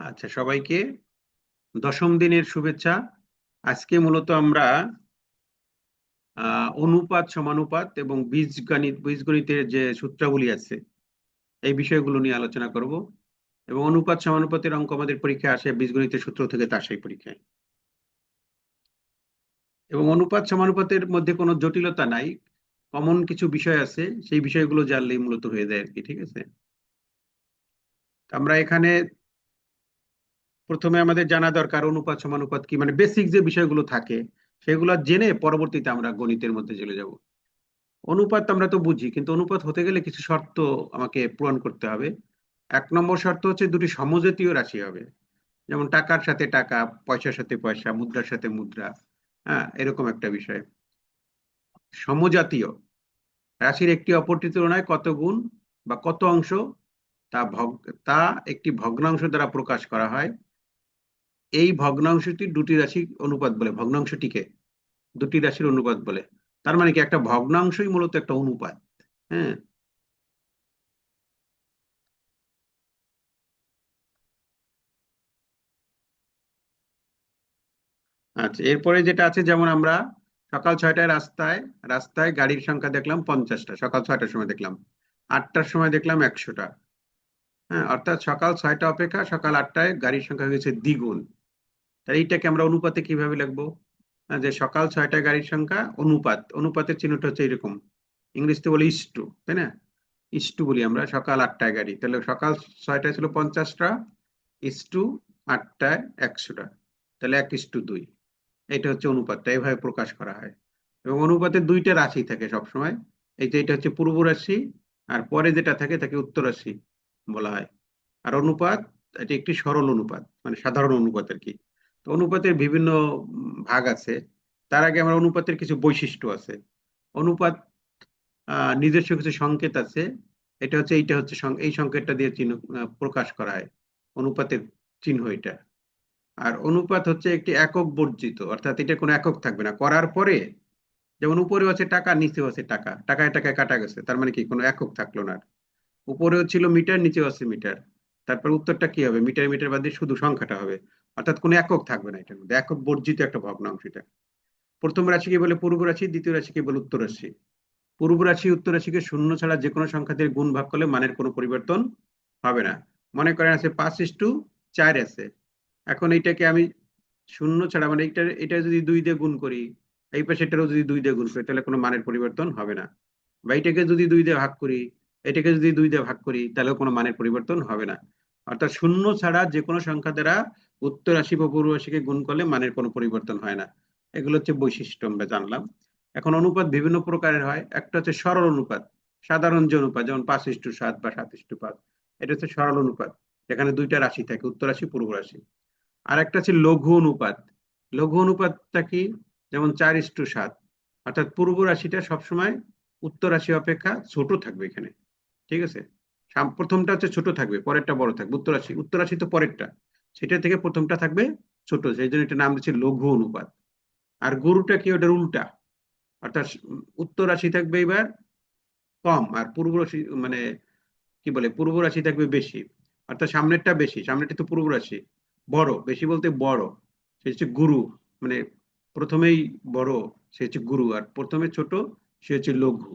আচ্ছা, সবাইকে দশম দিনের শুভেচ্ছা। আজকে মূলত আমরা অনুপাত সমানুপাত এবং বীজগণিতের যে সূত্রাবলী আছে এই বিষয়গুলো নিয়ে আলোচনা করব। এবং অনুপাত সমানুপাতের অঙ্ক আমাদের পরীক্ষায় আসে, বীজগণিতের সূত্র থেকে তা সেই পরীক্ষায়। এবং অনুপাত সমানুপাতের মধ্যে কোনো জটিলতা নাই, কমন কিছু বিষয় আছে, সেই বিষয়গুলো জানলেই মূলত হয়ে যায় আর কি। ঠিক আছে, আমরা এখানে প্রথমে আমাদের জানা দরকার অনুপাত সমানুপাত কি, মানে বেসিক যে বিষয়গুলো থাকে সেগুলো জেনে পরবর্তীতে আমরা গণিতের মধ্যে চলে যাব। অনুপাত আমরা তো বুঝি, কিন্তু অনুপাত হতে গেলে কিছু শর্ত আমাকে পূরণ করতে হবে। 1 নম্বর শর্ত হচ্ছে দুটি সমজাতীয় রাশি হবে, যেমন টাকার সাথে টাকা, পয়সার সাথে পয়সা, মুদ্রার সাথে মুদ্রা। হ্যাঁ, এরকম একটা বিষয়। সমজাতীয় রাশির একটি অপরটির তুলনায় কত গুণ বা কত অংশ তা একটি ভগ্নাংশ দ্বারা প্রকাশ করা হয়। এই ভগ্নাংশটি দুটি রাশির অনুপাত বলে, ভগ্নাংশটিকে দুটি রাশির অনুপাত বলে। তার মানে কি, একটা ভগ্নাংশই মূলত একটা অনুপাত। হ্যাঁ। আচ্ছা, এরপরে যেটা আছে, যেমন আমরা সকাল 6টায় রাস্তায় রাস্তায় গাড়ির সংখ্যা দেখলাম 50টা, সকাল 6টার সময় দেখলাম। 8টার সময় দেখলাম 100টা। হ্যাঁ, অর্থাৎ সকাল 6টা অপেক্ষা সকাল 8টায় গাড়ির সংখ্যা হয়েছে দ্বিগুণ। তাই এইটাকে আমরা অনুপাতে কিভাবে লিখবো? যে সকাল 6টায় গাড়ির সংখ্যা অনুপাত, অনুপাতের চিহ্নটা হচ্ছে এরকম, ইংরেজিতে বলি ইস্টু, তাই না? ইস্টু বলি আমরা, সকাল 8টায় গাড়ি, তাহলে সকাল 6টায় ছিল 50টা, ইস্টু 8টায় 100টা, তাহলে 1:2। এটা হচ্ছে অনুপাতটা, এভাবে প্রকাশ করা হয়। এবং অনুপাতে দুইটা রাশি থাকে সবসময়। এই যে এটা হচ্ছে পূর্ব রাশি, আর পরে যেটা থাকে তাকে উত্তর রাশি বলা হয়। আর অনুপাত, এটি একটি সরল অনুপাত, মানে সাধারণ অনুপাত আর কি। তো অনুপাতের বিভিন্ন ভাগ আছে। তার আগে আমরা অনুপাতের কিছু বৈশিষ্ট্য আছে। অনুপাত নিজস্ব কিছু সংকেত আছে। এই সংকেতটা দিয়ে চিহ্ন প্রকাশ করা হয়, অনুপাতের চিহ্ন এটা। আর অনুপাত হচ্ছে একটি একক বর্জিত, অর্থাৎ এটা কোনো একক থাকবে না করার পরে। যেমন উপরেও আছে টাকা, নিচেও আছে টাকা, টাকায় টাকায় কাটা গেছে, তার মানে কি কোনো একক থাকলো না আর। উপরেও ছিল মিটার, নিচেও আছে মিটার, তারপর উত্তরটা কি হবে, মিটার মিটার বাদ দিয়ে শুধু সংখ্যাটা হবে। অর্থাৎ কোনো একক থাকবে না এটার মধ্যে, একক বর্জিত একটা ভগ্নাংশ এটা। প্রথম রাশিকে বলে পূর্ব রাশি, দ্বিতীয় রাশিকে বলে উত্তর রাশি। পূর্ব রাশি উত্তর রাশিকে শূন্য ছাড়া যে কোনো সংখ্যা দিয়ে গুণ ভাগ করলে মানের কোনো পরিবর্তন হবে না। মনে করেন আছে 5:4 আছে। এখন এইটাকে আমি শূন্য ছাড়া, মানে এটা যদি 2 দিয়ে গুণ করি, এই পাশে এটারও যদি 2 দিয়ে গুণ করি, তাহলে কোনো মানের পরিবর্তন হবে না। বা এটাকে যদি 2 দিয়ে ভাগ করি, এটাকে যদি 2 দিয়ে ভাগ করি, তাহলে কোনো মানের পরিবর্তন হবে না। অর্থাৎ শূন্য ছাড়া যে কোনো সংখ্যা দ্বারা উত্তর রাশি বা পূর্ব রাশিকে গুণ করলে মানের কোনো পরিবর্তন হয় না। এগুলো হচ্ছে বৈশিষ্ট্য আমরা জানলাম। এখন অনুপাত বিভিন্ন প্রকারের হয়। একটা হচ্ছে সরল অনুপাত, সাধারণ যে অনুপাত, যেমন 5:7 বা 7:5, এটা হচ্ছে সরল অনুপাত, যেখানে দুইটা রাশি থাকে, উত্তর রাশি পূর্ব রাশি। আর একটা আছে লঘু অনুপাত। লঘু অনুপাতটা কি? যেমন 4:7, অর্থাৎ পূর্ব রাশিটা সবসময় উত্তর রাশি অপেক্ষা ছোট থাকবে এখানে। ঠিক আছে, প্রথমটা হচ্ছে ছোট থাকবে, পরেরটা বড় থাকবে। উত্তর রাশি তো পরেরটা, সেটা থেকে প্রথমটা থাকবে ছোট, সেই জন্য এটা নাম দিচ্ছে লঘু অনুপাত। আর গরুটা কি, ওটার উল্টা। অর্থাৎ উত্তর রাশি থাকবে এবার কম, আর পূর্ব রাশি মানে কি বলে, পূর্ব রাশি থাকবে বেশি। অর্থাৎ সামনেরটা বেশি, সামনেরটা তো পূর্ব রাশি, বড়, বেশি বলতে বড়, সে হচ্ছে গুরু। মানে প্রথমেই বড়, সে হচ্ছে গুরু, আর প্রথমে ছোট, সে হচ্ছে লঘু।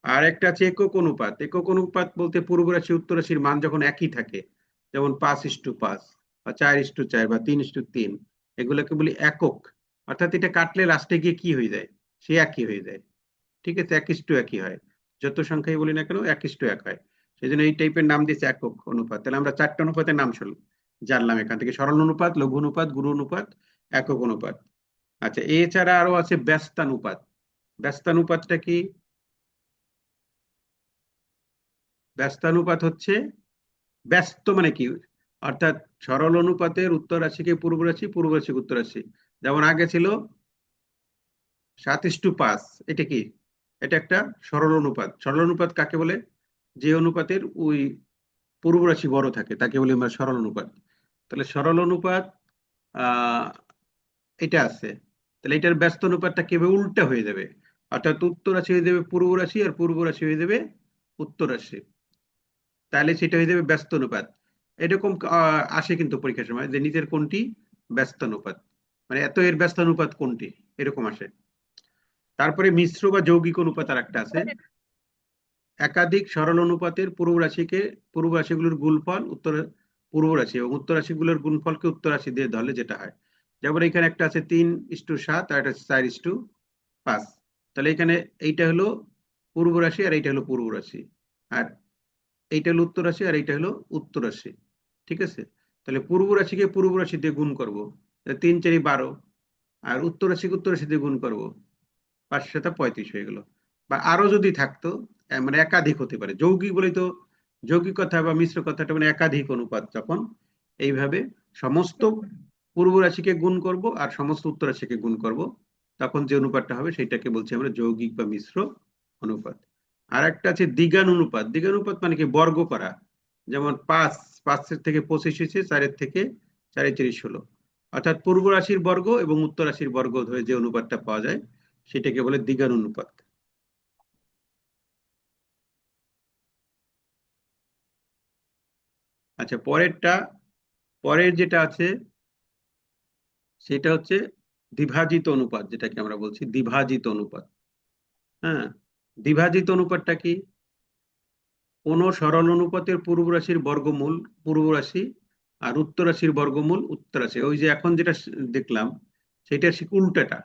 আর একটা আছে একক অনুপাত। একক অনুপাত বলতে পূর্ব রাশি উত্তর রাশির মান যখন একই থাকে, যেমন 5:5 বা 4:4 বা 3:3, এগুলোকে বলি একক। অর্থাৎ এটা কাটলে লাস্টে গিয়ে কি হয়ে যায়, সে একই হয়ে যায়। ঠিক আছে, 1:1 হয়। যত সংখ্যাই বলি না কেন 1:1 হয়। সেই জন্য এই টাইপের নাম দিয়েছে একক অনুপাত। তাহলে আমরা 4টে অনুপাতের নাম জানলাম এখান থেকে: সরল অনুপাত, লঘু অনুপাত, গুরু অনুপাত, একক অনুপাত। আচ্ছা, এছাড়া আরো আছে ব্যস্তানুপাত। ব্যস্তানুপাতটা কি? ব্যস্তানুপাত হচ্ছে, ব্যস্ত মানে কি, অর্থাৎ সরল অনুপাতের উত্তর রাশিকে পূর্ব রাশি, পূর্ব রাশিকে উত্তর রাশি। যেমন আগে ছিল 7:5, এটা কি? এটা একটা সরল অনুপাত। সরল অনুপাত কাকে বলে? যে অনুপাতের ওই পূর্ব রাশি বড় থাকে তাকে বলি আমরা সরল অনুপাত। তাহলে সরল অনুপাত আহ এটা আছে। তাহলে এটার ব্যস্ত অনুপাতটা কিভাবে উল্টা হয়ে যাবে, অর্থাৎ উত্তর রাশি হয়ে যাবে পূর্ব রাশি, আর পূর্ব রাশি হয়ে যাবে উত্তর রাশি। তাহলে সেটা হয়ে যাবে ব্যস্ত অনুপাত। এরকম আসে কিন্তু পরীক্ষার সময় যে নিচের কোনটি ব্যস্তানুপাত, মানে এত এর ব্যস্তানুপাত কোনটি, এরকম আসে। তারপরে মিশ্র বা যৌগিক অনুপাত আর একটা আছে। একাধিক সরল অনুপাতের পূর্ব রাশিগুলোর গুণফল পূর্ব রাশি এবং উত্তর রাশিগুলোর গুণফলকে উত্তর রাশি দিয়ে ধরলে যেটা হয়। যেমন এখানে একটা আছে 3:7 আর একটা 4:5। তাহলে এখানে এইটা হলো পূর্ব রাশি আর এইটা হলো পূর্ব রাশি, আর এইটা হলো উত্তর রাশি আর এইটা হলো উত্তর রাশি। ঠিক আছে, তাহলে পূর্ব রাশিকে পূর্ব রাশি দিয়ে গুণ করবো, 3×4=12, আর উত্তর রাশিকে উত্তর রাশি দিয়ে গুণ করবো, 5×7=35 হয়ে গেল। বা আরো যদি থাকতো, মানে একাধিক হতে পারে, যৌগিক বলেই তো যৌগিক কথা বা মিশ্র কথাটা মানে একাধিক অনুপাত, যখন এইভাবে সমস্ত পূর্ব রাশিকে গুণ করব আর সমস্ত উত্তর রাশিকে গুণ করব, তখন যে অনুপাতটা হবে সেটাকে বলছি আমরা যৌগিক বা মিশ্র অনুপাত। আর একটা আছে দ্বিঘানুপাত। দ্বিঘানুপাত মানে কি, বর্গ করা। যেমন 5 থেকে 25 হয়েছে, 4 থেকে 4×4=16, অর্থাৎ পূর্ব রাশির বর্গ এবং উত্তর রাশির বর্গ ধরে যে অনুপাতটা পাওয়া যায় সেটাকে বলে দ্বিঘানুপাত। আচ্ছা, পরের যেটা আছে সেটা হচ্ছে দ্বিভাজিত অনুপাত, যেটাকে আমরা বলছি দ্বিভাজিত অনুপাত। হ্যাঁ, দ্বিভাজিত অনুপাতটা কি, কোন সরল অনুপাতের পূর্ব রাশির বর্গমূল পূর্ব রাশি আর উত্তর রাশির বর্গমূল উত্তর রাশি। ওই যে এখন যেটা দেখলাম সেটা উল্টাটা,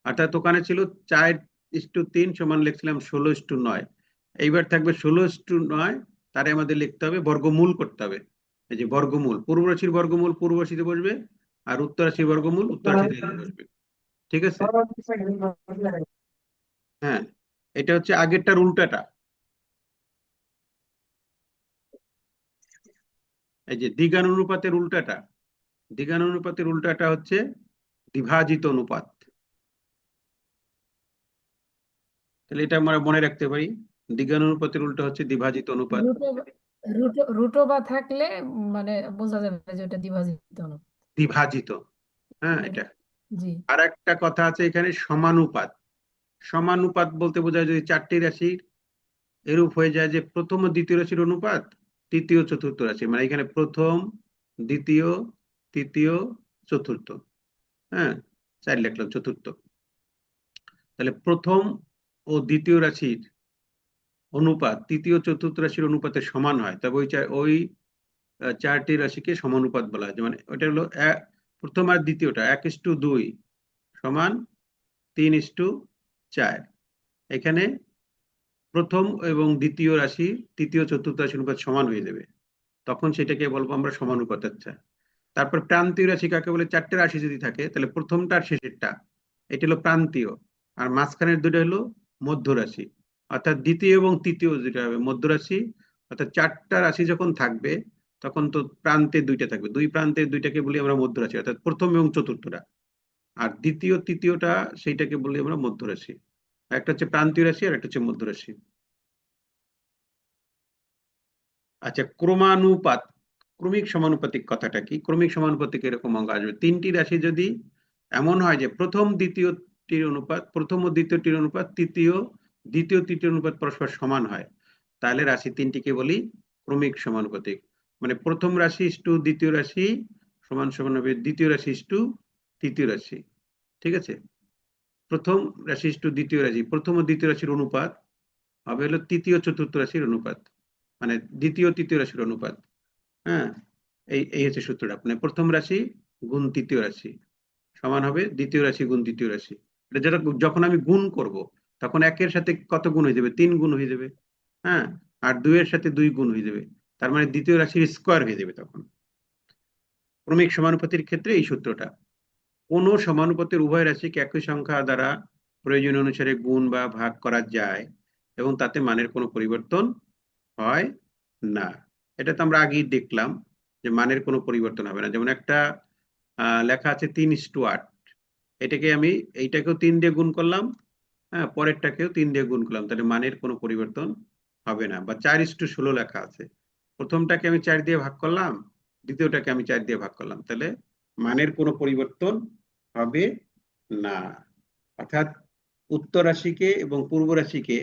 অর্থাৎ ওখানে ছিল 4:3 সমান লিখছিলাম 16:9, এইবার থাকবে 16:9, তারে আমাদের লিখতে হবে বর্গমূল করতে হবে। এই যে বর্গমূল, পূর্ব রাশির বর্গমূল পূর্ব রাশিতে বসবে আর উত্তর রাশির বর্গমূল উত্তর রাশিতে বসবে। ঠিক আছে, হ্যাঁ, এটা হচ্ছে আগেরটার উল্টাটা। এই যে দ্বিঘানুপাতের উল্টাটা, দ্বিঘানুপাতের উল্টাটা হচ্ছে দ্বিভাজিত অনুপাত। তাহলে এটা আমরা মনে রাখতে পারি, দ্বিঘানুপাতের উল্টা হচ্ছে দ্বিভাজিত অনুপাত। রুটো রুটো রুটো বা থাকলে মানে বোঝা যাবে যে ওটা দ্বিভাজিত অনুপাত। দ্বিভাজিত, হ্যাঁ এটা। জি। আর একটা কথা আছে এখানে, সমানুপাত। সমানুপাত বলতে বোঝায় যদি চারটি রাশির এরূপ হয়ে যায় যে প্রথম ও দ্বিতীয় রাশির অনুপাত তৃতীয় চতুর্থ রাশি, মানে এখানে প্রথম, দ্বিতীয়, তৃতীয়, চতুর্থ। হ্যাঁ, 4 লিখলাম, চতুর্থ। তাহলে প্রথম ও দ্বিতীয় রাশির অনুপাত তৃতীয় চতুর্থ রাশির অনুপাতের সমান হয়, তবে ওই চারটি রাশিকে সমানুপাত বলা হয়। যেমন ওইটা হলো প্রথম আর দ্বিতীয়টা 1:2 সমান 3:4। এখানে প্রথম এবং দ্বিতীয় রাশি তৃতীয় চতুর্থ রাশি অনুপাত সমান হয়ে যাবে, তখন সেটাকে বলবো আমরা সমানুপাত। আচ্ছা, তারপর প্রান্তীয় রাশি কাকে বলে, 4টে রাশি যদি থাকে তাহলে প্রথমটা আর শেষেরটা এটা হলো প্রান্তীয়, আর মাঝখানের দুটো হলো মধ্য রাশি। অর্থাৎ দ্বিতীয় এবং তৃতীয় যেটা হবে মধ্য রাশি। অর্থাৎ 4টা রাশি যখন থাকবে তখন তো প্রান্তে দুইটা থাকবে, দুই প্রান্তে দুইটাকে বলি আমরা মধ্য রাশি, অর্থাৎ প্রথম এবং চতুর্থটা। আর দ্বিতীয় তৃতীয়টা সেইটাকে বলি আমরা মধ্য রাশি। একটা হচ্ছে প্রান্তীয় রাশি আর একটা হচ্ছে মধ্য রাশি। আচ্ছা, ক্রমানুপাত, ক্রমিক সমানুপাতিক কথাটা কি, ক্রমিক সমানুপাতিক এরকম অঙ্ক আসবে। 3টি রাশি যদি এমন হয় যে প্রথম দ্বিতীয়টির অনুপাত, প্রথম ও দ্বিতীয়টির অনুপাত দ্বিতীয় তৃতীয় অনুপাত পরস্পর সমান হয়, তাহলে রাশি 3টিকে বলি ক্রমিক সমানুপাতিক। মানে প্রথম রাশি ইস্টু দ্বিতীয় রাশি সমান সমান হবে দ্বিতীয় রাশি ইস্টু তৃতীয় রাশি। ঠিক আছে, প্রথম রাশি ইস্টু দ্বিতীয় রাশি, প্রথম ও দ্বিতীয় রাশির অনুপাত হবে হলো তৃতীয় চতুর্থ রাশির অনুপাত, মানে দ্বিতীয় তৃতীয় রাশির অনুপাত। হ্যাঁ, এই এই হচ্ছে সূত্রটা, মানে প্রথম রাশি গুণ তৃতীয় রাশি সমান হবে দ্বিতীয় রাশি গুণ তৃতীয় রাশি। এটা যেটা যখন আমি গুণ করব তখন 1-এর সাথে কত গুণ হয়ে যাবে, 3 গুণ হয়ে যাবে। হ্যাঁ, আর 2-এর সাথে 2 গুণ হয়ে যাবে, তার মানে দ্বিতীয় রাশির স্কোয়ার হয়ে যাবে তখন। ক্রমিক সমানুপাতির ক্ষেত্রে এই সূত্রটা, কোন সমানুপাতের উভয় রাশিকে একই সংখ্যা দ্বারা প্রয়োজন অনুসারে গুণ বা ভাগ করা যায় এবং তাতে মানের কোনো পরিবর্তন হয় না। এটা তো আমরা আগেই দেখলাম যে মানের কোনো পরিবর্তন হবে না। যেমন একটা লেখা আছে 3:8, এটাকে আমি এইটাকেও 3 দিয়ে গুণ করলাম, হ্যাঁ পরেরটাকেও 3 দিয়ে গুণ করলাম, তাহলে মানের কোনো পরিবর্তন হবে না। বা 4:16 লেখা আছে, প্রথমটাকে আমি 4 দিয়ে ভাগ করলাম, দ্বিতীয়টাকে আমি 4 দিয়ে ভাগ করলাম, তাহলে মানের কোনো পরিবর্তন হবে না। অর্থাৎ উত্তর রাশিকে এবং পূর্ব রাশিকে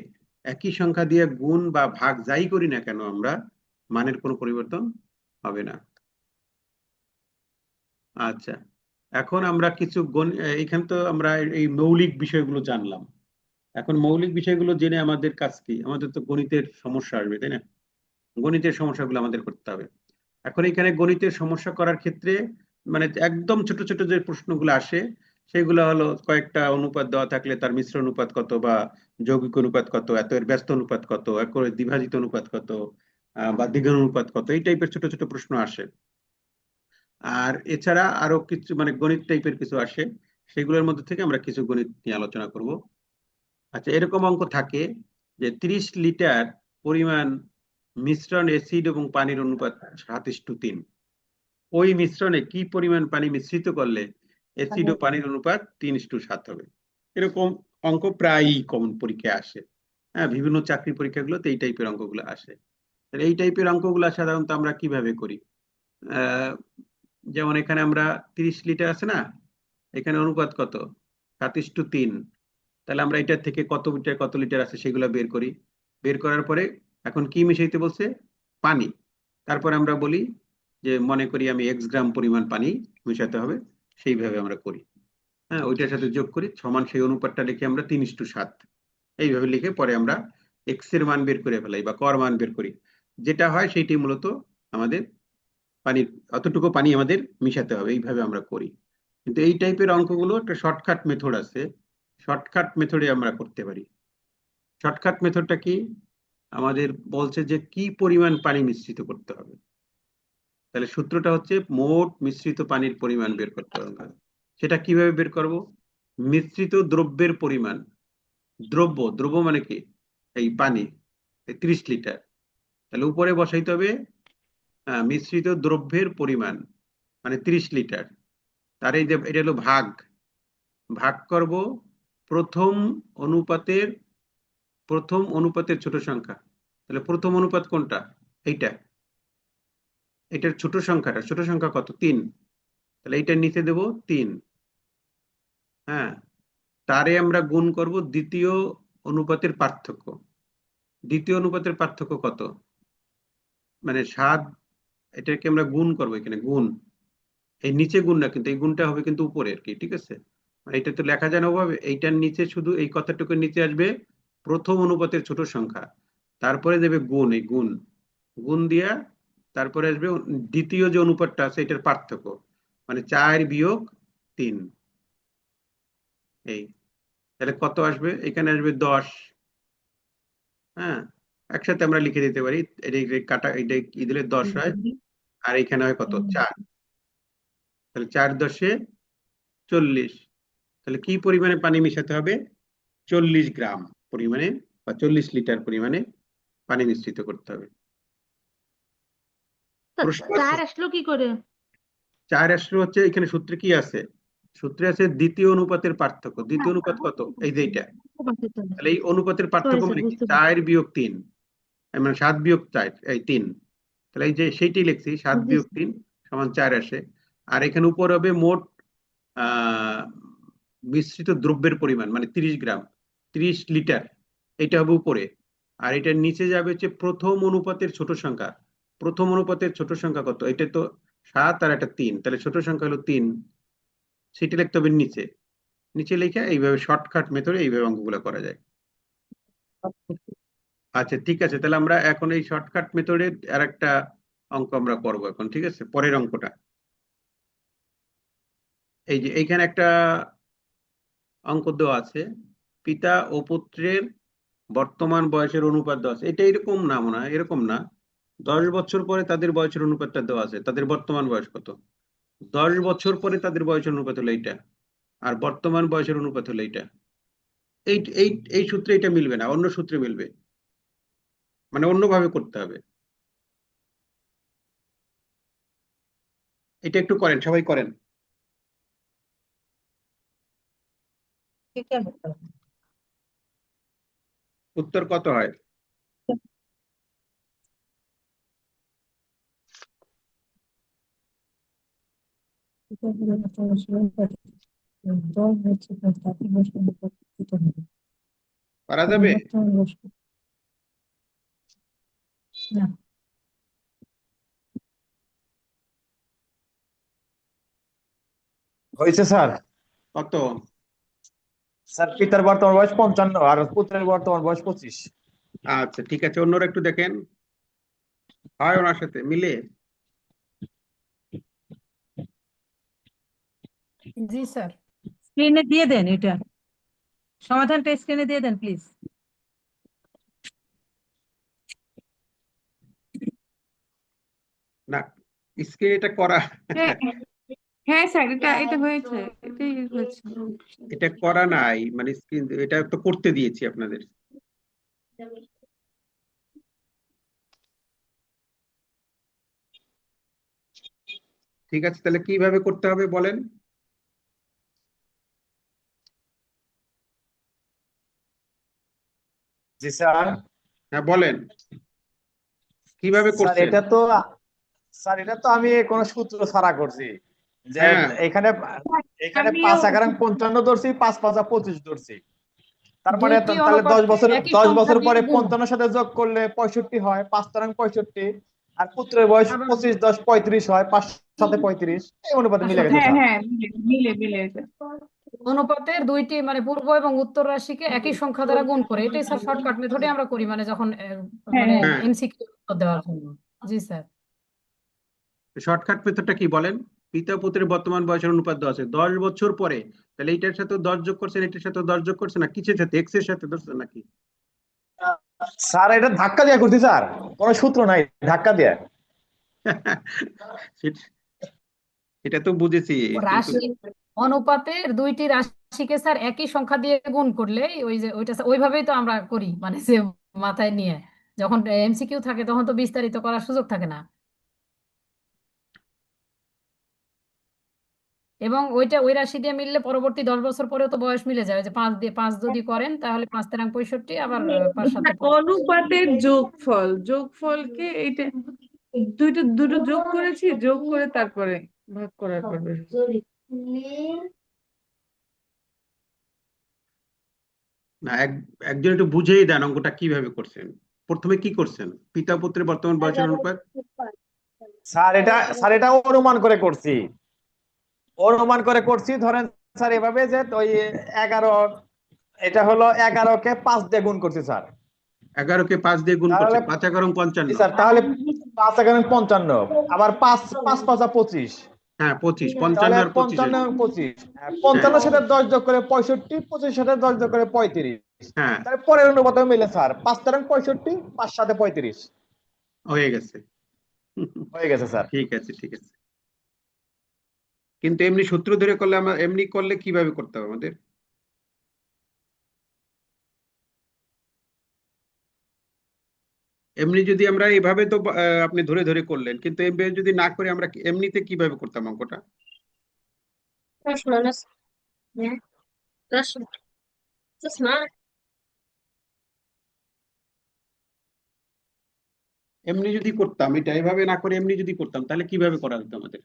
একই সংখ্যা দিয়ে গুণ বা ভাগ যাই করি না কেন আমরা, মানের কোনো পরিবর্তন হবে না। আচ্ছা, এখন আমরা কিছু এখানে তো আমরা এই মৌলিক বিষয়গুলো জানলাম। এখন মৌলিক বিষয়গুলো জেনে আমাদের কাজ কি? আমাদের তো গণিতের সমস্যা আসবে, তাই না? গণিতের সমস্যাগুলো আমাদের করতে হবে। এখন এখানে গণিতের সমস্যা করার ক্ষেত্রে মানে একদম ছোট ছোট যে প্রশ্নগুলো আসে, সেগুলো হলো কয়েকটা অনুপাত দেওয়া থাকলে তার মিশ্র অনুপাত কত, বা যৌগিক অনুপাত কত, এত এর ব্যস্ত অনুপাত কত, এক করে দ্বিভাজিত অনুপাত কত, বা দ্বিগুণ অনুপাত কত, এই টাইপের ছোট ছোট প্রশ্ন আসে। আর এছাড়া আরো কিছু মানে গণিত টাইপের কিছু আসে, সেগুলোর মধ্যে থেকে আমরা কিছু গণিত নিয়ে আলোচনা করব। আচ্ছা, এরকম অঙ্ক থাকে যে 30 লিটার পরিমাণ মিশ্রণ অ্যাসিড এবং পানির অনুপাত 7:3। ওই মিশ্রণে কি পরিমাণ পানি মিশ্রিত করলে অ্যাসিড ও পানির অনুপাত 3:7 হবে। এরকম অঙ্ক প্রায়ই কমন পরীক্ষায় আসে। হ্যাঁ, বিভিন্ন চাকরি পরীক্ষাগুলোতে এই টাইপের অঙ্কগুলো আসে। তাহলে এই টাইপের অঙ্কগুলো সাধারণত আমরা কিভাবে করি? আহ, যেমন এখানে আমরা 30 লিটার আছে না, এখানে অনুপাত কত? 7:3। তাহলে আমরা এটার থেকে কত লিটার কত লিটার আছে সেগুলো বের করি। বের করার পরে এখন কি মিশাইতে বলছে? পানি। তারপর আমরা বলি যে মনে করি আমি x গ্রাম পরিমাণ পানি মিশাতে হবে, সেইভাবে আমরা করি। হ্যাঁ, ওইটার সাথে যোগ করি, সমান সেই অনুপাতটা লিখে আমরা 3:7 এইভাবে লিখে পরে আমরা এক্স এর মান বের করে ফেলাই বা কর মান বের করি। যেটা হয় সেইটি মূলত আমাদের পানির, অতটুকু পানি আমাদের মিশাতে হবে, এইভাবে আমরা করি। কিন্তু এই টাইপের অঙ্কগুলো একটা শর্টকাট মেথড আছে, শর্টকাট মেথডে আমরা করতে পারি। শর্টকাট মেথডটা কি? আমাদের বলছে যে কি পরিমাণ পানি মিশ্রিত করতে হবে। তাহলে সূত্রটা হচ্ছে মোট মিশ্রিত পানির পরিমাণ বের করতে হবে। সেটা কিভাবে বের করব? মিশ্রিত দ্রব্যের পরিমাণ, দ্রব্য দ্রব্য মানে কি? এই পানি, 30 লিটার। তাহলে উপরে বসাইতে হবে মিশ্রিত দ্রব্যের পরিমাণ মানে 30 লিটার। তার এই যে এটা হলো ভাগ, ভাগ করব প্রথম অনুপাতের, প্রথম অনুপাতের ছোট সংখ্যা। তাহলে প্রথম অনুপাত কোনটা? এইটা, এটার ছোট সংখ্যাটা, ছোট সংখ্যা কত? 3। তাহলে এইটার নিচে দেব 3। হ্যাঁ, তারে আমরা গুণ করব দ্বিতীয় অনুপাতের পার্থক্য। দ্বিতীয় অনুপাতের পার্থক্য কত? মানে 7, এটাকে আমরা গুণ করবো, এখানে গুণ, এই নিচে গুণ না কিন্তু, এই গুণটা হবে কিন্তু উপরে আর কি, ঠিক আছে? মানে এটা তো লেখা যায় না ওভাবে, এইটার নিচে শুধু এই কথাটুকুর নিচে আসবে প্রথম অনুপাতের ছোট সংখ্যা, তারপরে দেবে গুণ, এই গুণ, গুণ দিয়া তারপরে আসবে দ্বিতীয় যে অনুপাতটা আছে এটার পার্থক্য, মানে 4 - 3। এই, তাহলে কত আসবে? এখানে আসবে 10। হ্যাঁ, একসাথে আমরা লিখে দিতে পারি, এটা কাটা, এটা কি দিলে 10 হয়, আর এখানে হয় কত? 4। তাহলে 4×10=40। তাহলে কি পরিমাণে পানি মিশাতে হবে? 40 গ্রাম পরিমাণে বা 40 লিটার পরিমাণে পানি মিশ্রিত করতে হবে। তা প্রশ্ন আছে, 4 আসলো কি করে? 4 আসলে হচ্ছে এখানে সূত্রে কি আছে? সূত্রে আছে দ্বিতীয় অনুপাতের পার্থক্য। দ্বিতীয় অনুপাত কত? এই যে এইটা। তাহলে এই অনুপাতের সরি পার্থক্য স্যার, মানে কি? বুঝতে পারছি। 4 - 3, মানে 7 - 4, এই 3। তাহলে এই যে সেইটাই লিখছি, 7 জি - 3 = 4 আসে। আর এখানে উপর হবে মোট আহ মিশ্রিত দ্রব্যের পরিমাণ মানে 30 গ্রাম, 30 লিটার, এটা হবে উপরে। আর এটার নিচে যাবে হচ্ছে প্রথম অনুপাতের ছোট সংখ্যা। প্রথম অনুপাতের ছোট সংখ্যা কত? এটা তো 7 আর একটা 3, তাহলে ছোট সংখ্যা হলো 3, সেটা লিখতে হবে নিচে। নিচে লিখে এইভাবে শর্টকাট মেথডে এইভাবে অঙ্কগুলো করা যায়। আচ্ছা, ঠিক আছে, তাহলে আমরা এখন এই শর্টকাট মেথডে আর একটা অঙ্ক আমরা করবো এখন, ঠিক আছে? পরের অঙ্কটা এই যে এইখানে একটা অঙ্ক দেওয়া আছে, পিতা ও পুত্রের বর্তমান বয়সের অনুপাত দেওয়া আছে। এটা এরকম না, মনে হয় এরকম না। 10 বছর পরে তাদের বয়সের অনুপাতটা দেওয়া আছে, তাদের বর্তমান বয়স কত? 10 বছর পরে তাদের বয়সের অনুপাত হলো এইটা, আর বর্তমান বয়সের অনুপাত হলো এইটা। এই এই এই সূত্রে এটা মিলবে না, অন্য সূত্রে মিলবে, মানে অন্যভাবে করতে হবে। এটা একটু করেন, সবাই করেন। উত্তর কত হয়? পারা যাবে? হয়েছে স্যার। কত? স্যার পিতার বর্তমান বয়স 55 আর পুত্রের বর্তমান বয়স 25। আচ্ছা ঠিক আছে, অন্যরা একটু দেখেন, হয় ওনার সাথে মিলে? জি স্যার। স্ক্রিনে দিয়ে দেন, এটা সমাধানটা স্ক্রিনে দিয়ে দেন প্লিজ। না, স্ক্রিন এটা করা, হ্যাঁ হ্যাঁ স্যার, এটা এটা হয়েছে, এটাই হয়েছে। এটা করা নাই, মানে স্ক্রিন এটা তো করতে দিয়েছি আপনাদের। ঠিক আছে, তাহলে কিভাবে করতে হবে বলেন? জি স্যার। হ্যাঁ বলেন, কিভাবে স্যার করছেন? এটা তো আমি কোনো সূত্র ছাড়া করছি, যে হ্যাঁ এখানে এখানে আমিও 5 ধরছি, 5 5 25 ধরছি। তার মানে দুইটি তাহলে দশ অনুপাতকে বছর একই 10 সংখ্যা বছর দিয়ে পরে গুণ। 55 সাথে যোগ করলে 65 হয়, 5 65। আর পুত্রের বয়স আবার 25 10 35 হয়, 5 7 35। এই অনুপাতে মিলে গেছে হ্যাঁ স্যার। হ্যাঁ, মিলে মিলে মিলে এটা। অনুপাতের দুইটি মানে পূর্ব এবং উত্তর রাশিকে একই সংখ্যা দ্বারা গুণ করে, এটাই স্যার শর্টকাট মেথডে আমরা করি, মানে যখন হ্যাঁ মানে হ্যাঁ। হ্যাঁ, এমসিকিউ দেওয়ার জন্য। জি স্যার। শর্টকাট মেথডটা কি বলেন? পিতা পুত্রের বর্তমান বয়সের অনুপাত দেওয়া আছে 10 বছর পরে, তাহলে এইটার সাথে 10 যোগ করছেন, এটার সাথে 10 যোগ করছেন, না কিসের সাথে, এক্স এর সাথে ধরছেন নাকি? স্যার এটা ধাক্কা দিয়ে করছি স্যার, কোনো সূত্র নাই, ধাক্কা দিয়ে। সেট- সেটা তো বুঝেছি, কিন্তু রাশি অনুপাতের দুইটি রাশিকে স্যার একই সংখ্যা দিয়ে গুণ করলে ওই যে ওইটা ওইভাবেই তো আমরা করি, মানে যে মাথায় নিয়ে যখন এমসিকিউ থাকে তখন তো বিস্তারিত করার সুযোগ থাকে না। এবং ওইটা ওই রাশি দিয়ে মিললে পরবর্তী 10 বছর পরেও তো বয়স মিলে যায়, ওই যে 5 দিয়ে 5 যদি করেন তাহলে 5 তেরাং 65, আবার 5 7 অনুপাতের যোগফল, যোগফলকে এইটা দুটো দুটো যোগ করেছি, যোগ করে তারপরে ভাগ করার পর বের হয়েছে। না একজন একটু বুঝেই দেন অঙ্কটা কিভাবে করছেন। প্রথমে কি করছেন? পিতা পুত্রের বর্তমান বয়সের অনুপাত। স্যার এটা অনুমান করে করছি ধরেন স্যার এভাবে যে ওই 11, এটা হলো 11কে 5 দিয়ে গুণ করছি স্যার। 11কে 5 দিয়ে গুণ তাহলে করছেন, 5 11 55। জি স্যার, তাহলে 5 11 55, আবার 5 5 5 25। হ্যাঁ 25, তাহলে 55 আর 25 55 এবং 25, হ্যাঁ 55 সাথে 10 যোগ করে 65, 25 সাথে 10 যোগ করে 35। হ্যাঁ, তাহলে পরের অনুপাতে মিলে স্যার 5 তেরং 65, 5 7 35 হয়ে গেছে। হয়ে গেছে স্যার। ঠিক আছে ঠিক আছে, কিন্তু এমনি সূত্র ধরে করলে আমরা, এমনি করলে কিভাবে করতে হবে আমাদের? এমনি যদি আমরা এভাবে তো আপনি ধরে ধরে করলেন, কিন্তু এমনি যদি না করে আমরা এমনিতে কিভাবে করতাম অঙ্কটা? এমনি যদি করতাম, এটা এভাবে না করে এমনি যদি করতাম, তাহলে কিভাবে করা হতো আমাদের?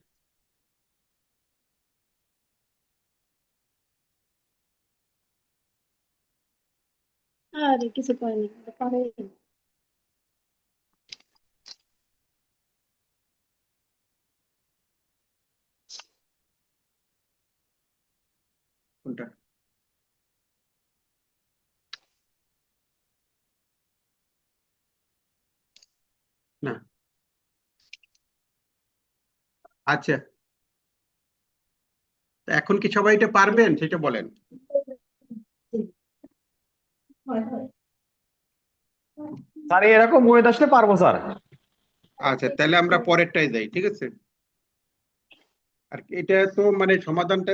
কোনটা? না, আচ্ছা, তা এখন কি সবাই এটা পারবেন সেটা বলেন। স্যার এরকম ওয়েট আসলে পারবো স্যার। আচ্ছা তাহলে আমরা পরেরটাই যাই, ঠিক আছে? আর এটা তো মানে সমাধানটা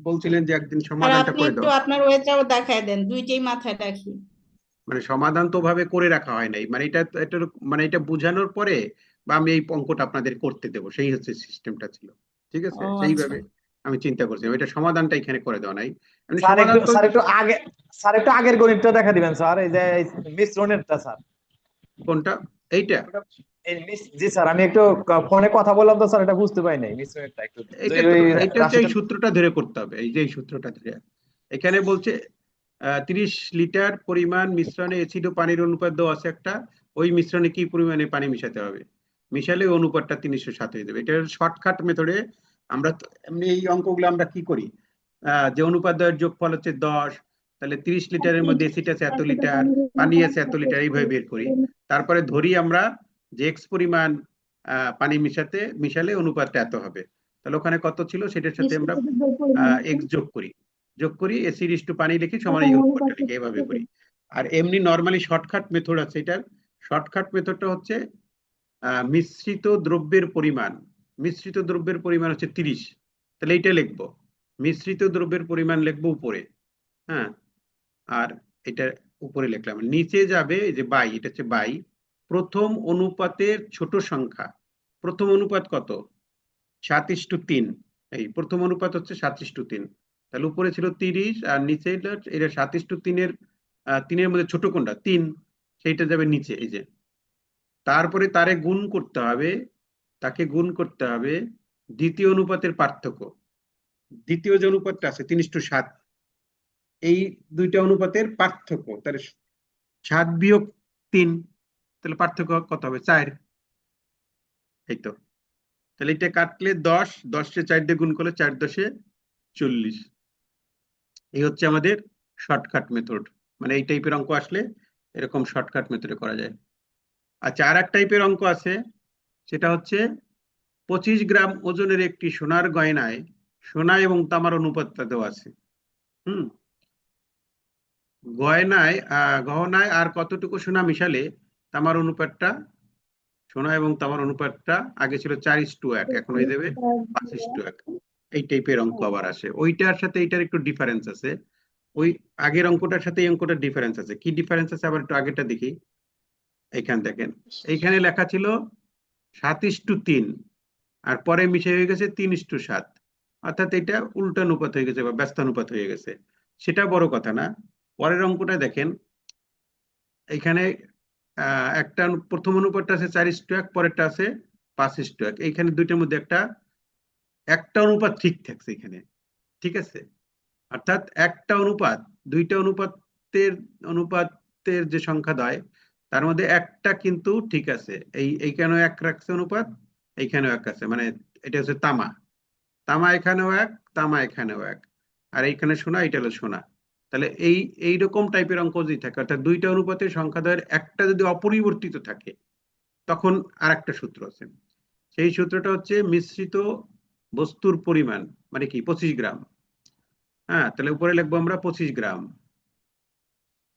বলছিলেন যে একদিন আর সমাধানটা আপনি করে একটু দাও, আপনার ওয়েটাও দেখায় দেন, দুইটাই মাথায় রাখি। মানে সমাধান তো ভাবে করে রাখা হয় নাই, মানে এটা এটা মানে এটা বোঝানোর পরে বা আমি এই অঙ্কটা আপনাদের করতে দেবো, সেই হচ্ছে সিস্টেমটা ছিল, ঠিক আছে? ও আচ্ছা। সেইভাবে আমি চিন্তা করছি, এটা সমাধানটা এখানে করে দেওয়া নাই, মানে স্যার সমাধান একটু তো। স্যার একটু আগে স্যার একটু আগের গণিতটা দেখা দিবেন স্যার, এই যে মিশ্রণেরটা স্যার। কোনটা? এইটা? জি স্যার, আমি একটু ফোনে কথা বললাম তো স্যার, এটা বুঝতে পারি নাই মিশ্রণেরটা একটু, যে এইটা তো, ওই এইটা তো এই রাশিটা। সূত্রটা ধরে করতে হবে, এই যে এই সূত্রটা ধরে এখানে বলছে 30 লিটার পরিমাণ মিশ্রণে অ্যাসিড ও পানির অনুপাত দেওয়া আছে একটা, ওই মিশ্রণে কি পরিমাণে পানি মিশাতে হবে, মিশালে ওই অনুপাতটা 307 হয়ে যাবে। এটা শর্টকাট মেথডে আমরা তো এমনি এই অঙ্কগুলো আমরা কি করি, যে অনুপাদ্যের যোগফল হচ্ছে 10, তাহলে 30 লিটারের মধ্যে এসিড আছে এত লিটার, পানি আছে এত লিটার, এইভাবে বের করি। তারপরে ধরি আমরা যে এক্স পরিমাণ পানি মিশালে অনুপাতটা এত হবে, তাহলে ওখানে কত ছিল সেটার সাথে আমরা এক্স যোগ করি এসিড ইস টু পানি লিখি সমান এই অনুপাতটা লিখি, এভাবে করি। আর এমনি নর্মালি শর্টকাট মেথড আছে, এটার শর্টকাট মেথডটা হচ্ছে মিশ্রিত দ্রব্যের পরিমাণ হচ্ছে 30, তাহলে এইটা লিখবো, মিশ্রিত দ্রব্যের পরিমাণ লিখবো উপরে, হ্যাঁ, আর এটা উপরে লিখলাম, নিচে যাবে এই যে বাই, এটা হচ্ছে বাই প্রথম অনুপাতের ছোট সংখ্যা। প্রথম অনুপাত কত? 7:3। এই প্রথম অনুপাত হচ্ছে 7:3, তাহলে উপরে ছিল 30 আর নিচে এটা 7:3 তিনের মধ্যে ছোট কোনটা? 3, সেইটা যাবে নিচে এই যে। তারপরে তাকে গুণ করতে হবে দ্বিতীয় অনুপাতের পার্থক্য। দ্বিতীয় যে অনুপাতটা আছে 3:7, এই দুইটা অনুপাতের পার্থক্য, তাহলে 7 বিয়োগ 3, তাহলে পার্থক্য কত হবে? 4। এই তো, তাহলে এটা কাটলে 10, 10 4 দিয়ে গুণ করলে 4 10 40। এই হচ্ছে আমাদের শর্টকাট মেথড, মানে এই টাইপের অঙ্ক আসলে এরকম শর্টকাট মেথডে করা যায়। আচ্ছা, আর এক টাইপের অঙ্ক আছে, সেটা হচ্ছে 25 গ্রাম ওজনের একটি সোনার গয়নায় সোনা এবং তামার অনুপাতটা দেওয়া আছে। গহনায় আর কতটুকু সোনা মিশালে তামার অনুপাতটা, সোনা এবং তামার অনুপাতটা আগে ছিল 4:1, এখন হয়ে যাবে 5:1। এই টাইপের অঙ্ক আবার আসে, ওইটার সাথে এইটার একটু ডিফারেন্স আছে। ওই আগের অঙ্কটার সাথে এই অঙ্কটার ডিফারেন্স আছে। কি ডিফারেন্স আছে আবার একটু আগেরটা দেখি। এইখানে দেখেন, এইখানে লেখা ছিল 7:3 আর পরে মিশে হয়ে গেছে 3:7, অর্থাৎ এটা উল্টানুপাত হয়ে গেছে বা ব্যস্তানুপাত হয়ে গেছে। সেটা বড় কথা না। পরের অঙ্কটা দেখেন, এইখানে একটা প্রথম অনুপাতটা আছে 4:1, পরেরটা আছে 5:1। এইখানে দুইটার মধ্যে একটা অনুপাত ঠিক থাকছে এখানে, ঠিক আছে, অর্থাৎ একটা অনুপাত দুইটা অনুপাতের যে সংখ্যা দেয় তার মধ্যে একটা কিন্তু ঠিক আছে। এইখানেও 1 রাখছে অনুপাত, এইখানেও 1 আছে, মানে এটা হচ্ছে তামা এখানেও 1, তামা এখানেও 1, আর এইখানে সোনা, এটা হলো সোনা। তাহলে এইরকম টাইপের অঙ্ক যদি থাকে, অর্থাৎ দুইটা অনুপাতের সংখ্যা দ্বয়ের একটা যদি অপরিবর্তিত থাকে, তখন আর একটা সূত্র আছে। সেই সূত্রটা হচ্ছে মিশ্রিত বস্তুর পরিমাণ, মানে কি 25 গ্রাম। হ্যাঁ, তাহলে উপরে লিখবো আমরা 25 গ্রাম,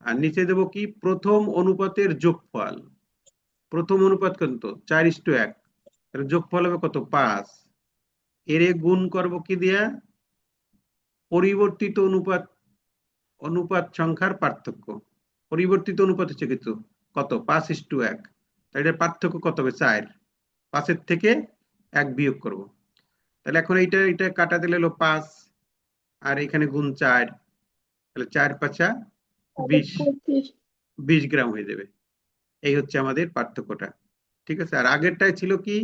আর নিচে দেবো কি প্রথম অনুপাতের যোগফল। প্রথম অনুপাত কত? 4:1, তাহলে যোগফল হবে কত? 5। এর গুণ করব কি দিয়া? পরিবর্তিত অনুপাত সংখ্যার পার্থক্য। পরিবর্তিত অনুপাত হচ্ছে কিন্তু কত? 5:1, তাই এটার পার্থক্য কত হবে? 4। 5-এর থেকে 1 বিয়োগ করব, তাহলে এখন এইটা কাটা দিলে হলো 5, আর এখানে গুণ 4, তাহলে 4 5 20 গ্রাম হয়ে যাবে। এই হচ্ছে আমাদের পার্থক্যটা, ঠিক আছে। আর আগেরটায় ছিল কি?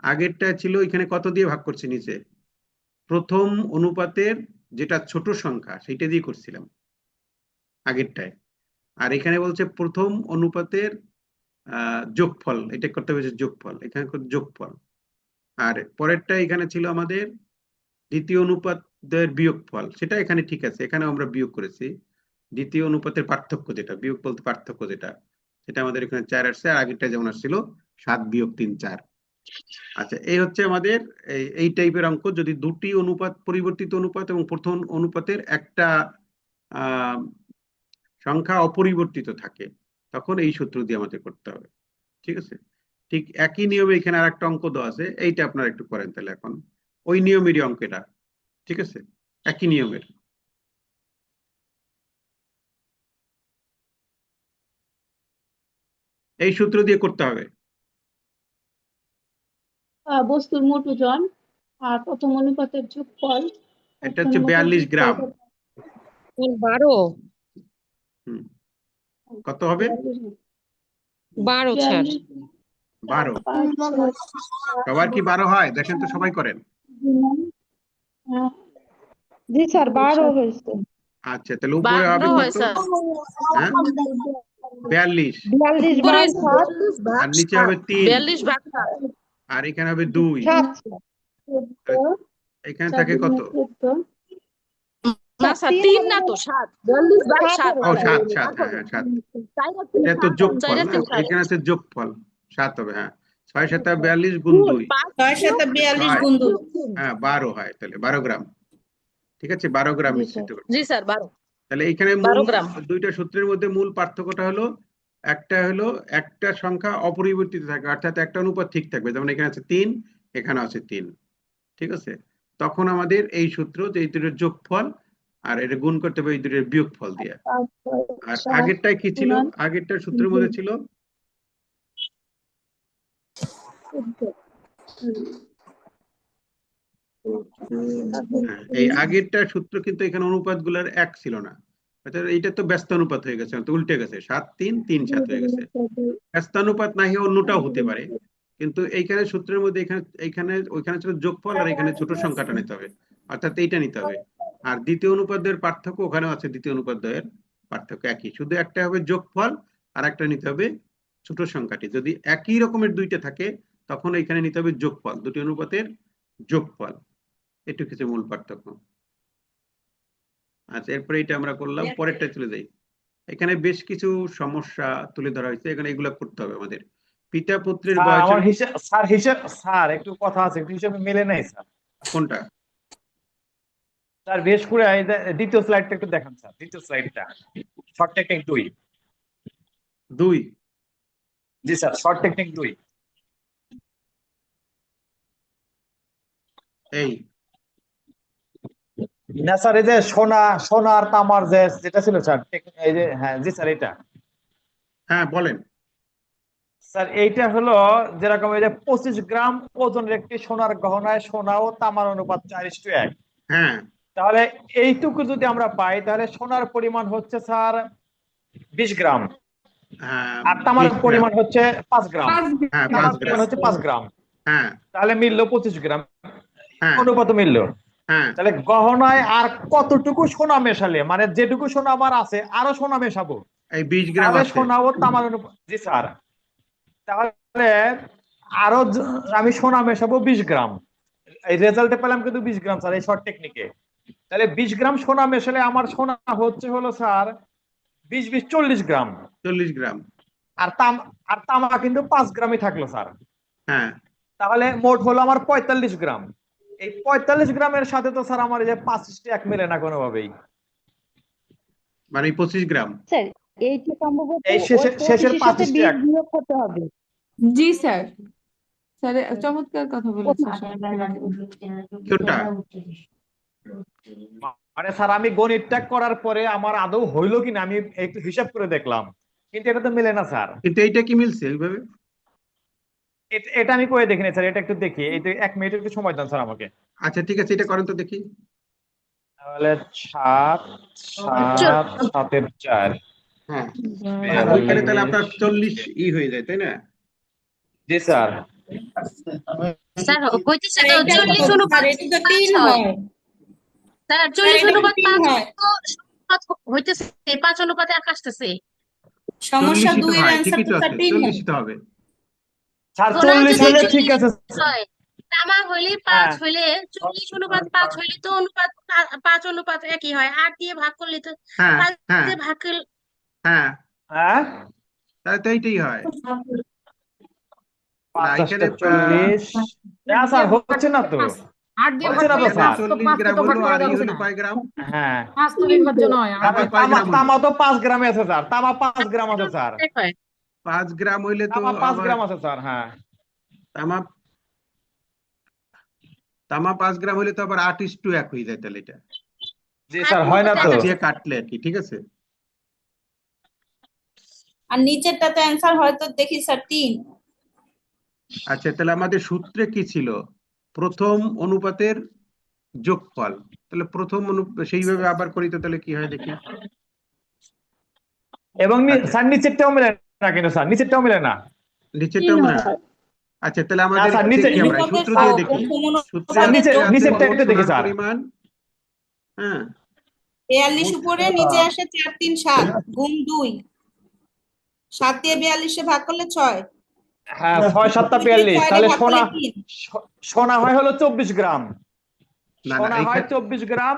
আগেরটায় ছিল এখানে কত দিয়ে ভাগ করছি নিচে, প্রথম অনুপাতের যেটা ছোট সংখ্যা সেইটা দিয়ে করছিলাম আগেরটায়। আর এখানে বলছে প্রথম অনুপাতের যোগফল, এটা করতে হবে যোগফল, এখানে যোগফল। আর পরেরটা এখানে ছিল আমাদের দ্বিতীয় অনুপাতের বিয়োগফল, সেটা এখানে ঠিক আছে, এখানে আমরা বিয়োগ করেছি। দ্বিতীয় অনুপাতের পার্থক্য যেটা, বিয়োগ বলতে পার্থক্য যেটা, সেটা আমাদের এখানে 4 আসছে, আর আগেরটা যেমন আসছিল 7 বিয়োগ 3 4। আচ্ছা, এই হচ্ছে আমাদের এই টাইপের অঙ্ক, যদি দুটি অনুপাত, পরিবর্তিত অনুপাত এবং প্রথম অনুপাতের একটা সংখ্যা অপরিবর্তিত থাকে, তখন এই সূত্র দিয়ে আমাদের করতে হবে, ঠিক আছে। ঠিক একই নিয়মে এখানে আর একটা অঙ্ক দেওয়া আছে, এইটা আপনারা একটু করেন তাহলে। এখন ওই নিয়মেরই অঙ্ক এটা, ঠিক আছে, একই নিয়মের। এই সূত্র দিয়ে করতে হবে। বস্তুর মোট ওজন আর প্রথম অনুপাতের যোগফল। এটা হচ্ছে 42 গ্রাম। 12 কত হবে? 12 স্যার। 12। সবার কি 12 হয়? দেখেন তো, সবাই করেন। জি স্যার, 12 হয়েছে। আচ্ছা, তাহলে উপরে হবে কত? হ্যাঁ, 42, 42 বার সাত, আর নিচে হবে 3, 42 ভাগ 7। আর এখানে হবে 2, এখানে থাকে কত? না স্যার 3 না তো 7 7 ও 7 7, হ্যাঁ হ্যাঁ 7। এটা তো যোগফল না, 4 এখানে আছে যোগফল 7 হবে, হ্যাঁ। 6 7 42 গুণ 2, 6 7 42 হয়। গুণ 2। হ্যাঁ 12 হয়, তাহলে 12 গ্রাম। ঠিক আছে, 12 গ্রাম জি, মিশ্রিত করতে জি হবে। স্যার 12 তাহলে এইখানে 12 মূল গ্রাম। দুইটা সূত্রের মধ্যে মূল পার্থক্যটা হলো, একটা হলো একটা সংখ্যা অপরিবর্তিত থাকে, অর্থাৎ একটা অনুপাত ঠিক থাকবে, যেমন এখানে আছে 3, এখানে আছে 3। ঠিক আছে, তখন আমাদের এই সূত্র যে এই দুটোর যোগফল আর এটা গুণ করতে হবে এই দুটোর বিয়োগফল দিয়ে। আর আগেরটাই কি ছিল? আগেরটার সূত্রের মধ্যে ছিল এই আগেরটার সূত্র, কিন্তু এখানে অনুপাতগুলোর এক ছিল না। অর্থাৎ এইটা তো ব্যস্ত অনুপাত হয়ে গেছে, তো উল্টে গেছে, 7 3 3 7 হয়ে গেছে। ব্যস্ত অনুপাত না হয়ে অন্যটাও হতে পারে, কিন্তু এইখানে সূত্রের মধ্যে এখানে এইখানে ওইখানে ছিল যোগফল, আর এখানে ছোট সংখ্যাটা নিতে হবে, অর্থাৎ এইটা নিতে হবে। আর দ্বিতীয় অনুপাতের পার্থক্য ওখানেও আছে, দ্বিতীয় অনুপাতের পার্থক্য একই, শুধু একটা হবে যোগফল আর একটা নিতে হবে ছোট সংখ্যাটি। যদি একই রকমের দুইটা থাকে তখন এখানে নিতে হবে যোগফল, দুটি অনুপাতের যোগফল। এটুকু কিছু মূল পার্থক্য। আচ্ছা, এরপরে এটা আমরা করলাম, পরেরটা চলে যাই। এখানে বেশ কিছু সমস্যা তুলে ধরা হয়েছে, এখানে এগুলা করতে হবে আমাদের। পিতা পুত্রের স্যার আমার বয়সের হিসাব স্যার একটু কথা আছে, একটু হিসাবে মেলে নাই স্যার। কোনটা? স্যার বেশ করে এই যে দ্বিতীয় স্লাইডটা একটু দেখান স্যার, দ্বিতীয় স্লাইডটা শর্ট টেকনিক 2। 2? জি স্যার, শর্ট টেকনিক 2। এই না স্যার, এই যে সোনা আর তামার যেটা ছিল স্যার, এই যে, হ্যাঁ জি স্যার এটা। হ্যাঁ বলেন। স্যার এইটা হলো যেরকম এই যে 25 গ্রাম ওজনের একটি সোনার গহনায় সোনা ও তামার অনুপাত 4:1। হ্যাঁ তাহলে এইটুকু যদি আমরা পাই তাহলে সোনার পরিমাণ হচ্ছে স্যার 20 গ্রাম, হ্যাঁ আর তামার 20 গ্রাম, পরিমাণ হচ্ছে 5 গ্রাম। 5 হ্যাঁ তামার 5 পরিমাণ গ্রাম, হচ্ছে 5 গ্রাম, হ্যাঁ তাহলে মিলল 25 গ্রাম, হ্যাঁ অনুপাত মিলল। হ্যাঁ। তাহলে গহনায় আর কতটুকু সোনা মেশালে, মানে যেটুকু সোনা আমার আছে আরো সোনা মেশাবো, এই 20 গ্রাম তাহলে আছে। সোনা ও তামার অনুপাত। জি স্যার, তাহলে আরো আমি সোনা মেশাবো 20 গ্রাম। এই রেজাল্টে পেলাম কিন্তু 20 গ্রাম স্যার, এই শর্ট টেকনিকে। তাহলে 20 গ্রাম সোনা মেশালে আমার সোনা হলো স্যার 20 20 40 গ্রাম। 40 গ্রাম, আর তামা কিন্তু 5 গ্রামই থাকলো স্যার। হ্যাঁ। তাহলে মোট হলো আমার 45 গ্রাম। এই 45 গ্রামের সাথে তো স্যার আমার এই যে 5 এক মেলে না কোনোভাবেই। মানে 25 গ্রাম। স্যার এইটা সম্ভবত এই ওই শেষের 25-এর সাথে 5 20 বিয়োগ করতে হবে। জি স্যার, স্যার চমৎকার কথা বলেছেন স্যার। কোনটা? মানে স্যার আমি গণিতটা করার পরে আমার আদৌ হইলো কিনা আমি একটু হিসাব করে দেখলাম, কিন্তু এটা তো মেলে না স্যার। কিন্তু এইটা কি মিলছে ওইভাবে? এটা আমি করে দেখিনি স্যার, এটা একটু দেখি, এই 1 মিনিট একটু সময় দেন স্যার আমাকে। আচ্ছা ঠিক আছে, এটা করেন তো দেখি। তাহলে 7 7 7 4। হ্যাঁ, আর ওইখানে তাহলে আপনার 40 হয়ে যায়, তাই না? জি স্যার। স্যার হইতেছে তো এটা 40 তো অনুপাত স্যার এটা তো 5 3 হয়। হয়। স্যার স্যার 40 এটা তো অনুপাত 3 5 হয়। তো অনুপাত হইতেছে 5 অনুপাতে 1 আসতেছে। সমস্যা 40ই 2 তো এর হয়, অ্যান্সার ঠিকই তো তো স্যার আছে, 3 হয়। 40ই তো হবে। স্যার সোনা 40 যদি হলে 40 ঠিক আছে স্যার। হয়, তামা হইলে 5 হ্যাঁ হইলে 40 অনুপাত 5 হইলে তো অনুপাত 5 অনুপাত একই হয়, 8 দিয়ে ভাগ করলে তো হ্যাঁ 5 হ্যাঁ দিয়ে ভাগ করলে হ্যাঁ, হ্যাঁ, তাহলে তো এইটাই হয়। 5 না, 10 এখানে 40। না স্যার হচ্ছে না তো, 8 দিয়ে হচ্ছে ভাগ না তো করলে স্যার। 5 তো 40 5 গ্রাম তো ভাগ হলো, করা আর ই যাচ্ছে হলো না। কয় গ্রাম? হ্যাঁ 5 তো বিভাজ্য নয়, 8 তারপর তারপর কয় গ্রাম হলো? তামা তো 5 গ্রামে আছে স্যার, তামা 5 গ্রাম আছে স্যার, এক হয়। 5 গ্রাম হইলে তো তামা 5 আবার গ্রাম আছে স্যার। হ্যাঁ তামা তামা 5 গ্রাম হইলে তো আবার 8:1 হয়ে যায়, তাহলে এটা জি 8 স্যার, হয় না অনুপাতে তো। 5 1 দিয়ে আসতেছে। কাটলে আর কি, ঠিক আছে। আর নিচেরটাতে অ্যান্সার হয়তো দেখি স্যার 3। আচ্ছা, তাহলে আমাদের সূত্রে কি ছিল? প্রথম অনুপাতের যোগফল। তাহলে সেইভাবে আবার করি তো, তাহলে কি হয় দেখি। এবং আচ্ছা, স্যার নিচেরটাও মিলে না, কিন্তু স্যার নিচেরটাও মিলে না। নিচেরটাও না। আচ্ছা, তাহলে না আমাদের স্যার নিচে দেখি, আমরা এই অনুপাতের সূত্র দিয়ে দেখি। প্রথম সূত্রে স্যার অনুপাতের নিচে আছে নিচেরটা যোগফল মোট একটু দেখি সোনার স্যার। পরিমাণ। হ্যাঁ 42 উপরে নিচে আসে 4 3 7 গুণ 2। 7 দিয়ে 42 ভাগ করলে 6। হ্যাঁ 6 7 2 দিয়ে 42, 6 তাহলে ভাগ সোনা করলে 3। সোনা হয় হলো 24 গ্রাম। না সোনা হয় এইখানে 24 গ্রাম,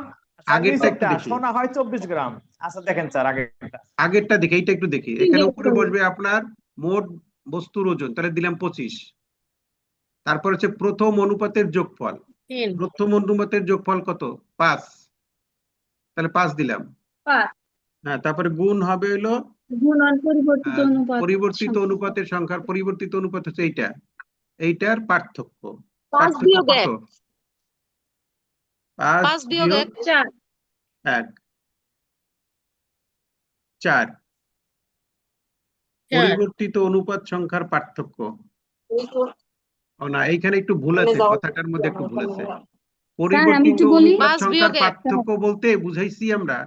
আগেরটা একটু নিচেরটা দেখি, সোনা হয় 24 গ্রাম। আচ্ছা দেখেন স্যার আগেরটা। আগেরটা দেখি, এইটা একটু দেখি। এখানে উপরে বসবে আপনার মোট বস্তুর ওজন, তাহলে দিলাম 25। তারপর হচ্ছে প্রথম অনুপাতের যোগফল, 10 প্রথম অনুপাতের যোগফল কত? 5, তাহলে 5 দিলাম। 5 হ্যাঁ, তারপরে গুণ হবে হলো গুণন পরিবর্তিত অনুপাত পরিবর্তিত সংখ্যা। অনুপাতের সংখ্যার পরিবর্তিত অনুপাত হচ্ছে এইটা, এইটার পার্থক্য। 5 পার্থক্য বিয়োগ কত? 1 5 5 বিয়োগ বিয়োগ 1 4 1, 4। 4 পরিবর্তিত অনুপাত সংখ্যার পার্থক্য। ও না, এইখানে একটু ভুল আছে, কথাটার মধ্যে একটু ভুল আছে। স্যার আমি পরিবর্তিত একটু বলি। অনুপাত 5 সংখ্যার বিয়োগ 1 পার্থক্য বলতে বুঝাইছি আমরা,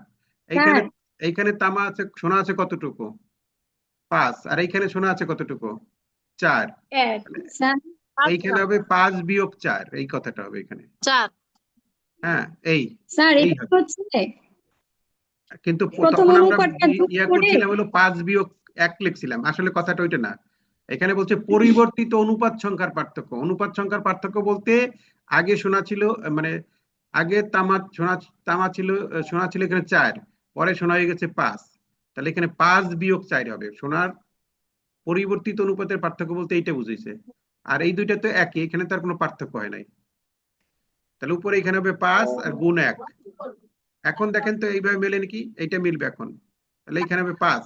এইখানে স্যার এইখানে তামা আছে, সোনা আছে কতটুকু? 5। আর এইখানে সোনা আছে কতটুকু? 4। 1 স্যার 5 এইখানে গ্রাম হবে 5 বিয়োগ 4, এই কথাটা হবে এখানে। 4 হ্যাঁ, এই স্যার এই এটা হবে। হচ্ছে কিন্তু প্রথম তখন আমরা অনুপাতটা যোগ ইয়া করে করছিলাম হলো 5 বিয়োগ 1 লিখছিলাম, আসলে কথাটা ওইটা না। এখানে বলছে পরিবর্তিত অনুপাত সংখ্যার পার্থক্য। অনুপাত সংখ্যার পার্থক্য বলতে আগে সোনা ছিল, মানে আগে তামা ছিল, সোনা ছিল এখানে 4, পরে সোনা হয়ে গেছে 5, তাহলে এখানে 5 বিয়োগ 4 হবে। সোনার পরিবর্তিত অনুপাতের পার্থক্য বলতে এইটা বুঝাইছে। আর এই দুইটা তো একই, এখানে তার কোনো পার্থক্য হয় নাই। তাহলে উপরে এখানে হবে 5 আর গুণ 1। এখন দেখেন তো এইভাবে মেলে নাকি? এইটা মিলবে এখন, তাহলে এখানে হবে 5।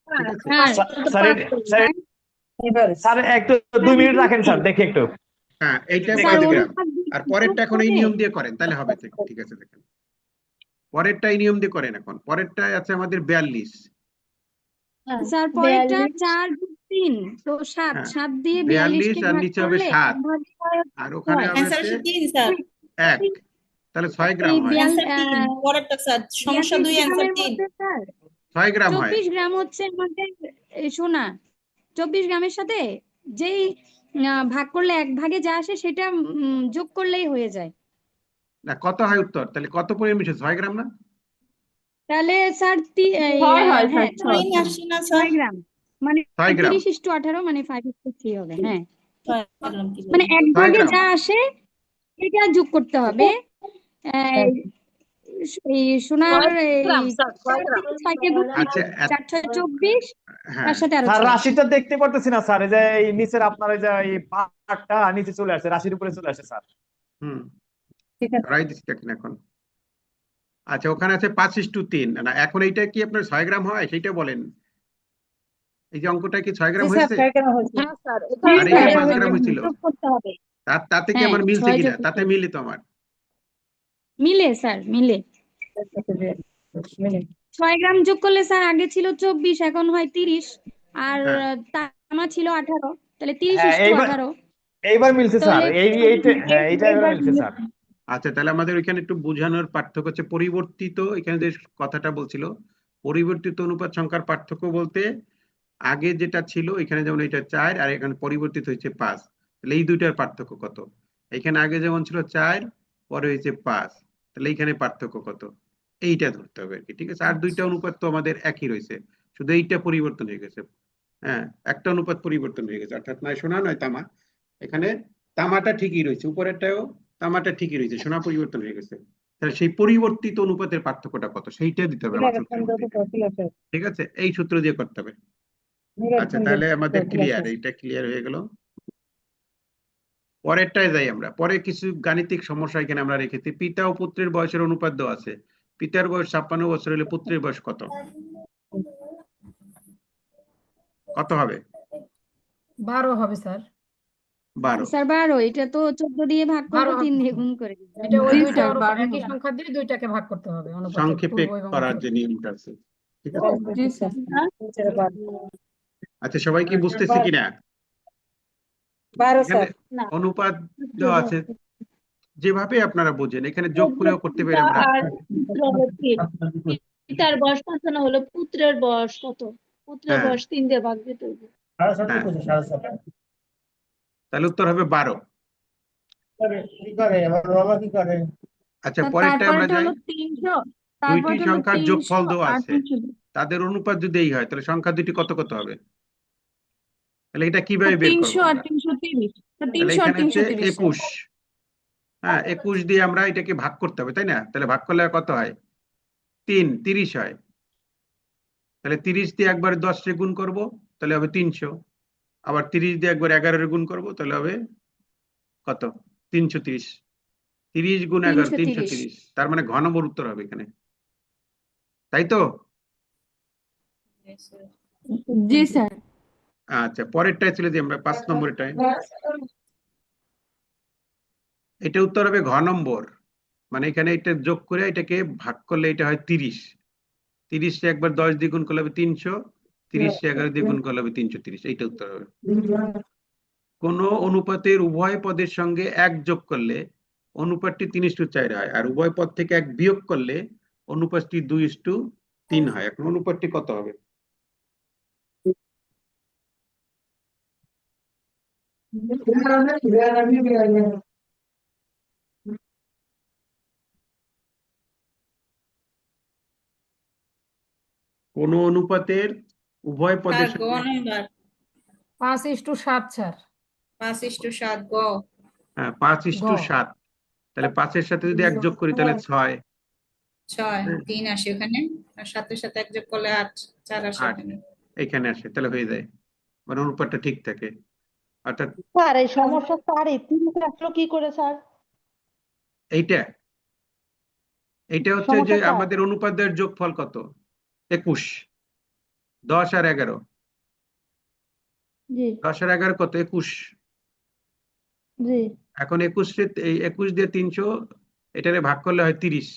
ঠিক আছে, স্যার স্যার স্যার স্যার একটু 2 মিনিট রাখেন স্যার, দেখি একটু। হ্যাঁ, এইটা স্যার 5 গ্রাম। অনুপাত আর যোগ পরেরটা এখন এই করে নিয়ম দিয়ে করেন, তাহলে হবে। ঠিক আছে, দেখেন পরেরটা এই নিয়ম দিয়ে করেন। এখন পরেরটা আছে আমাদের 42। স্যার পরেরটা 4 যোগ 3 তো 7 হ্যাঁ, 7 দিয়ে 42 42 কে আর ভাগ নিচে হবে করলে 7, ভাগে হয় আর ওখানে হবে অ্যান্সার হচ্ছে হচ্ছে 3 স্যার। 1, তাহলে 6 গ্রাম এই হয়। অ্যান্সার 3 পরেরটা স্যার, সমস্যা 2 42 অ্যান্সার গ্রামের 3। মধ্যে স্যার 6 গ্রাম হয়। 24 গ্রাম হচ্ছে আমাদের সোনা। 24 গ্রামের সাথে যেই ভাগ করলে 1 ভাগে যা আসে সেটা যোগ করলেই হয়ে যায়। না, কত হয় উত্তর? তাহলে কত পরিমাণ মিশে? 6 গ্রাম না? তাহলে স্যার হ্যাঁ 6 আসছে না স্যার? 6 গ্রাম মানে 6 গ্রাম, 30:18 মানে 5:3 হবে। হ্যাঁ 6 গ্রাম কি মানে 1 6 ভাগে গ্রাম। যা আসে এটা যোগ করতে হবে। এই সোনার 6 গ্রাম এই স্যার 6 গ্রাম 6কে গুণ আচ্ছা, 4 6 24 হ্যাঁ, তার সাথে আরো স্যার 6 রাশিটা দেখতে পারতেছি না স্যার, এই যে এই নিচের আপনার এই যে এই পার্টটা নিচে চলে আসে, রাশির উপরে চলে আসে স্যার। হুম, ঠিক আছে রাইট দিচ্ছি দেখেন এখন। আচ্ছা, ওখানে আছে 5:3। না, এখন এইটা কি আপনার 6 গ্রাম হয় সেটা বলেন। এই যে অঙ্কটা কি 6 গ্রাম হয়েছে? হ্যাঁ স্যার আর এইটা 5 গ্রাম হয়েছিল। যোগ করতে হবে। তাতে কি হ্যাঁ আমার মিলছে 6 কিনা? যোগ করতে তাতে হবে। মিলে তো আমার। মিলে স্যার মিলে 6 গ্রাম যোগ করলে স্যার আগে ছিল 24 এখন হয় 30 আর হ্যাঁ, তামা ছিল 18 তাহলে 30 হ্যাঁ ইস্টু এইবার 18 এইবার মিলছে স্যার, তাহলে এইটা হ্যাঁ এইটা এবার এইবার মিলছে স্যার। আচ্ছা, তাহলে আমাদের ওইখানে একটু বোঝানোর পার্থক্য হচ্ছে পরিবর্তিত, এখানে যে কথাটা বলছিল পরিবর্তিত অনুপাত সংখ্যার পার্থক্য বলতে আগে যেটা ছিল এখানে যেমন এটা 4 আর এখানে পরিবর্তিত হয়েছে 5, তাহলে এই দুইটার পার্থক্য কত? এখানে আগে যেমন ছিল 4, পরে হয়েছে 5, তাহলে এইখানে পার্থক্য কত? এইটা ধরতে হবে আর কি। ঠিক আছে, আর দুইটা অনুপাত তো আমাদের একই রয়েছে, শুধু এইটা পরিবর্তন হয়ে গেছে। হ্যাঁ, একটা অনুপাত পরিবর্তন হয়ে গেছে, অর্থাৎ নয় সোনা নয় তামা। এখানে তামাটা ঠিকই রয়েছে, উপরেরটাও তামাটা ঠিকই রয়েছে, সোনা পরিবর্তন হয়ে গেছে। তাহলে সেই পরিবর্তিত অনুপাতের পার্থক্যটা কত সেইটা দিতে হবে আমার সূত্রের মধ্যে। ঠিক আছে, এই সূত্র দিয়ে করতে হবে। আচ্ছা, তাহলে আমাদের ক্লিয়ার, এইটা ক্লিয়ার হয়ে গেল। পরেরটায় যাই আমরা। পরে কিছু গাণিতিক সমস্যা এখানে আমরা রেখেছি। পিতা ও পুত্রের বয়সের অনুপাত দেওয়া আছে। পিতার বয়স 56 বছর হলে পুত্রের বয়স কত? কত হবে? 12 হবে স্যার। 12। স্যার 12 এটা তো 14 দিয়ে ভাগ করবো 12 3 হবে। দিয়ে গুণ করে দিবো। এটা ওই জি দুইটা স্যার 12 একই হবে। সংখ্যা দিয়ে দুইটাকে ভাগ করতে হবে অনুপাতের সংক্ষেপে পূর্ব এবং করার উত্তর। যে নিয়মটা আছে। ঠিক আছে, জি স্যার আচ্ছা সবাই কি বুঝতেছে কিনা? 12 এখানে না অনুপাত দেওয়া আছে, যেভাবে আপনারা বোঝেন, এখানে যোগ করেও করতে পারি আমরা। আর পিতার বয়স 55 হলো পুত্রের বয়স কত? পুত্রের হ্যাঁ, বয়স 3 দিয়ে ভাগ দিতে হবে। হ্যাঁ, তাহলে উত্তর হবে 12। আচ্ছা, পরেরটা আমরা তারপরেটা যাই। হলো 300 দুইটি তারপরে হলো সংখ্যার 300 যোগফল দেওয়া আর আছে, 300 তাদের অনুপাত যদি এই হয় তাহলে সংখ্যা দুটি কত কত হবে? তাহলে এটা কিভাবে বের করবো 300 আর আমরা? 330 তাহলে 300 আর এখানে হচ্ছে 330 21, হ্যাঁ 21 দিয়ে আমরা এটাকে ভাগ করতে হবে, তাই না? তাহলে ভাগ করলে কত হয়? 3, 30 হয়। তাহলে 30 দিয়ে একবার 10 রে গুণ করব, তাহলে হবে 300। আবার 30 দিয়ে একবার 11 রে গুণ করব, তাহলে হবে কত? 330। 30 গুণ 11 330 330। তার মানে ঘ নম্বর উত্তর হবে এখানে, তাই তো? জি স্যার। আচ্ছা, পরেরটায় চলে যাই আমরা, 5 নম্বরটায়। এটা উত্তর হবে ঘ নম্বর। মানে এখানে এটা যোগ করে এটাকে ভাগ করলে এটা হয় 30। 30 কে একবার 10 দিয়ে গুণ করলে হবে 300। 30 কে 11 দিয়ে গুণ করলে হবে 330। এইটা উত্তর হবে। কোন অনুপাতের উভয় পদের সঙ্গে 1 যোগ করলে অনুপাতটি 3:4 হয়, আর উভয় পদ থেকে 1 বিয়োগ করলে অনুপাতটি 2:3 হয়। এখন অনুপাতটি কত হবে? কোন অনুপাতের উভয় স্যার পদের গ সঙ্গে নাম্বার 5:7 স্যার। 5:7 গ। হ্যাঁ গ 5:7। তাহলে 5-এর সাথে যদি 1 যোগ করি তাহলে 6। 6 হ্যাঁ, 3 আসে ওখানে, আর সাথে সাথে 1 যোগ করলে 8, 4 আসে 8 ওখানে। এখানে আসে, তাহলে হয়ে যায়। মানে অনুপাতটা ঠিক থাকে। অর্থাৎ স্যার এই সমস্যা স্যার এই তিনটা আসলো কি করে স্যার? এইটা এইটা হচ্ছে যে সমস্যা স্যার আমাদের অনুপাতের যোগফল কত? 21। 10 আর 11। জি 10 আর 11 কত? 21। জি এখন 21 দিয়ে 300 এটারে ভাগ করলে হয় 30।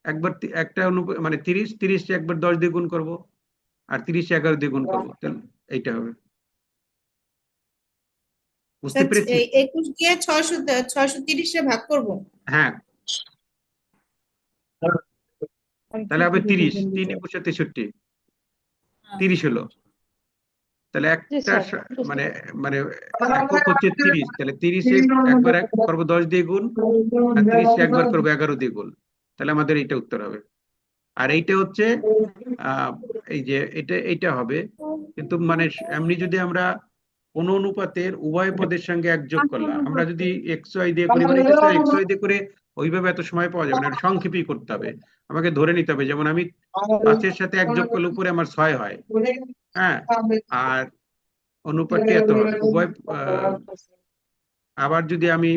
একবার একটা মানে 30 কে একবার 10 দিয়ে গুণ করব, আর 30 কে 11 দিয়ে গুণ করবো, তাহলে এইটা হবে। বুঝতে স্যার পেরেছি? এই 21 দিয়ে 630 এ ভাগ করব। হ্যাঁ, তাহলে হবে 30। 3 × 63, 30 হলো। তাহলে জি একটা স্যার বুঝতে মানে মানে একক হচ্ছে 30। তাহলে 30 এ একবার করবো 10 দিয়ে গুণ, আর 30 কে একবার করবো 11 দিয়ে গুণ। তাহলে আমাদের এইটা উত্তর হবে। আর এইটা হচ্ছে এই যে এইটা হবে। কিন্তু মানে এমনি যদি আমরা কোন অনুপাতের উভয় পদের সঙ্গে 1 যোগ করলাম, আমরা যদি xy দিয়ে করি, মানে এটা তো xy দিয়ে করে ওইভাবে এত সময় পাওয়া যাবে না, এটা সংক্ষেপই করতে হবে। আমাকে ধরে নিতে হবে, যেমন আমি 5-এর সাথে 1 যোগ করলে উপরে আমার 6 হয়। হ্যাঁ, আর অনুপাতটি এত হবে উভয়। আবার যদি আমি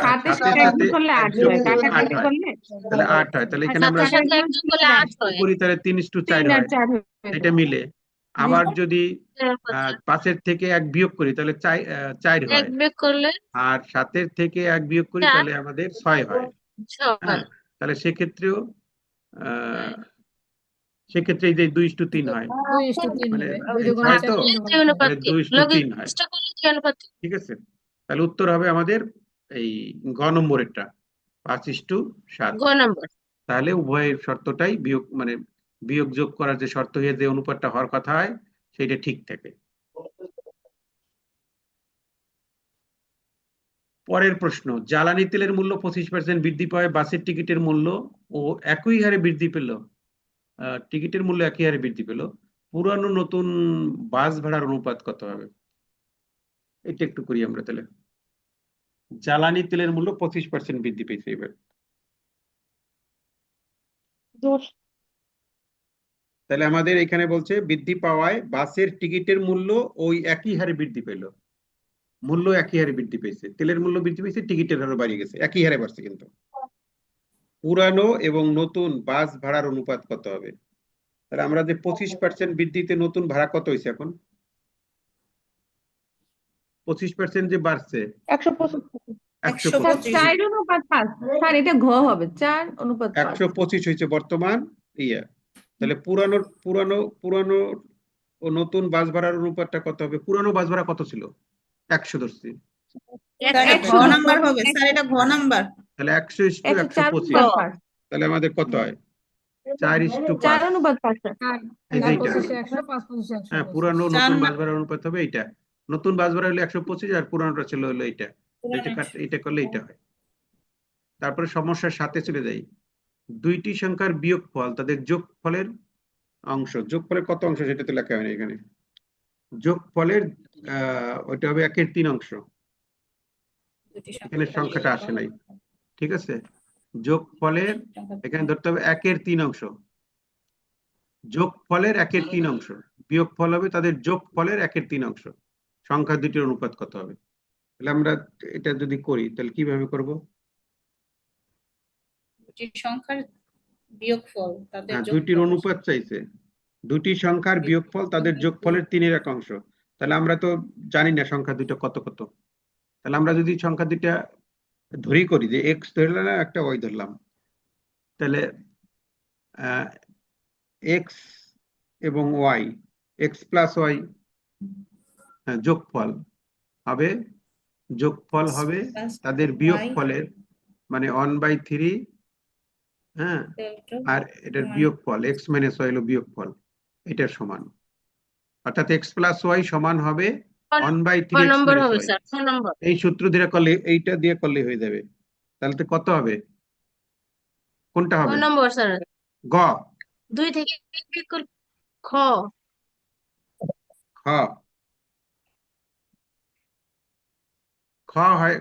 সাথে সাতের সাথে সাথে 1 করলে 1 8 যোগ হয়, করলে 8 কাটাকাটি হয়, করলে তাহলে 8 হয়। তাহলে আর এখানে আমরা সাথে সাথে 1 যোগ করলে 8 যোগ হয়। করি, তাহলে 3:4 3 আর হয়। 4 হয়ে এটা যায়। মিলে। জি আবার যদি কথা 5-এর থেকে 1 বিয়োগ করি তাহলে 4 1 হয়। বিয়োগ করলে আর 7-এর থেকে 1 বিয়োগ করি 4, তাহলে আমাদের 6 হয়। 6 হ্যাঁ, তাহলে সেক্ষেত্রেও সেক্ষেত্রে এই যে 2:3 হয়। 2:3 মানে হবে, 2 এই দুগুণ 6 তো, 4, 3 যে দুগুণ 6। তাহলে অনুপাতটি 2:3 লঘিষ্ঠ হয়। করলে যে অনুপাতটি। ঠিক আছে, তাহলে উত্তর হবে আমাদের এই ঘ নম্বরেরটা, 5:7। গ নম্বর। তাহলে উভয়ের শর্তটাই বিয়োগ, মানে বিয়োগ যোগ করার যে শর্ত হয়ে যে অনুপাতটা হওয়ার কথা হয় সেটা ঠিক থাকে। পরের প্রশ্ন, জ্বালানি তেলের মূল্য 25% বৃদ্ধি পায়, বাসের টিকিটের মূল্য ও একই হারে বৃদ্ধি পেল। টিকিটের মূল্য একই হারে বৃদ্ধি পেল, পুরানো নতুন বাস ভাড়ার অনুপাত কত হবে? এটা একটু করি আমরা তাহলে। জ্বালানি তেলের মূল্য 25% বৃদ্ধি পেয়েছে এবার। দোষ তাহলে আমাদের এখানে বলছে বৃদ্ধি পাওয়ায় বাসের টিকিটের মূল্য ওই একই হারে বৃদ্ধি পেল। মূল্য একই হারে বৃদ্ধি পেয়েছে, তেলের মূল্য বৃদ্ধি পেয়েছে, টিকিটের হারও বাড়িয়ে গেছে, একই হারে বাড়ছে। কিন্তু পুরানো এবং নতুন বাস ভাড়ার অনুপাত কত হবে? তাহলে আমরা যে 25% বৃদ্ধিতে নতুন ভাড়া কত হয়েছে এখন? 25% যে বাড়ছে 125 স্যার 125। 4:5। স্যার এটা ঘ হবে 4:5। 125 হয়েছে বর্তমান ইয়া। তাহলে পুরানো পুরানো পুরানো ও নতুন বাস ভাড়ার অনুপাতটা কত হবে? পুরানো বাস ভাড়া কত ছিল? 100 ধরছি। স্যার এটা ঘ 110 নাম্বার হবে, স্যার এটা ঘ নাম্বার। তাহলে 100:125। 4:5। তাহলে আমাদের কত হয়? 4:5। 4:5 স্যার। এই যে 4 এইটা। 25 100, 5 25 হ্যাঁ, 125। পুরানো 4 নতুন বাস ভাড়ার অনুপাত হবে এইটা। নতুন বাস ভাড়া হলো 125, আর পুরানোটা ছিল হলো এইটা। এটা করলে এইটা হয়। তারপরে সমস্যার সাথে চলে যাই। দুইটি সংখ্যার বিয়োগফল তাদের যোগফলের অংশ। যোগফলের কত অংশ সেটা তো লেখা হয়নি এখানে। যোগফলের ওইটা হবে 1/3 অংশ। এখানে সংখ্যাটা আসে নাই, ঠিক আছে। যোগফলের এখানে ধরতে হবে 1/3 অংশ, যোগফলের 1/3 অংশ, বিয়োগফল হবে তাদের যোগফলের 1/3 অংশ। সংখ্যা দুটির অনুপাত কত হবে? তাহলে আমরা এটা যদি করি তাহলে কিভাবে করব? দুটি সংখ্যার বিয়োগফল তাদের হ্যাঁ, দুইটির যোগফল। অনুপাত চাইছে, দুটি সংখ্যার বিয়োগফল তাদের যোগফলের 3/1 অংশ। তাহলে আমরা তো জানি না সংখ্যা দুটো কত কত। তাহলে আমরা যদি সংখ্যা দুইটা ধরি করি যে এক্স ধরলাম একটা ওয়াই ধরলাম, তাহলে এক্স এবং ওয়াই, এক্স প্লাস ওয়াই যোগফল হবে, যোগফল হবে তাদের বিয়োগফলের মানে 1/3, হ্যাঁ, আর এটার বিয়োগফল এক্স মাইনাস ওয়াই হলো বিয়োগফল, এটার সমান। অর্থাৎ এক্স প্লাস ওয়াই সমান হবে 1/3 ক এক্স নম্বর মাইনাস হবে ওয়াই। স্যার? ক নম্বর? এই সূত্র দিয়ে করলে, এইটা দিয়ে করলে হয়ে যাবে। তাহলে তো কত হবে? কোনটা ক হবে? নম্বর স্যার? গ, 2 থেকে 1 বিয়োগ করলে খ। খ,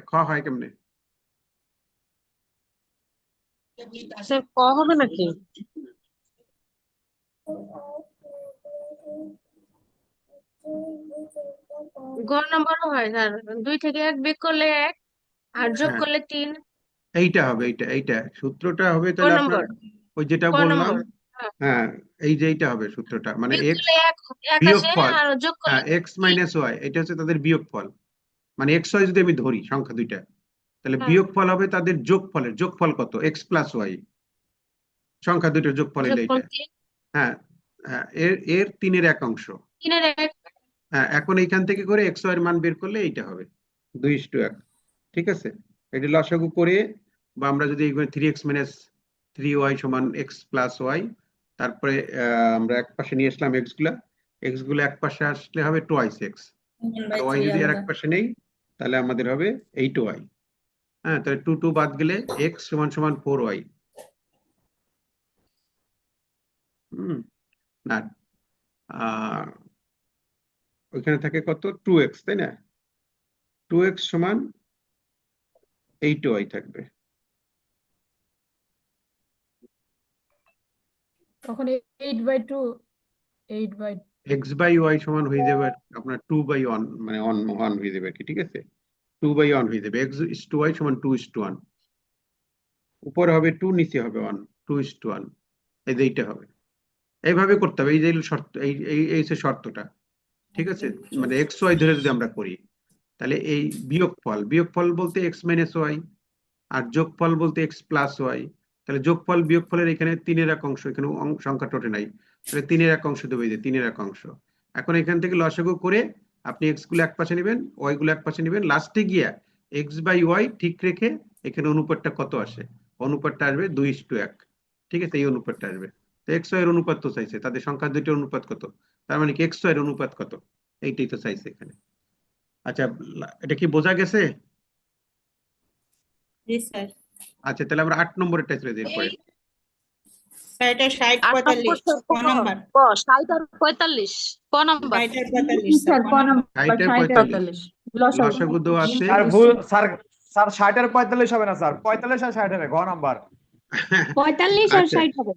খ হয় কেমনে? স্যার ক হবে নাকি? গ নম্বরও হয় স্যার, 2 থেকে 1 বিয়োগ করলে 1 আর যোগ হ্যাঁ, করলে 3। এইটা হবে, এইটা সূত্রটা হবে ক তাহলে আপনার নম্বর? ওই যেটা ক বললাম। নম্বর? হ্যাঁ। হ্যাঁ, এই যে এইটা হবে সূত্রটা, মানে বিয়োগ এক্স করলে 1 আসে বিয়োগফল, আর যোগ করলে হ্যাঁ, এক্স মাইনাস ওয়াই, এটা হচ্ছে তাদের বিয়োগফল। মানে এক্স ওয়াই যদি আমি ধরি সংখ্যা দুইটা, তাহলে হ্যাঁ, বিয়োগফল হবে তাদের যোগফলের, যোগফল কত? এক্স প্লাস ওয়াই, সংখ্যা দুইটার যোগফল হলো যোগফল এইটা। হ্যাঁ, হ্যাঁ, এর 3/1 অংশ। 3/1। হ্যাঁ, এখন এইখান থেকে করে এক্স ওয়াই এর মান বের করলে এইটা হবে 2:1, ঠিক আছে। এটা লসাগু করে, বা আমরা যদি 3x মাইনাস 3y সমান এক্স প্লাস ওয়াই, তারপরে আমরা এক পাশে নিয়ে আসলাম এক্স গুলা এক পাশে আসলে হবে 2x, আর ওয়াই যদি আর এক পাশে নেই তাহলে আমাদের হবে 8y। হ্যাঁ, তাহলে 2 বাদ গেলে এক্স সমান সমান 4y। না, ওইখানে থাকে কত? 2x, তাই না? 2x সমান 8y থাকবে। তখন 8/2, 8/2 এক্স বাই ওয়াই সমান হয়ে যাবে আপনার 2/1, মানে 1 হয়ে যাবে আর কি, ঠিক আছে। 2/1 হয়ে যাবে, এক্স ইস টু ওয়াই সমান 2:1। উপরে হবে 2, নিচে হবে 1, 2:1। এই যে এইটা হবে, এইভাবে করতে হবে। এই যে শর্ত, এই হচ্ছে শর্তটা, ঠিক আছে। মানে এক্স ওয়াই ধরে যদি আমরা করি, তাহলে এই বিয়োগফল বলতে এক্স মাইনাস ওয়াই, আর যোগফল বলতে এক্স প্লাস ওয়াই। তাহলে যোগফল বিয়োগফলের এখানে 3/1 অংশ, এখানে সংখ্যা টোটে নাই, তাহলে 3/1 অংশ দেবে, এই যে 3/1 অংশ। এখন এখান থেকে লসাগু করে আপনি এক্স গুলো এক পাশে নেবেন, ওয়াই গুলো এক পাশে নেবেন, লাস্টে গিয়া এক্স বাই ওয়াই ঠিক রেখে এখানে অনুপাতটা কত আসে? অনুপাতটা আসবে 2:1, ঠিক আছে। এই অনুপাতটা আসবে। তো এক্স ওয়াই এর অনুপাত তো চাইছে, তাদের সংখ্যা দুইটার অনুপাত কত, তার মানে কি এক্স ওয়াই এর অনুপাত কত, এইটাই তো চাইছে এখানে। আচ্ছা, এটা কি বোঝা গেছে? জি স্যার। আচ্ছা, তাহলে আমরা 8 নম্বরেরটা চলে যাই এরপরে। স্যার এটা 60 8 নম্বর 45 ক নাম্বার? ক 60 আর 45 ক নম্বর? 60 আর 45 স্যার, ক নাম্বার? 60 আর 45 লসাগু দেওয়া আছে। স্যার ভুল স্যার, স্যার 60 আর 45 হবে না স্যার, 45 আর 60 হবে, ঘ নাম্বার। 45 আর আচ্ছা, 60 হবে।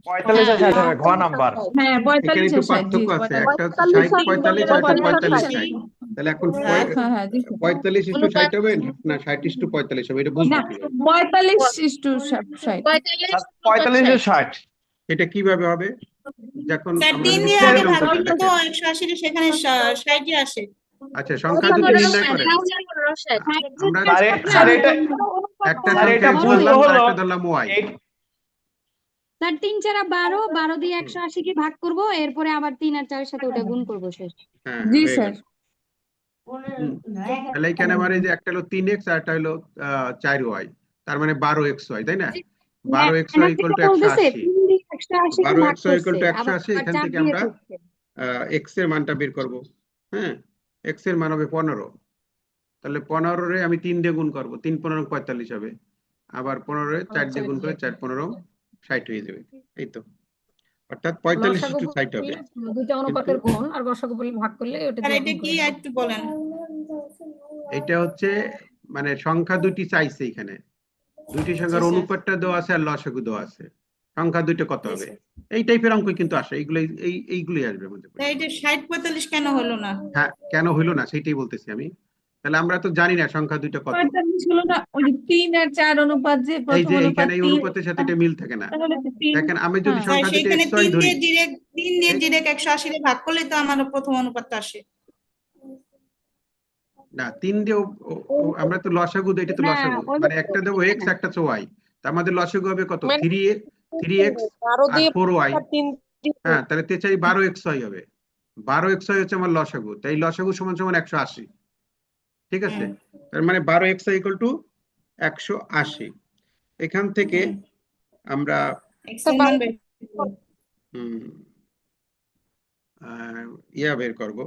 45 আর 60 হবে, ঘ নাম্বার। হ্যাঁ এখানে 45 একটু আর 60, জি পার্থক্য আছে, 45। একটা হচ্ছে 60 45 আর একটা 45 45। 60। তাহলে এখন হ্যাঁ হ্যাঁ জি স্যার। 45:60 হবে না 60:45 হবে, এটা বুঝবো না কিভাবে? 45:60। 45 আর 60 এটা কিভাবে হবে? যখন স্যার আমরা 3 যদি দিয়ে তিনের আগে ভাগ অঙ্কটা করলে তো দেখেন, 180 রে সেখানে 60 আসে। আচ্ছা, সংখ্যা দুটো নির্ণয় করেন। আমরা স্যার এটা একটা স্যার সংখ্যা এটা x ভুল ধরলাম, হলো। আরেকটা ধরলাম y। স্যার 3 4 12, 12 দিয়ে 180 কে ভাগ করব, এরপরে আবার 3 আর 4 এর সাথে ওটা গুণ করব শেষ। হ্যাঁ, জি হয়ে স্যার। গেল। তাহলে এখানে আমার এই যে একটা হলো 3x আর একটা হলো 4y, তার মানে 12xy, তাই না? 12xy equal to 180। 3 দিয়ে 180 কে ভাগ 12xy ইকুয়াল করছে, টু আবার 180। এখান 4 থেকে দিয়ে আমরা করছে। x এর মানটা বের করব। হ্যাঁ, x এর মান হবে 15। তাহলে 15 রে আমি 3 দিয়ে গুণ করব, 3 15 45 হবে। আবার 15 রে 4 দিয়ে গুণ করে 4 15 60 হয়ে যাবে। এই তো, অর্থাৎ 45 লসাগু = 60 হবে। বললে দুইটা অনুপাতের গুণ, আর গসাগু বললে ভাগ করলে ওটা স্যার দিয়ে এটা গুণ কি করে। একটু বলেন? এটা হচ্ছে মানে সংখ্যা দুটি চাইছে এখানে, দুইটি সংখ্যার স্যার। অনুপাতটা দেওয়া আছে আর লসাগু দেওয়া আছে, সংখ্যা দুইটা কত জি হবে, স্যার। এই টাইপের অঙ্ক কিন্তু আসে, এইগুলোই আসবে আমাদের তা পরীক্ষায়। এটা 60-45 কেন হলো না? হ্যাঁ, কেন হইলো না সেটাই বলতেছি আমি। তাহলে আমরা তো জানি না সংখ্যা দুইটা কত, 45 হলো না, ওই যে 3 আর 4 অনুপাত, যে এই প্রথম যে অনুপাত এইখানে এই 3, অনুপাতের সাথে এটা মিল থাকে না। তাহলে তো 3, দেখেন আমি যদি হ্যাঁ। স্যার সংখ্যা দুইটা সেইখানে এক্স ওয়াই 3 ধরি, দিয়ে ডিরেক্ট 180 রে ভাগ করলে তো আমার প্রথম অনুপাতটা আসে। না 3 দিয়ে আমরা তো লসাগু দিই, এটা তো না লসাগু, ওই মানে একটা দেবো এক্স একটা হচ্ছে ওয়াই, তা আমাদের লসাগু হবে কত, মানে 3x 12 আর দিয়ে 4y। 3 হ্যাঁ, তাহলে তেচারি 12xy হবে, 12xy হচ্ছে আমার লসাগু, তাই লসাগু সমান সমান 180, ঠিক আছে। তার মানে 12xy ইকুয়াল টু 180। এখান থেকে আমরা এক্স এর মান বের করব। ইয়া বের করব,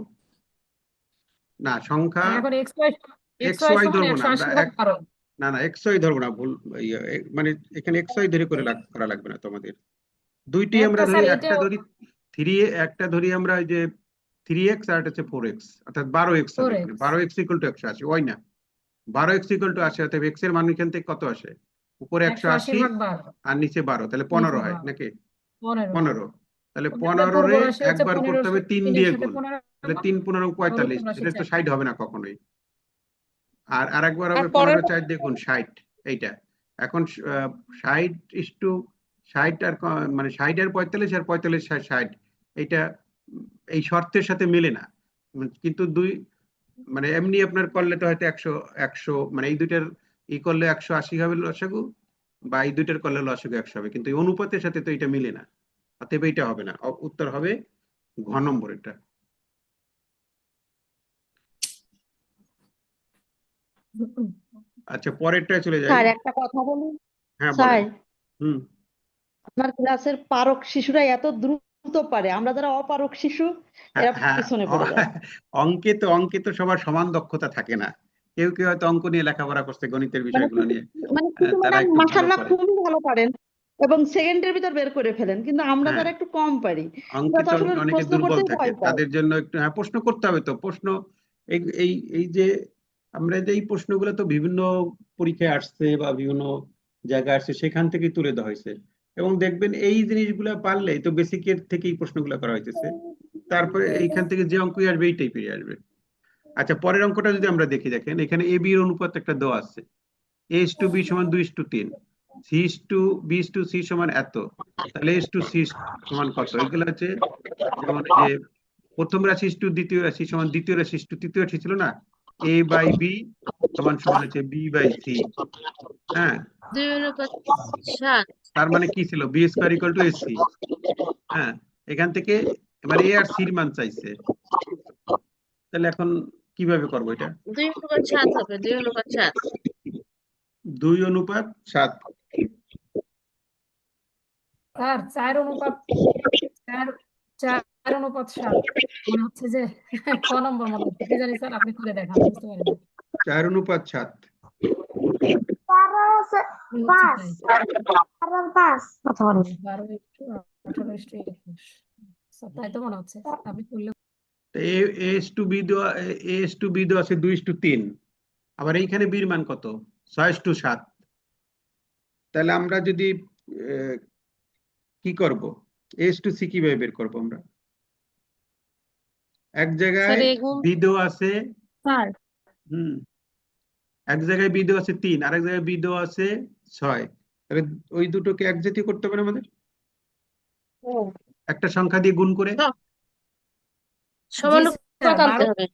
না সংখ্যা এখন এক্স ওয়াই xy সমান ধরবো না আমরা, 180 ভাগ 12। না xy ধরবো না, ভুল, মানে এখানে xy ধরে করা লাগবে না তোমাদের, দুইটি আমরা একটা ধরি, স্যার একটা ধরি 3, একটা ধরি আমরা ওই যে 3x আর একটা হচ্ছে 4x, অর্থাৎ 12x হবে এখানে, 12x ইকুয়াল টু 180, ওই না 12x ইকুয়াল টু 80, অর্থাৎ x এর মান এখান থেকে কত আসে, উপরে 180 180 ভাগ 12, আর নিচে 12, তাহলে 15 হয় 12, নাকি 15। 15, তাহলে আমাদের 15 পূর্ব রে রাশি হচ্ছে একবার করতে 15, হবে 3 3 এর দিয়ে সাথে গুণ, 15 তাহলে 3 15 45, পূর্ব রাশি এটা তো 4। 60 হবে না কখনোই, আর আরেকবার আর হবে পরের 15 4 দিয়ে গুণ 60, এইটা। এখন 60 আর মানে 60 আর 45 আর 45 60, এইটা এই শর্তের সাথে মেলে না, কিন্তু মানে এমনি আপনার করলে তো হয়তো 100 মানে এই দুইটার করলে 180 হবে লসাগু, বা এই দুইটার করলে লসাগু 100 হবে, কিন্তু এই অনুপাতের সাথে তো এটা মিলে না, অতএব এইটা হবে না, উত্তর হবে ঘ নম্বর এটা। আচ্ছা পরেরটায় চলে যাই। স্যার একটা কথা বলি হ্যাঁ স্যার, বলেন। আপনার ক্লাসের পারক শিশুরা এত দ্রুত পারে, আমরা যারা অপারক শিশু এরা হ্যাঁ, পিছনে পড়ে যায়। অঙ্কে তো সবার সমান দক্ষতা থাকে না, কেউ কেউ হয়তো অঙ্ক নিয়ে লেখাপড়া করছে, গণিতের মানে বিষয়গুলো নিয়ে, কিছু তারা ম্যাডাম একটু ভালো মাশাআল্লাহ করে খুবই ভালো পারেন এবং সেকেন্ডের ভিতর বের করে ফেলেন, কিন্তু আমরা হ্যাঁ, যারা একটু কম পারি অঙ্কে আমরা তো তো আসলে অনেকে প্রশ্ন দুর্বল করতেই থাকে, ভয় পাই। তাদের জন্য একটু হ্যাঁ প্রশ্ন করতে হবে, তো প্রশ্ন এই এই এই যে আমরা যে এই প্রশ্নগুলো তো বিভিন্ন পরীক্ষায় আসছে বা বিভিন্ন জায়গায় আসছে, সেখান থেকেই তুলে দেওয়া হয়েছে, এবং দেখবেন এই জিনিসগুলো পারলে তো বেসিকের থেকেই প্রশ্নগুলো করা হয়েছে, তারপরে এইখান থেকে যে অঙ্কই আসবে এই টাইপেরই আসবে। আচ্ছা পরের অঙ্কটা যদি আমরা দেখি, দেখেন এখানে এ বি এর অনুপাত একটা দেওয়া আছে, a/b সমান 2:3, c/b/c সমান এত, তাহলে a/c সমান কত, এগুলো হচ্ছে যেমন এই যে প্রথম রাশি টু দ্বিতীয় রাশি সমান দ্বিতীয় রাশি টু তৃতীয় রাশি ছিল না, a বাই b সমান সমান হচ্ছে b বাই c। হ্যাঁ, 2:7। তার মানে কি ছিল, b square equal two ac। হ্যাঁ, এখান থেকে এবার a আর c এর মান চাইছে, তাহলে এখন কিভাবে করবো এটা, 2:7 হবে, 2:7। 2:7। স্যার 4:7 মনে হচ্ছে যে ক নম্বর মনে হচ্ছে, কি জানি স্যার, আপনি করে দেখান, বুঝতে পারি না। 4:7। মনে হচ্ছে তাই। 12:18:21, স্যার, তাই তো মনে হচ্ছে, আপনি করলে a/b দেওয়া আছে 2:3, আবার এইখানে b এর মান কত, 6:7। তাহলে আমরা যদি কি করব, a/c কিভাবে বের করব আমরা, এক জায়গায় স্যার এগুন b দেওয়া আছে, স্যার এক জায়গায় b দেওয়া আছে 3, আরেক জায়গায় b দেওয়া আছে 6, তাহলে ওই দুটোকে এক জাতীয় করতে হবে না আমাদের, একটা সংখ্যা দিয়ে গুণ করে। জি সমানুপাত স্যার, আনতে হবে।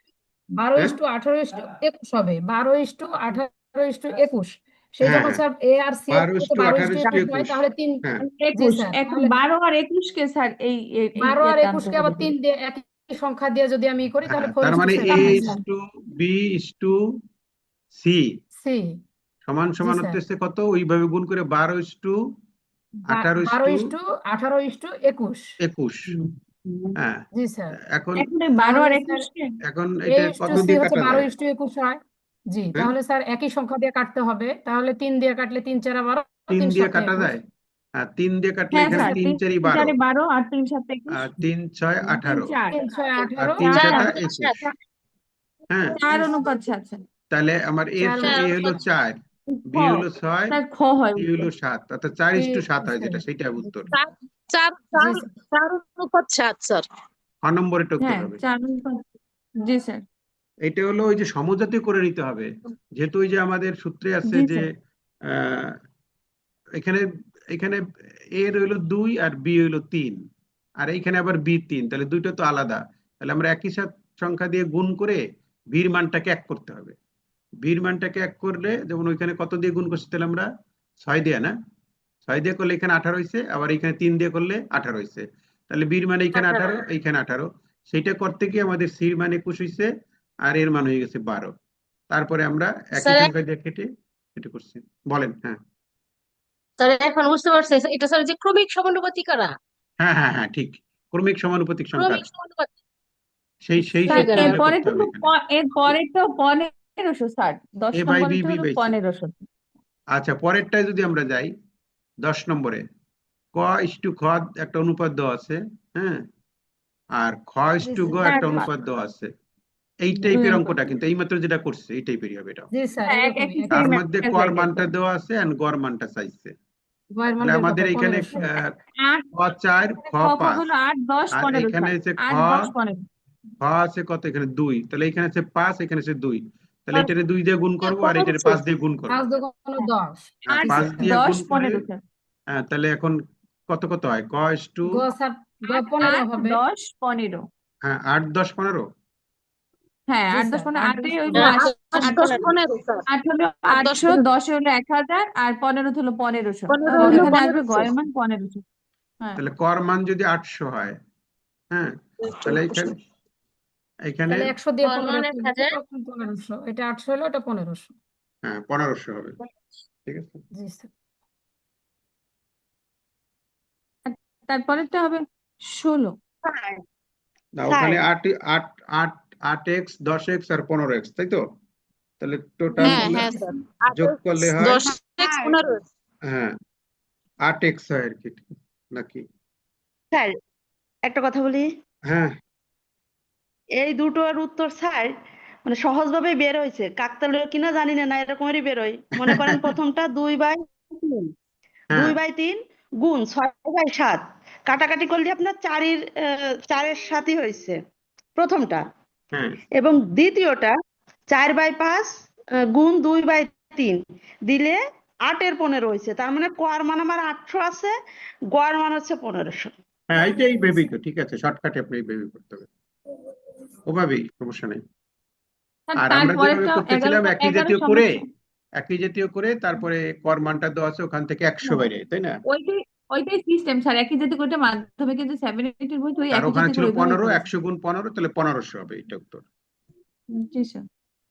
12:18:21 হবে, 12:18:21, সেই হ্যাঁ জন্য হ্যাঁ, স্যার এ আর সি 12:18:21 হয়, 12:18:21। তাহলে 3। হ্যাঁ, জি 21, স্যার, এখন তাহলে 12 আর 21 কে স্যার এই 12 আর ইয়েতে 21 আনতে কে আবার হবে। 3 দিয়ে একই সংখ্যা দিয়ে যদি আমি করি, তাহলে হ্যাঁ, তার মানে 4:7 হয় স্যার। a/b/c সি, সমান জি সমান স্যার, হচ্ছে কত, ওইভাবে গুণ করে 12:18:21। 12:21। হ্যাঁ, জি স্যার, এখন এখন এই 12 আর তাহলে 21 স্যার কে এখন এ এটা ইস কত টু সি দিয়ে হচ্ছে কাটা যায়, 12:21 হয়। জি, হ্যাঁ তাহলে স্যার একই সংখ্যা দিয়ে কাটতে হবে, তাহলে 3 দিয়ে কাটলে 3 4 12, 3 3 দিয়ে 7 কাটা 21। যায়, হ্যাঁ 3 দিয়ে কাটলে হ্যাঁ এখানে স্যার, 3 4 3 12, 12 আর 3 7 21, আর 3 6 18, 3 4 3 6 আর 18, 3 4 7 অনুপাত 21। 7। হ্যাঁ, 4:7 স্যার। তাহলে আমার এর চার এ হলো 4, খ বি হলো 6, স্যার খ হয় সি উত্তর হলো 7, অর্থাৎ 4:7 হয়, জি যেটা সেটা উত্তর। চার চার জি চার স্যার 4:7 স্যার। 6 নম্বরেরটা উত্তর হ্যাঁ হবে। 4:5 জি স্যার এটা হলো ওই যে সমজাতীয় করে নিতে হবে, যেহেতু ওই যে আমাদের সূত্রে আছে জি যে স্যার আহ, এখানে এখানে এ রইলো 2 আর বি হইলো 3, আর এইখানে আবার বি 3, তাহলে দুইটা তো আলাদা। তাহলে আমরা একই সংখ্যা দিয়ে গুণ করে বির মানটাকে এক করতে হবে। বির মানটাকে এক করলে, যেমন ওইখানে কত দিয়ে গুণ করছি, তাহলে আমরা 6 দিয়ে, না 6 দিয়ে করলে এখানে 18 হয়েছে, আবার এখানে 3 দিয়ে করলে 18 হয়েছে। তাহলে বির মান এইখানে 18, এইখানে 18, সেইটা করতে গিয়ে আমাদের সির মান 21 হয়েছে, আর এর মান হয়ে গেছে 12। তারপরে আমরা একই স্যার সংখ্যা দিয়ে কেটে কেটে করছি। বলেন। হ্যাঁ স্যার এখন বুঝতে পারছি এটা স্যার যে ক্রমিক সমানুপাতিক কারা, হ্যাঁ হ্যাঁ হ্যাঁ, ঠিক, ক্রমিক সমানুপাতিক সংখ্যা, ক্রমিক সমানুপাতিক সেই স্যার সূত্রটা ঠিকানা। এরপরে করতে তো হবে এখানে। এরপরে তো 1500 স্যার 10 এ বাই বি, নম্বরে তো বি হলো বাই সি। 1500 আচ্ছা, পরেরটায় যদি আমরা যাই 10 নম্বরে, ক:/খ একটা অনুপাত দেওয়া আছে, হ্যাঁ, আর জি খ:/গ স্যার একটা স্যার অনুপাত দেওয়া আছে। এই দুই টাইপের অনুপাত অঙ্কটা, কিন্তু এইমাত্র যেটা করছে এই টাইপেরই হবে এটা। জি স্যার হ্যাঁ এরকমই একই তার সেম মধ্যে কর একই মানটা দেওয়া আছে আর গড় মানটা চাইছে। গয়ের মান তাহলে বের করতে আমাদের হবে এখানে 1500 8 খ 4, খ 5, হলো 8 10 আর 15 এখানে স্যার হচ্ছে 8 10 15 খ আছে কত, এখানে 2, তাহলে এখানে আছে 5, এখানে আছে 2, তাহলে এটারে 2 দিয়ে গুণ করবো আর এটারে 5 দিয়ে গুণ করবো। 5 দুগুণ 10 হ্যাঁ, আট জি 5 স্যার দিয়ে 10 গুণ করলে 15 স্যার তাহলে এখন কত কত হয়, গ স্যার গ 8 15 8 হবে 10 15 হ্যাঁ 8 10 15। হ্যাঁ জি 8 10 স্যার 15 8 8 10 এ ওই 15 8 8 8 10 15 স্যার। 8 হলো 8 10 800 10 হলো 1000 আর 15 হলো 1500 15 হলো এখানে আসবে 1500। গড়ের মান 1500 হ্যাঁ তাহলে কর মান যদি 800 হয়, হ্যাঁ, তাহলে এখানে এখানে তাহলে 100 দিয়ে গড় মান 1500 1000। তখন 1500, এটা 800 হলো, এটা 1500। হ্যাঁ 1500 হবে, ঠিক আছে। জি স্যার তারপরেরটা হবে 16 না, স্যার ওখানে 8x 10x আর 15x, তাই তো? তাহলে টোটাল হ্যাঁ জি হ্যাঁ জি স্যার যোগ করলে হয় 10x 15। হ্যাঁ 8x হয় আর কি, নাকি? স্যার একটা কথা বলি, হ্যাঁ এই দুটোর উত্তর স্যার মানে সহজভাবে বের হয়েছে, কাকতালীয় কিনা জানি না, না এরকমই বেরোয়। মনে করেন প্রথমটা 2/3, হ্যাঁ 2/3 গুণ 6/7, কাটাকাটি করলে আপনার 4-এর 7ই হয়েছে প্রথমটা। হ্যাঁ এবং দ্বিতীয়টা 4/5 গুণ 2/3 দিলে 8-এর 15 হয়েছে। তার মানে কর মান আমার 800 আছে, গড় মান হচ্ছে 1500। হ্যাঁ, এইটাই ভেবেই তো, ঠিক আছে, শর্টকাটে আপনি ভেবে করতে হবে, ওভাবেই, সমস্যা নেই। আর আমরা যেভাবে তারপরেরটা করতেছিলাম 11 একই 11 জাতীয় করে, সমস্যা একই জাতীয় করে তারপরে কর মানটা দেওয়া আছে, ওখান থেকে 100 বাইরে, তাই না? ওইটাই ওইটাই সিস্টেম স্যার একই জাতি করতে মাধ্যমে কিন্তু 7 এর বই তো ওই আর একই ওখানে জাতি ছিল করে ওইভাবেই 15, করেছে 100 গুণ 15, তাহলে 1500 হবে, এটা উত্তর। জি স্যার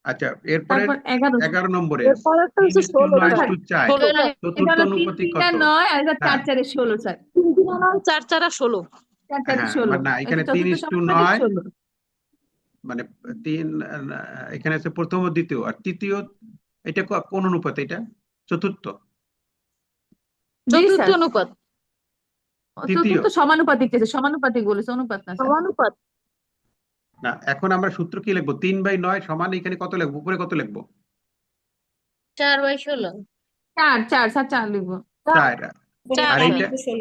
আচ্ছা, এরপরে তারপর 11 11 নম্বরে এরপর একটা হচ্ছে 16 স্যার। 3:9:4, 16 এটা চতুর্থ হলো 3 অনুপাতিক 3 আর কত? 9 আর এটা 4 হ্যাঁ 4 এর 16 স্যার 3 3 9 4 4 আর 16। 4 4 এর হ্যাঁ 16 মানে না, এটা এখানে চতুর্থ সমানুপাতিক 3:9, 16 মানে 3, এখানে আছে প্রথম ও দ্বিতীয়, আর তৃতীয়, এটা কোন অনুপাত এটা? চতুর্থ, জি চতুর্থ স্যার অনুপাত তৃতীয় চতুর্থ সমানুপাতিক আছে সমানুপাতিক বলেছে অনুপাত না স্যার সমানুপাত। না। এখন আমরা সূত্র কি লিখবো? 3/9 সমান এখানে কত লিখবো, উপরে কত লিখবো? 4/16। 4 4 স্যার 4 লিখবো 4, 4 আর স্যার।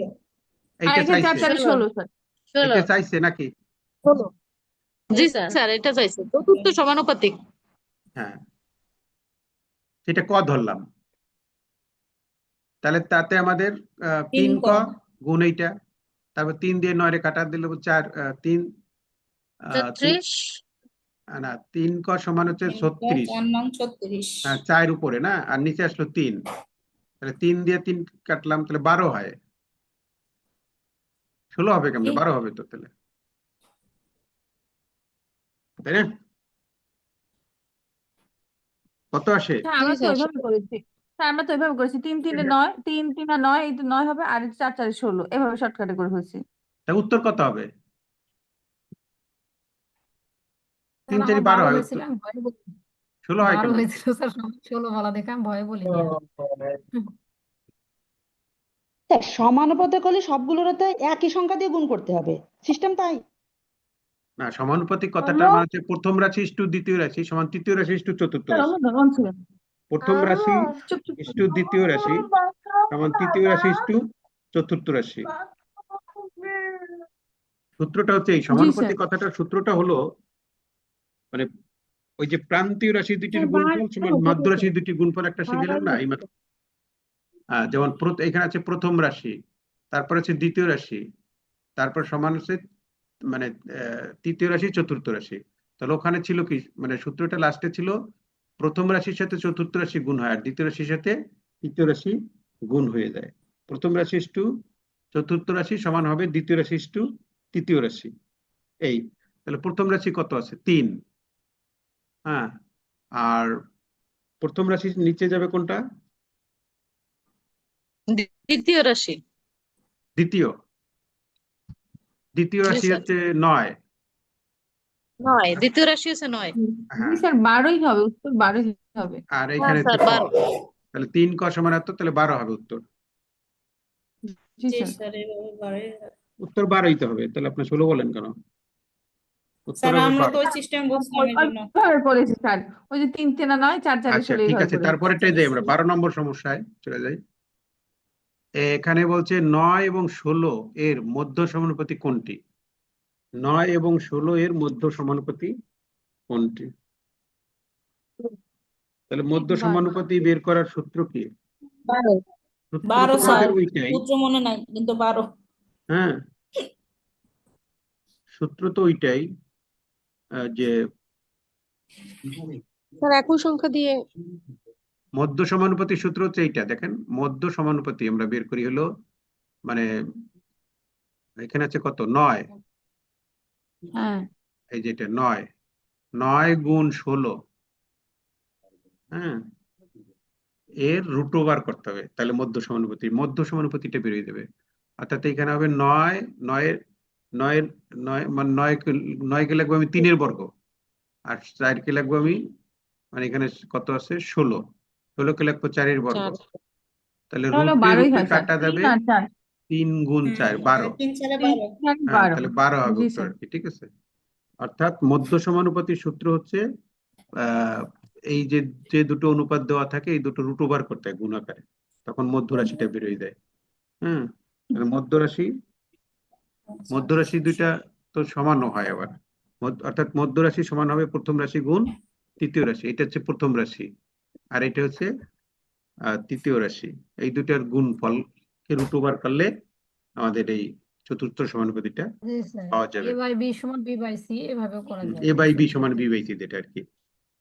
আর এইটা এটা 4 চাইছে, 4 এর 16 স্যার 16 এটা চাইছে নাকি? 16। জি স্যার এটা চাইছে চতুর্থ সমানুপাতিক। হ্যাঁ, সেটা ক ধরলাম, তাহলে তাতে আমাদের 3 ক গুণ এইটা, তারপর 3 দিয়ে 9 রে কাটা দিলে 4, 3, 36। না 3 ক সমান হচ্ছে 36, 4 উপরে না, আর নিচে আসলো 3, তাহলে 3 দিয়ে 3 কাটলাম, তাহলে 12 হয়। 16 হবে কেমনে, 12 হবে তো তাহলে, তাই না? কত আসে? হ্যাঁ আমরা তো ওইভাবে করেছি স্যার আমরা তো ওইভাবে করেছি 3 3 এ 9 3 3 আর 9 এই তো 9 হবে আর 4 4 এর 16 এভাবে শর্টকাটে করে ফেলছি তা উত্তর কত হবে? 3 স্যার 4 আমার 12 12 হয়, হয়েছিল, উত্তর আমি ভয়ে বলি, 16 হয় 12 কেন? হয়েছিল স্যার, 16 বলা দেখে আমি ভয়ে বলিনি আর। স্যার সমানুপাতে করলে সবগুলোর তো একই সংখ্যা দিয়ে গুণ করতে হবে, সিস্টেম তাই। না, সমানুপাতিক কথাটা মানে হচ্ছে প্রথম রাশি ইস্টু দ্বিতীয় রাশি সমান তৃতীয় রাশি ইস্টু চতুর্থ রাশি। প্রথম রাশি ইস্টু দ্বিতীয় রাশি সমান তৃতীয় রাশি ইস্টু চতুর্থ রাশি। সূত্রটা হচ্ছে এই সমানুপাতিক কথাটার সূত্রটা হলো মানে ওই যে প্রান্তীয় রাশি দুটির গুণফল সমান মধ্য রাশি দুটির গুণফল একটা শিখলাম না এই মাত্র। যেমন এখানে আছে প্রথম রাশি, তারপর আছে দ্বিতীয় রাশি, তারপর সমান হচ্ছে মানে তৃতীয় রাশি চতুর্থ রাশি। তাহলে ওখানে ছিল কি মানে সূত্রটা লাস্টে ছিল প্রথম রাশির সাথে চতুর্থ রাশি গুণ হয় আর দ্বিতীয় রাশির সাথে তৃতীয় রাশি গুণ হয়ে যায়। প্রথম রাশি ইস্টু চতুর্থ রাশি সমান হবে দ্বিতীয় রাশি ইস্টু তৃতীয় রাশি। এই তাহলে প্রথম রাশি কত আছে 3। হ্যাঁ, আর প্রথম রাশির নিচে যাবে কোনটা? দ্বিতীয় রাশি। দ্বিতীয় রাশি স্যার। হচ্ছে 9। 9 দ্বিতীয় রাশি হচ্ছে 9। হ্যাঁ, স্যার 12ই হবে, উত্তর 12ই হবে। আর এখানে স্যার, হচ্ছে ক। 12। তাহলে 3 ক সমান এত, তাহলে 12 হবে উত্তর। জি জি স্যার। স্যার এভাবে পারে। উত্তর 12ই তো হবে, তাহলে আপনি 16 বলেন কেন? উত্তর স্যার হবে আমরা 12। তো ওই সিস্টেম বুঝলাম এই জন্য। পড়েছি স্যার, ওই যে 3 3 9 4 4 আচ্ছা 16 ঠিক এইভাবে আছে, পড়েছি। তারপরেটাই যাই আমরা 12 নম্বর সমস্যায় চলে যাই। এখানে বলছে 9 এবং 16 এর মধ্য সমানুপাতি কোনটি? 9 এবং 16 এর মধ্য সমানুপাতি কোনটি? তাহলে মধ্য সমানুপাতি বের করার সূত্র কি? 12। সূত্র 12 তো স্যার, আমাদের ওইটাই। সূত্র মনে নাই কিন্তু 12। হ্যাঁ, সূত্র তো ওইটাই যে স্যার একই সংখ্যা দিয়ে মধ্য সমানুপাতি সূত্র হচ্ছে এইটা। দেখেন মধ্য সমানুপাতি আমরা বের করি হলো মানে এখানে আছে কত 9, হ্যাঁ, এই যেটা 9 গুণ 16, হ্যাঁ, এর রুট ওভার করতে হবে, তাহলে মধ্য সমানুপাতিটা বেরিয়ে যাবে। অর্থাৎ এখানে হবে 9 মানে 9 কে লিখবো আমি 3 এর বর্গ, আর 4 কে লিখবো আমি মানে এখানে কত আছে 16 কে লিখবো 4 এর বর্গ। 4। তাহলে তাহলে রুটে 12ই রুটে হয় স্যার। কাটা 3 যাবে, আর 4। 3 গুণ 4 12। 3 4 3 12। 4 হ্যাঁ, 12। তাহলে 12 হবে জি উত্তর স্যার। আর কি। ঠিক আছে, অর্থাৎ মধ্য সমানুপাতির সূত্র হচ্ছে এই যে দুটো অনুপাত দেওয়া থাকে এই দুটো রুট ওভার করতে হয় গুণ আকারে, তখন মধ্য রাশিটা বেরোয় যায়। হ্যাঁ, তাহলে মধ্য রাশি দুইটা তো সমানও হয় আবার। অর্থাৎ মধ্য রাশি সমান হবে প্রথম রাশি গুণ তৃতীয় রাশি, এটা হচ্ছে প্রথম রাশি আর এটা হচ্ছে তৃতীয় রাশি। এই দুটার গুণফলকে রুট ওভার করলে আমাদের এই চতুর্থ সমানুপাতিটা জি স্যার, পাওয়া যাবে। এ বাই বি সমান বি বাই সি এভাবেও করা যাবে। এ বাই বি সমান বি বাই সি, যেটা আর কি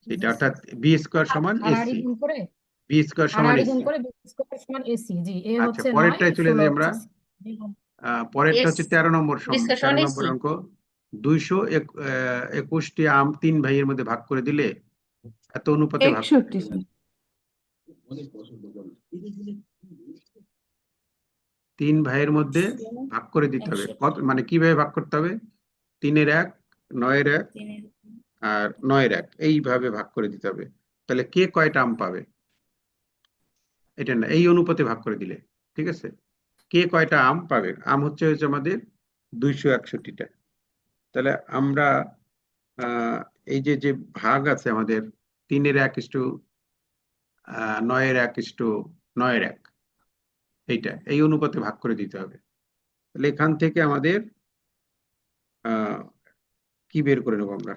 সেটা, অর্থাৎ বি স্কোয়ার সমান হাড়াহাড়ি এসি, গুণ করে বি স্কোয়ার সমান হাড়াহাড়ি গুণ এসি। করে বি স্কয়ার সমান এসি। জি, এ আচ্ছা, হচ্ছে 9, পরেরটায় চলে 16 যাই আমরা। হচ্ছে সি। পরেরটা এস হচ্ছে 13 নম্বর বিশ্লেষণ 13 নম্বর এসি। অঙ্ক। 221টি আম 3 ভাইয়ের মধ্যে ভাগ করে দিলে এত অনুপাতে ভাগ করে 61 দিতে হবে। স্যার। 3 ভাইয়ের মধ্যে ভাগ করে দিতে হবে। কত মানে কিভাবে ভাগ করতে হবে? 3-এর 1, 9-এর 1 আর 9-এর 1 এইভাবে ভাগ করে দিতে হবে। তাহলে কে কয়টা আম পাবে এটা না, এই অনুপাতে ভাগ করে দিলে। ঠিক আছে, কে কয়টা আম পাবে? আম হচ্ছে আমাদের 261টা। তাহলে আমরা এই যে ভাগ আছে আমাদের 3-এর 1:9-এর 1:9-এর 1, এই অনুপাতে ভাগ করে দিতে হবে। তাহলে এখান থেকে আমাদের কি বের করে নেবো আমরা?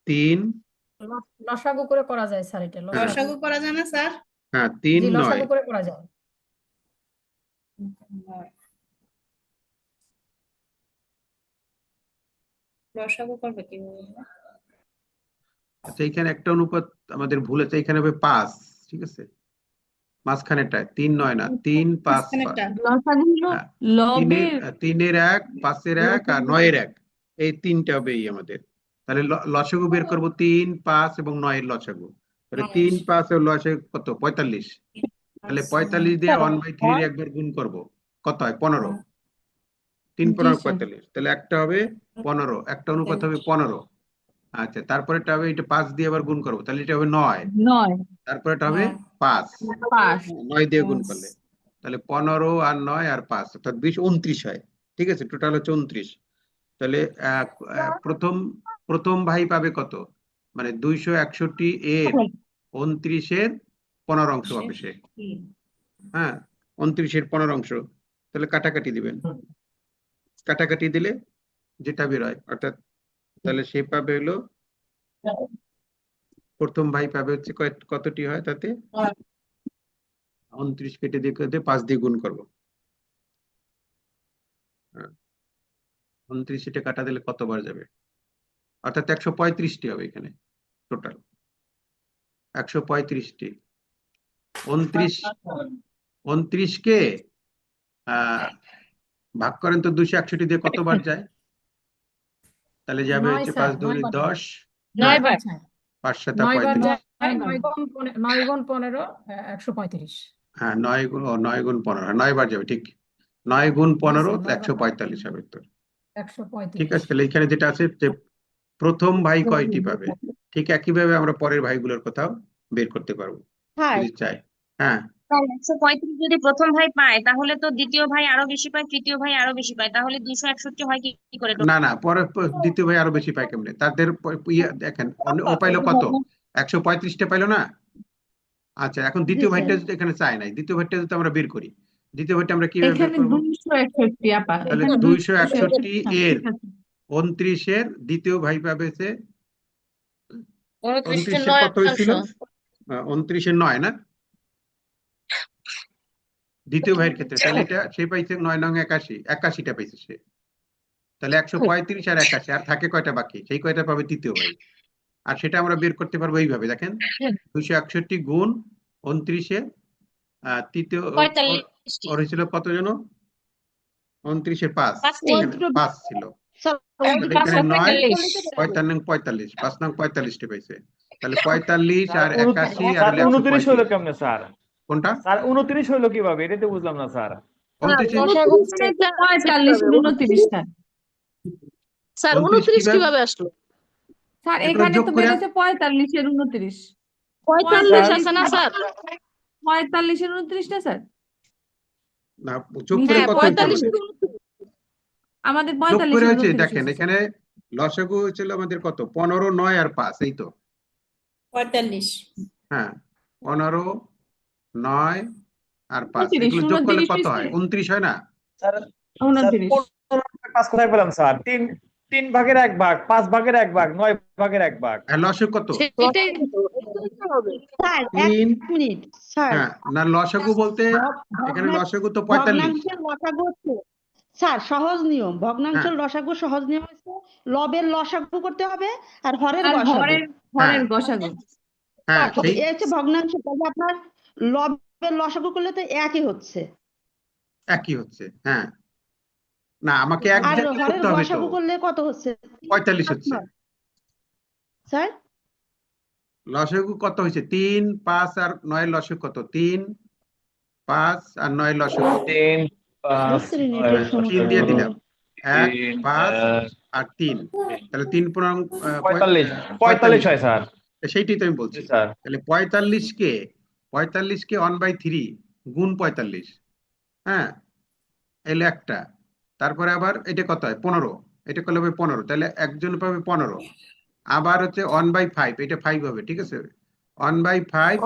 3, লসাগু করে করা যায় স্যার, এটা হ্যাঁ লসাগু করা যায় না স্যার? হ্যাঁ 3 জি, 9, লসাগু করে করা যায়। লসাগু করবে কিভাবে? আচ্ছা এখানে একটা অনুপাত আমাদের ভুল আছে, এখানে হবে 5। ঠিক আছে, মাঝখানেরটা 3 9 না, 3 5 মাঝখানেরটা। লসাগু হলো হ্যাঁ, লবের 3-এর 1, 5-এর 1 আর 9-এর 1, এই তিনটা হবে এই আমাদের। তাহলে লসাগু বের করবো 3 5 এবং 9-এর লসাগু। তাহলে 3 5 এর লসাগু কত? 45। তাহলে 45 দিয়ে 1/3 একবার গুণ করব, কত হয়? 15। 3 জি 15 স্যার। 45, তাহলে একটা হবে 15, একটা অনুপাত হবে 15। আচ্ছা, তারপরেটা হবে এটা 5 দিয়ে আবার গুণ করবো, তাহলে এটা হবে 9, 9 তারপরে এটা হবে 5, 5। 9 দিয়ে গুণ করলে তাহলে 15 আর 9 আর 5 অর্থাৎ 29 হয়। ঠিক আছে, টোটাল হচ্ছে 29। তাহলে প্রথম প্রথম ভাই পাবে কত, মানে 261 এর 29-এর 15 অংশ পাবে সে। হ্যাঁ, 29-এর 15 অংশ। তাহলে কাটাকাটি দিবেন, কাটাকাটি দিলে যেটা বের হয়, অর্থাৎ তাহলে সে পাবে হলো, প্রথম ভাই পাবে হচ্ছে কতটি হয় তাতে, 29 কেটে দিয়ে 5 দিয়ে গুণ করবো। 29 এটা কাটা দিলে কতবার যাবে, অর্থাৎ 135টি হবে এখানে টোটাল, 135টি। 29কে ভাগ করেন তো 261 দিয়ে কতবার যায়, তাহলে যাবে 9 হচ্ছে স্যার, 5 2 9 বার 10, 9 বার। 5 7 9 বার 35। যায়, 9 গুণ 15 135। হ্যাঁ 9 গুণ 15, 9 বার যাবে, ঠিক 9 গুণ 15 9 বার 145 হবে উত্তর। ঠিক 135। আছে, তাহলে এখানে যেটা আছে যে প্রথম ভাই কয়টি পাবে, ঠিক একইভাবে আমরা পরের ভাইগুলোর কথাও বের করতে পারবো হ্যাঁ যদি চাই। হ্যাঁ, স্যার 135 যদি প্রথম ভাই পায় তাহলে তো দ্বিতীয় ভাই আরো বেশি পায়, তৃতীয় ভাই আরো বেশি পায়, তাহলে 261 হয় কি করে? না না, পরে দ্বিতীয় ভাই আরো বেশি পায় কেমনে, তাদের দেখেন ও পাইলো কত, 135টা পাইলো না। আচ্ছা, এখন দ্বিতীয় জি ভাইটা স্যার। যদি এখানে চাই নাই, দ্বিতীয় ভাইটা যদি আমরা বের করি, দ্বিতীয় ভাইটা আমরা কিভাবে বের এখানে করবো, 261 আপা, তাহলে এখানে 261 এর ঠিক আছে। 29-এর দ্বিতীয় ভাই পাবে সে 29 29-এর 9 কত হয়েছিল, 29-এর 9 না দ্বিতীয় ভাইয়ের ক্ষেত্রে, তাহলে এটা সে পাইছে 9 নং 81, 81টা পাইছে সে। তাহলে 135 আর 81, আর থাকে কয়টা বাকি, সেই কয়টা পাবে তৃতীয় ভাই। আর সেটা আমরা বের করতে পারবো এইভাবে, দেখেন 261 গুণ 29-এর তৃতীয় 45টি। ওর হয়েছিল কত যেন, 29-এর 5, 5টি। এখানে 5 ছিল, স্যার, তাহলে এখানে 9 45। 45, 5 নং 45টি পাইছে। তাহলে 45 আর 81 আর স্যার 29 হলো 135, কেমনে স্যার? কোনটা স্যার 29 হলো কিভাবে, এটা তো বুঝলাম না স্যার। 29 45 29 স্যার। স্যার 29 29 কিভাবে আসলো? স্যার এগুলো এখানে যোগ তো করে, বেরোচ্ছে 45 এর 29। 45 আছে না স্যার? 45 এর 29 না স্যার? না যোগ করে হ্যাঁ কত হয়েছে 45 আমাদের, আমাদের যোগ 45 করে এর হয়েছে, 29 দেখেন হয়েছে। এখানে লসাগু হয়েছিল আমাদের কত, 15 9 আর 5, এই তো। 45। হ্যাঁ 15 9 আর 5, 29 এগুলো যোগ করলে 29 কত হয়, 29 হয় না। স্যার 29 5 কোথায় পেলাম স্যার? 3 ভাগের 1 ভাগ, 5 ভাগের 1 ভাগ, 9 ভাগের 1 ভাগ। আর লসাগু কত, সেটাই তো হবে। স্যার 3। মিনিট স্যার, হ্যাঁ না, লসাগু বলতে এখানে লসাগু তো 45। ভগ্নাংশের লসাগু হচ্ছে, স্যার সহজ নিয়ম, হ্যাঁ ভগ্নাংশের লসাগু সহজ নিয়ম হচ্ছে লবের লসাগু করতে হবে আর হরের আর গসাগু। হরের হ্যাঁ গসাগু। হ্যাঁ সেই এ হচ্ছে ভগ্নাংশ, তাহলে আপনার লবের লসাগু করলে তো একই হচ্ছে, একই হচ্ছে। হ্যাঁ না, আমাকে এক আর দিয়ে হরের করতে হবে তো, গসাগু করলে কত হচ্ছে? 45 হচ্ছে। স্যার লসাগু কত হয়েছে, 3 5 আর 9 এর লসাগু কত, 3 5 আর 9 এর লসাগু কত, 3 5 বুঝতে পারিনি এটার 3 সমস্যা দিয়ে হলো। দিলাম, 1 3 5 আর 3, তাহলে 3 45 45 হয় স্যার। সেইটাই তো আমি জি বলছি। স্যার। তাহলে 45 কে 1/3 গুণ 45, হ্যাঁ এলো একটা, তারপরে আবার এটা কত হয় 15, এটা করলে হবে 15, তাহলে একজন পাবে 15। আবার হচ্ছে 1/5, এটা 5 হবে, ঠিক আছে, 1/5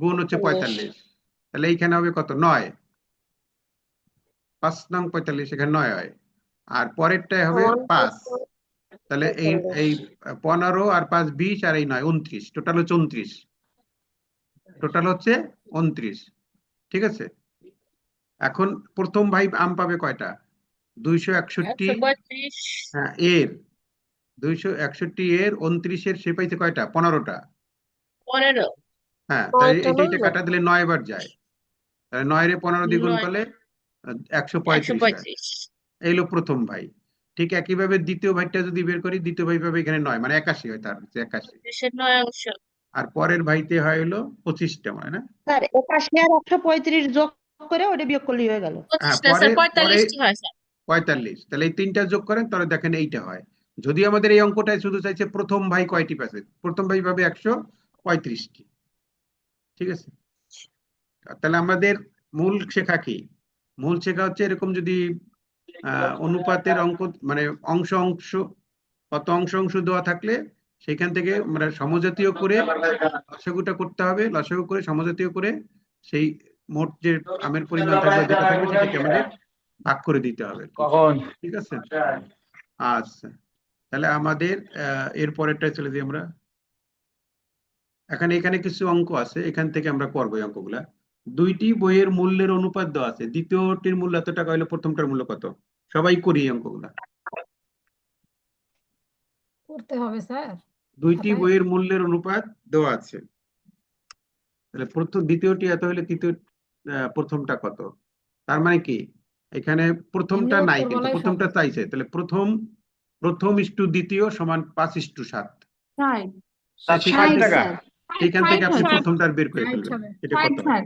গুণ হচ্ছে 45, তাহলে এইখানে হবে কত 9, 5 নং 45, এখানে 9 হয়। আর পরেরটাই হবে 5, তাহলে এই 15 আর 5 20 আর এই 9 29, টোটাল হচ্ছে 29, টোটাল হচ্ছে 29। ঠিক আছে, এখন প্রথম ভাই আম পাবে কয়টা, 261। 135। হ্যাঁ এর 261 এর 29-এর সে পাইছে কয়টা, 15টা। 15। হ্যাঁ তাই কয়টা এটা হলো? কাটা দিলে 9 বার যায়, তাহলে 9 রে 15 দিয়ে গুণ 9 করলে 135 হয়। 135। এই হলো প্রথম ভাই। ঠিক একইভাবে দ্বিতীয় ভাইটা যদি বের করি, দ্বিতীয় ভাই পাবে এখানে 9, মানে 81 হয়, তার হচ্ছে 81। 9 অংশ। আর পরের ভাইতে হয় হলো 25টা, মানে না। স্যার 81 আর 135 যোগ করে ওটা বিয়োগ করলেই হয়ে গেল। হ্যাঁ 25 না স্যার, পরে 45টি হয় স্যার। 45, তাহলে এই তিনটা যোগ করেন, তাহলে দেখেন এইটা হয়। যদি আমাদের এই অঙ্কটায় শুধু চাইছে প্রথম ভাই কয়টি পাবে, প্রথম ভাই পাবে 135টি। ঠিক আছে, তাহলে আমাদের মূল শেখা কি, মূল শেখা হচ্ছে এরকম যদি অনুপাতের অঙ্ক মানে অংশ অংশ কত অংশ অংশ দেওয়া থাকলে সেখান থেকে মানে সমজাতীয় করে লসাগুটা করতে হবে, লসাগু করে সমজাতীয় করে সেই মোট যে আমের পরিমাণ থাকবে যেটা থাকবে সেটাকে আমাদের ভাগ করে দিতে হবে। কখন ঠিক আছে, আচ্ছা তাহলে আমাদের এর পরেরটা চলে যাই আমরা। এখানে কিছু অঙ্ক আছে, এখান থেকে আমরা করবো এই অঙ্কগুলা। দুইটি বইয়ের মূল্যের অনুপাত দেওয়া আছে, দ্বিতীয়টির মূল্য এত টাকা হলে প্রথমটার মূল্য কত? সবাই করি এই অঙ্কগুলা। করতে হবে স্যার দুইটি খাতায়। বইয়ের মূল্যের অনুপাত দেওয়া আছে, তাহলে দ্বিতীয়টি এত হলে প্রথমটা কত? তার মানে কি এখানে প্রথমটা এমনি নাই, উত্তর কিন্তু বলাই প্রথমটা সহজ। চাইছে, তাহলে প্রথম ইস্টু দ্বিতীয় সমান 5:7। 60 তাই সেখান 60 থেকে টাকা। সেখান থেকে 60 আপনি হয় প্রথমটার বের করে 60 ফেলবেন, হবে, এটা কত 60 হবে?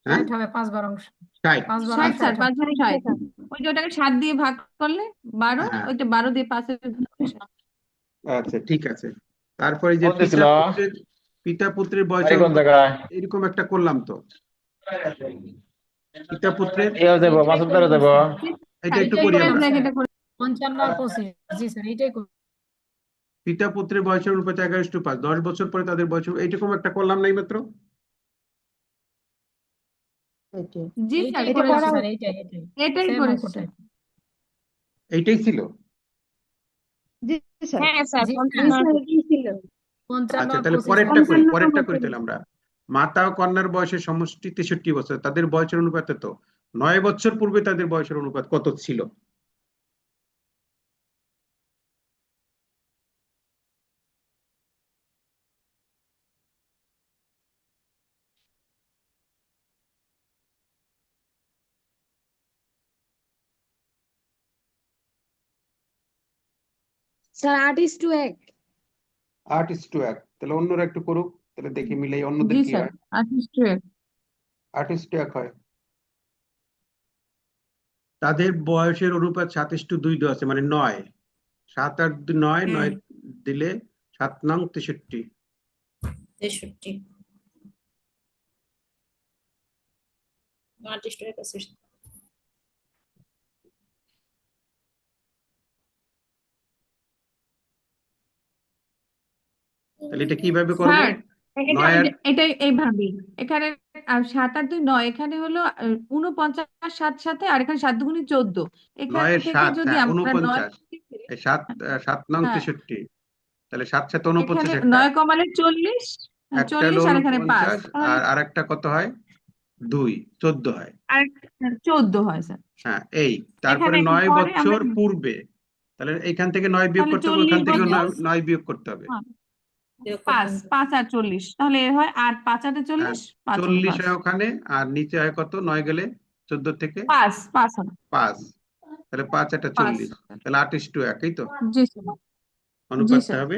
হ্যাঁ 60 হবে 5/12 60। 5/12 স্যার 60 হবে। 5 60 ওই যে ওটাকে 7 দিয়ে ভাগ করলে 12 হ্যাঁ ওইটা 12 দিয়ে 5 আচ্ছা ঠিক আছে। তারপরে যে কোন দিছিল পিতা পুত্রের বাড়ি বয়সের কোন অনুপাত জায়গায়? এরকম একটা করলাম তো, পিতা পুত্রের এও দেবো এইটাই মাসুদ করলাম দেবো। স্যার, এটা একটু এইটাই করি করলাম আমরা। স্যার 55 আর 25, জি স্যার এইটাই করলাম। পিতা পুত্রের বয়সের অনুপাত 11:5, 10 বছর পরে তাদের বয়স এইরকম একটা করলাম নাই মাত্র? জি স্যার এইটাই করেছি স্যার, এটাই সেম করেছি অঙ্কটাই। এইটাই ছিল। জি স্যার। হ্যাঁ স্যার জি 55 আর 25। 55 আচ্ছা আর তাহলে 25 পরেরটা হবে। করি, পরেরটা করি তাহলে আমরা। মাতা ও কন্যার বয়সের সমষ্টি 63 বছর, তাদের বয়সের অনুপাত তো 9 বছর পূর্বে তাদের বয়সের অনুপাত কত ছিল? স্যার 8:1। 8:1। তাহলে অন্যরা একটু করুক, তাহলে দেখি মিলাই অন্যদের জি কি স্যার হয়। 28 8:1 হয়। তাদের বয়সের অনুপাত 7:2 দেওয়া আছে, মানে 9। 7 আর 9, 9 দিলে 7 নং 63। 63 8:1 তাহলে এটা কিভাবে করব? স্যার এটা 9 আর এটা এইভাবে এখানে 7 আর 2 9 এখানে হলো 49 7 সাথে আর এখানে 7 দুগুণে 14 এখান 9 এর থেকে 7, যদি হ্যাঁ আমরা 49, এই 7 নং হ্যাঁ 63, তাহলে 7 7 এখানে 49 একটা, 9 কমালে 40 একটা হলো 40 আর এখানে 5 49 আর আরেকটা কত হয়? 2 14 হয়। আর 14 হয় স্যার। হ্যাঁ এই তারপরে এখানে 9 পরে বছর আমরা পূর্বে, তাহলে এখান থেকে 9 বিয়োগ তাহলে করতে হবে, 40 ওখান থেকে বছর 9 বিয়োগ করতে হবে। 5 5 আর 40 তাহলে এ হয় 8 5 আর 40 5 আর 40 5 হয় ওখানে, আর নিচে হয় কত? 9 গেলে 14 থেকে 5 5 হবে 5, তাহলে 5 আর 5 40, তাহলে 8:1, এই তো জি স্যার জি অনুপাতটা স্যার হবে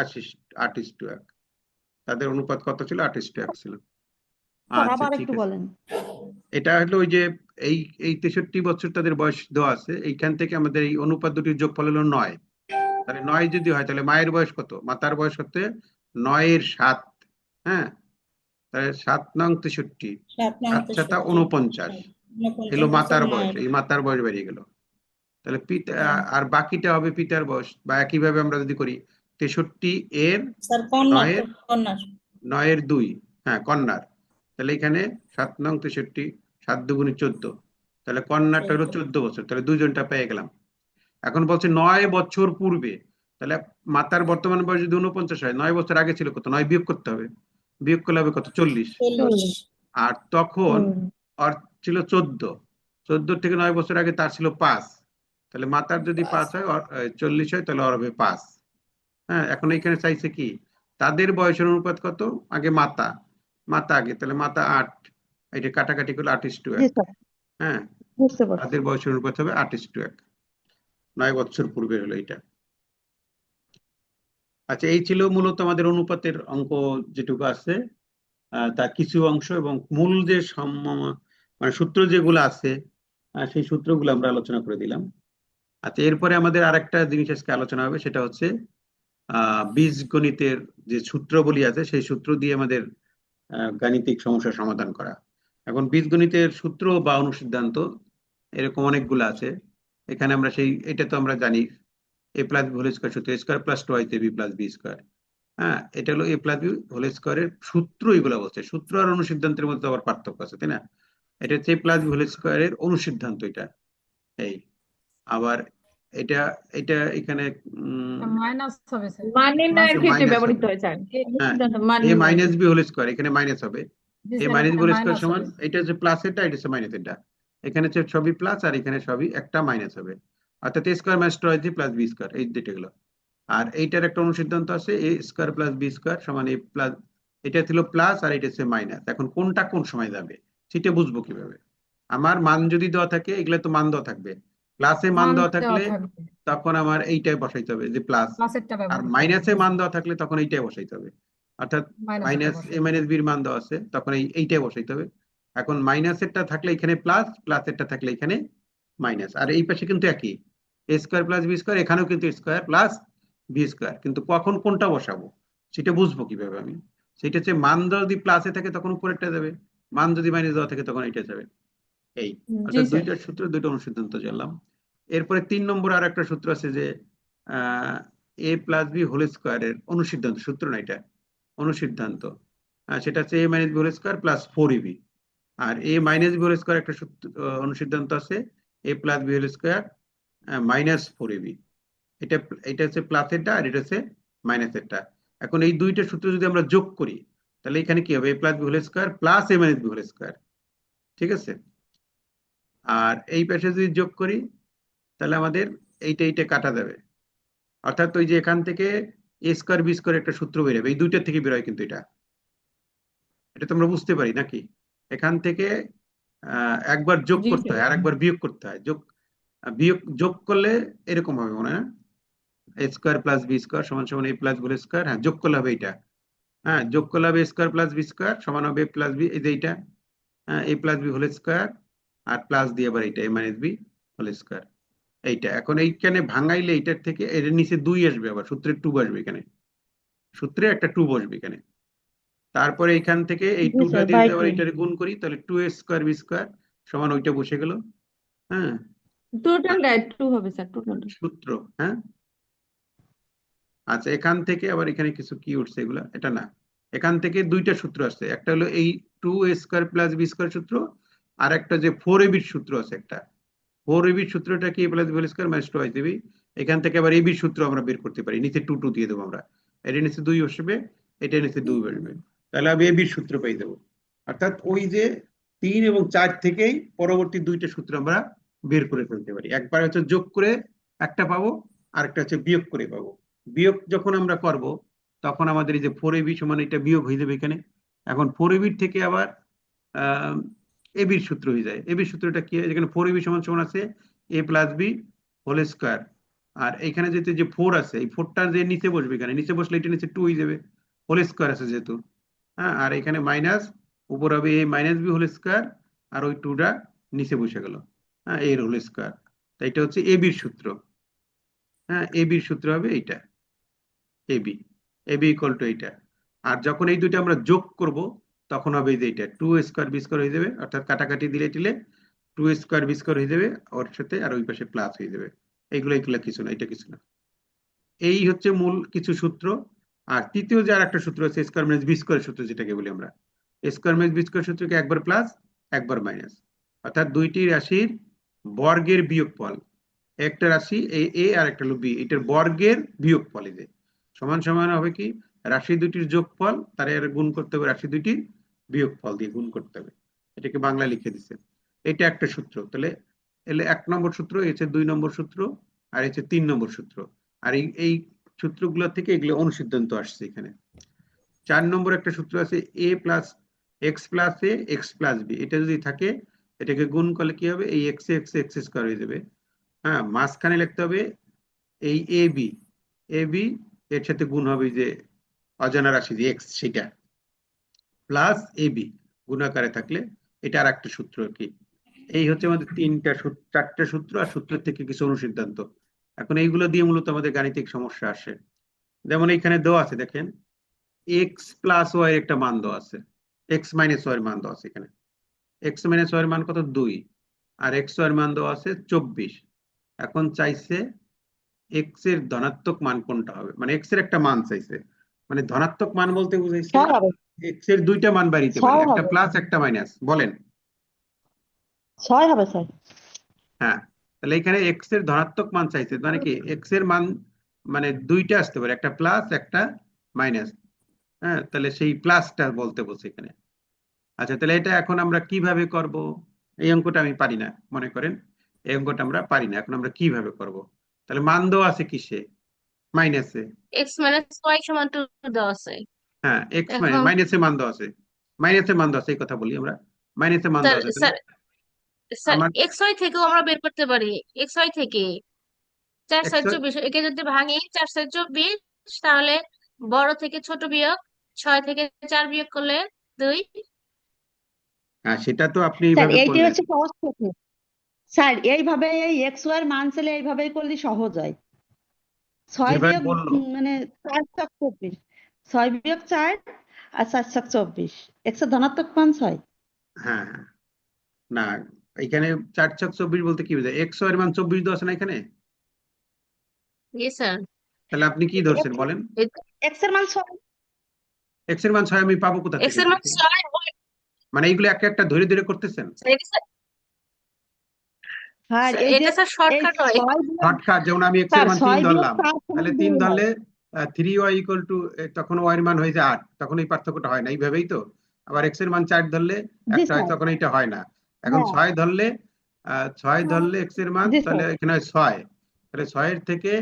8:1। তাদের অনুপাত কত ছিল? 8:1 ছিল। স্যার আচ্ছা আবার ঠিক একটু আছে, বলেন। এটা হলো ওই যে এই এই 63 বছর তাদের বয়স দেওয়া আছে, এইখান থেকে আমাদের এই অনুপাত দুটির যোগফল হলো 9। তাহলে 9 যদি হয় তাহলে মায়ের বয়স কত? মাতার বয়স কত? 9 এর 7, হ্যাঁ তাহলে 7 নং 63, 7 নং 7 7 49 এলো 49 মাতার বয়স, মায়ের। এই মাতার বয়স বেরিয়ে গেল। তাহলে পিতা হ্যাঁ। আর বাকিটা হবে পিতার বয়স, বা একইভাবে আমরা যদি করি 63 এর স্যার কন্যার 9 এর 2, হ্যাঁ কন্যার, তাহলে এখানে 7 নং 63, 7 দুগুণে 14, তাহলে কন্যাটা হলো 14 বছর, তাহলে দুজনটা পেয়ে গেলাম। এখন বলছে 9 বছর পূর্বে, তাহলে মাতার বর্তমান বয়স যদি 49 হয়, 9 বছর আগে ছিল কত? 9 বিয়োগ করতে হবে, বিয়োগ করলে হবে কত? 40। আর তখন আর ছিল 14, 14 থেকে 9 বছর আগে তার ছিল 5, তাহলে মাতার যদি 5 হয় 40 হয়, তাহলে ওর হবে 5। হ্যাঁ এখন এখানে চাইছে কি তাদের বয়সের অনুপাত কত? আগে মাতা আগে, তাহলে মাতা 8, এটা কাটাকাটি করলে 8:1। জি স্যার হ্যাঁ বুঝতে পারছি। তাদের বয়সের অনুপাত হবে 8:1, 9 বছর পূর্বে হলো এটা। আচ্ছা এই ছিল মূলত আমাদের অনুপাতের অঙ্ক যেটুকু আছে, তার কিছু অংশ এবং মূল যে মানে সূত্র যেগুলো আছে সেই সূত্রগুলো আমরা আলোচনা করে দিলাম। আচ্ছা এরপরে আমাদের আরেকটা জিনিস আজকে আলোচনা হবে, সেটা হচ্ছে বীজগণিতের যে সূত্রগুলি আছে সেই সূত্র দিয়ে আমাদের গাণিতিক সমস্যার সমাধান করা। এখন বীজগণিতের সূত্র বা অনুসিদ্ধান্ত এরকম অনেকগুলো আছে, এখানে আমরা এটা তো আমরা জানি এ প্লাস বি হোল স্কয়ার সূত্র, এ square plus twice A B plus B square. হ্যাঁ, এটা হলো এ প্লাস বি হোল স্কয়ারের সূত্র, এগুলো বলছে। সূত্র আর অনুসিদ্ধান্তের মধ্যে আবার পার্থক্য আছে, তাই না? এটা হচ্ছে এ প্লাস বি হোল স্কয়ারের অনুসিদ্ধান্ত এটা। এই আবার এটা এটা এখানে মাইনাস হবে স্যার, মানে নির্ণয়ের ক্ষেত্রে মাইনাস ব্যবহৃত হবে। হয় স্যার হ্যাঁ, সিদ্ধান্ত মানে এ নির্ণয়ের মাইনাস ক্ষেত্রে। বি হোল স্কয়ার এখানে মাইনাস হবে। জি এ স্যার, মাইনাস বি এখানে হোল স্কয়ার মাইনাস সমান, হবে। এটা হচ্ছে প্লাস এটা, এটা হচ্ছে মাইনাস এটা। এখানে হচ্ছে সবই প্লাস আর এখানে সবই একটা মাইনাস হবে, অর্থাৎ A square minus twice plus B square, এই যেটা গুলো। আর এইটার একটা অনুসিদ্ধান্ত আছে, A square plus B square সমান এ প্লাস, এটা ছিল প্লাস আর এটা হচ্ছে মাইনাস। এখন কোনটা কোন সময় যাবে সেটা বুঝবো কিভাবে? আমার মান যদি দেওয়া থাকে, এগুলো তো মান দেওয়া থাকবে। প্লাসে মান মান দেওয়া দেওয়া থাকলে থাকবে, তখন আমার এইটাই বসাইতে হবে যে প্লাস, প্লাসেরটা আর ব্যবহার করতে হবে। মাইনাসে জি মান স্যার, দেওয়া থাকলে তখন এইটাই বসাইতে হবে। অর্থাৎ মাইনাসেরটা মাইনাস এ বসাই। মাইনাস বির মান দেওয়া আছে, তখন এইটাই বসাইতে হবে। এখন মাইনাসেরটা থাকলে এখানে প্লাস, প্লাসেরটা থাকলে এখানে মাইনাস। আর এই পাশে কিন্তু একই, এ স্কয়ার প্লাস বি স্কয়ার, এখানেও কিন্তু স্কয়ার প্লাস বি স্কয়ার। কিন্তু কখন কোনটা বসাবো সেটা বুঝবো কিভাবে আমি? সেটা হচ্ছে মান যদি প্লাসে থাকে তখন উপরেরটা যাবে, মান যদি মাইনাস দেওয়া থাকে তখন এইটা যাবে। এই জি অর্থাৎ স্যার। দুইটা সূত্র, দুইটা অনুসিদ্ধান্ত জানলাম। এরপরে 3 নম্বর আর একটা সূত্র আছে যে এ প্লাস বি হোল স্কয়ারের অনুসিদ্ধান্ত, সূত্র না এটা, অনুসিদ্ধান্ত। সেটা হচ্ছে A minus B whole square plus 4ab। আর A minus B whole square একটা সূত্র, অনুসিদ্ধান্ত আছে, A plus B whole square minus 4ab। এটা এটা হচ্ছে প্লাসেরটা আর এটা হচ্ছে মাইনাসেরটা। এখন এই দুইটা সূত্র যদি আমরা যোগ করি তাহলে এখানে কি হবে? A plus B whole square plus A minus B whole square, ঠিক আছে? আর এই পাশে যদি যোগ করি তাহলে আমাদের এইটা কাটা যাবে। অর্থাৎ ওই যে এখান থেকে এ স্কয়ার বি স্কয়ার একটা সূত্র বেরোবে, এই দুইটার থেকে বেরোয় কিন্তু এটা, এটা তো আমরা বুঝতে পারি নাকি? এখান থেকে একবার যোগ জি করতে স্যার। হয় আর একবার বিয়োগ করতে হয়। যোগ করলে এরকম হবে মনে হয়, এ স্কয়ার প্লাস বি স্কয়ার সমান সমান এ প্লাস বি স্কয়ার। হ্যাঁ, যোগ করলে হবে এইটা। হ্যাঁ, যোগ করলে হবে এ স্কয়ার প্লাস বি স্কয়ার সমান হবে প্লাস বি, এই যে এইটা, হ্যাঁ, A plus B whole square R plus দিয়ে আবার এইটা এ মাইনাস বি হোল স্কয়ার। এইটা এখন এইখানে ভাঙাইলে এইটার থেকে এর নিচে 2 আসবে, আবার সূত্রে 2 বসবে এখানে, সূত্রে একটা 2 বসবে এখানে। তারপরে এইখান থেকে এই জি 2টা স্যার, দিয়ে বাই যদি আবার 2। এইটারে গুণ করি তাহলে 2a স্কয়ার বি স্কয়ার সমান ওইটা বসে গেল। হ্যাঁ, টোটালটা 2 হবে স্যার, টোটালটা। সূত্র। হ্যাঁ, আচ্ছা, এখান থেকে আবার এখানে কিছু কি উঠছে, এগুলা এটা না, এখান থেকে দুইটা সূত্র আছে। একটা হলো এই 2a square plus B square সূত্র, আর একটা যে 4ab সূত্র আছে একটা। 4ab সূত্রটা কি? Plus B square minus 2ab। এখান থেকে আবার ab সূত্র আমরা বের করতে পারি, নিচে 2 দিয়ে দেবো আমরা, এটা নিচে 2 বসবে, এটা নিচে 2 বসবে, তাহলে আমি ab সূত্র পেয়ে দেবো। অর্থাৎ ওই যে 3 এবং 4 থেকেই পরবর্তী দুইটা সূত্র আমরা বের করে ফেলতে পারি। একবার হচ্ছে যোগ করে একটা পাবো, আরেকটা হচ্ছে বিয়োগ করে পাবো। বিয়োগ যখন আমরা করব তখন আমাদের এই যে 4ab সমান এটা বিয়োগ হয়ে যাবে এখানে। এখন 4ab থেকে আবার এবির সূত্র হয়ে যায়। এবির সূত্রটা কি? এখানে 4ab সমান সমান আছে A plus B whole square, আর এখানে যেহেতু যে 4 আছে, এই 4টা যে নিচে বসবে, এখানে নিচে বসলে এটা নিচে 2 হয়ে যাবে, হোল স্কয়ার আছে যেহেতু। হ্যাঁ, আর এখানে মাইনাস, উপর হবে এ মাইনাস বি হোল স্কয়ার, আর ওই 2টা নিচে বসে গেল, হ্যাঁ, এর হোল স্কয়ার। তাই এটা হচ্ছে এবির সূত্র। হ্যাঁ, এবির সূত্র হবে এইটা, এবি, এবি ইকুয়াল টু এইটা। আর যখন এই দুইটা আমরা যোগ করব তখন হবে এই যে এইটা 2 স্কয়ার বি স্কয়ার হয়ে যাবে, অর্থাৎ কাটাকাটি দিলে টিলে 2 স্কয়ার বি স্কয়ার হয়ে যাবে ওর সাথে, আর ওই পাশে প্লাস হয়ে যাবে। এইগুলো কিছু না, এটা কিছু না। এই হচ্ছে মূল কিছু সূত্র। আর তৃতীয় যে আর একটা সূত্র আছে স্কয়ার মাইনাস বি স্কয়ার সূত্র, যেটাকে বলি আমরা স্কয়ার মাইনাস বি স্কয়ার সূত্রকে একবার প্লাস একবার মাইনাস, অর্থাৎ দুইটি রাশির বর্গের বিয়োগফল, একটা রাশি এ আর একটা হলো বি, এটার বর্গের বিয়োগফল, এই যে সমান সমান হবে কি? রাশি দুটির যোগফল তার এর গুণ করতে হবে রাশি দুটির বিয়োগফল দিয়ে গুণ করতে হবে। এটাকে বাংলা লিখে দিচ্ছে। এটা একটা সূত্র। তাহলে এলে 1 নম্বর সূত্র, এসে 2 নম্বর সূত্র, আর এসে 3 নম্বর সূত্র। আর এই সূত্রগুলো থেকে এগুলো অনুসিদ্ধান্ত আসছে এখানে। 4 নম্বর একটা সূত্র আছে A plus x plus A x plus B, এটা যদি থাকে এটাকে গুণ করলে কি হবে? এই এক্স এক্স এক্স স্কয়ার হয়ে যাবে। হ্যাঁ, মাঝখানে লিখতে হবে এই এ বি, এ বি এর সাথে গুণ হবে যে অজানা রাশি যে এক্স, সেটা প্লাস এ বি গুণাকারে থাকলে, এটা আর একটা সূত্র আর কি। এই হচ্ছে আমাদের 4টে সূত্র, আর সূত্রের থেকে কিছু অনুসিদ্ধান্ত। এখন এইগুলো দিয়ে মূলত আমাদের গাণিতিক সমস্যা আসে। যেমন এইখানে দেওয়া আছে, দেখেন এক্স প্লাস ওয়াই একটা মান দেওয়া আছে, এক্স মাইনাস ওয়াই এর মান দেওয়া আছে এখানে। এক্স মাইনাস ওয়াই এর মান কত? 2। আর এক্স ওয়াই এর মান দেওয়া আছে 24। এখন চাইছে এক্স এর ধনাত্মক মান কোনটা হবে, মানে এক্স এর একটা মান চাইছে, মানে ধনাত্মক মান বলতে বুঝাইছে 6 হবে, এক্স এর দুইটা মান বাড়িতে পারে, 6 একটা হবে, প্লাস একটা মাইনাস, বলেন। 6 হবে স্যার। হ্যাঁ, তাহলে এখানে এক্স এর ধনাত্মক মান চাইছে, মানে কি এক্স এর মান মানে দুইটা আসতে পারে, একটা প্লাস একটা মাইনাস। হ্যাঁ, তাহলে সেই প্লাসটা বলতে বলছে এখানে। আচ্ছা, তাহলে এটা এখন আমরা কিভাবে করব? এই অঙ্কটা আমি পারি না, মনে করেন এই অঙ্কটা আমরা পারি না, এখন আমরা কিভাবে করব? তাহলে মান দেওয়া আছে কিসে? মাইনাসে। এক্স মাইনাস ওয়াই সমান 2 দেওয়া আছে। হ্যাঁ, এক্স এখন মাইনাসে মান দেওয়া আছে, মাইনাসে মান দেওয়া আছে, এই কথা বলি আমরা, মাইনাসে মান স্যার দেওয়া আছে। স্যার স্যার আমার এক্স ওয়াই থেকেও আমরা বের করতে পারি। এক্স ওয়াই থেকে 4 এক্স 7 24, একে যদি ভাঙি 4 7 24, তাহলে বড় থেকে ছোট বিয়োগ 6 থেকে 4 বিয়োগ করলে 2। হ্যাঁ, সেটা তো আপনি স্যার এইভাবে এইটাই করলেন। হচ্ছে সহজ পদ্ধতি স্যার, এইভাবে এই এক্স ওয়াই এর মান ছেলে এইভাবেই করলে সহজ হয়। 6 যেভাবে বিয়োগ বললো। মানে 4 ছক 24, 6 বিয়োগ 4 আর 4 ছক 24, এক্স এর ধনাত্মক মান 6। হ্যাঁ হ্যাঁ, না এখানে 4 ছক 24 বলতে কি বোঝায়? এক্স এর মান 24 দেওয়া আছে না এখানে, জি স্যার। তাহলে আপনি কি ধরছেন বলেন? এক্স এর মান 6। এক্স এর মান 6 আমি পাবো কোথা এক্স থেকে? এর মান 6, মানে এইগুলো একটা একটা ধরে ধরে করতেছেন? আর এই যে এটা স্যার এই শর্টকাট হয়। 6 বিয়োগ শর্টকাট, যেমন আমি এক্স এর স্যার মান 3 6 বিয়োগ ধরলাম, 4 তাহলে 3 ধরলে 3y ইকুয়াল টু, তখন y এর মান হয়ে যায় 8, তখন এই পার্থক্যটা হয় না, এইভাবেই তো। আবার এক্স এর মান 4 ধরলে জি একটা হয়, স্যার। তখন এটা হয় না। এখন হ্যাঁ 6 ধরলে 6 ধরলে এক্স এর মান, জি তাহলে স্যার। এখানে হয় 6, তাহলে 6 এর থেকে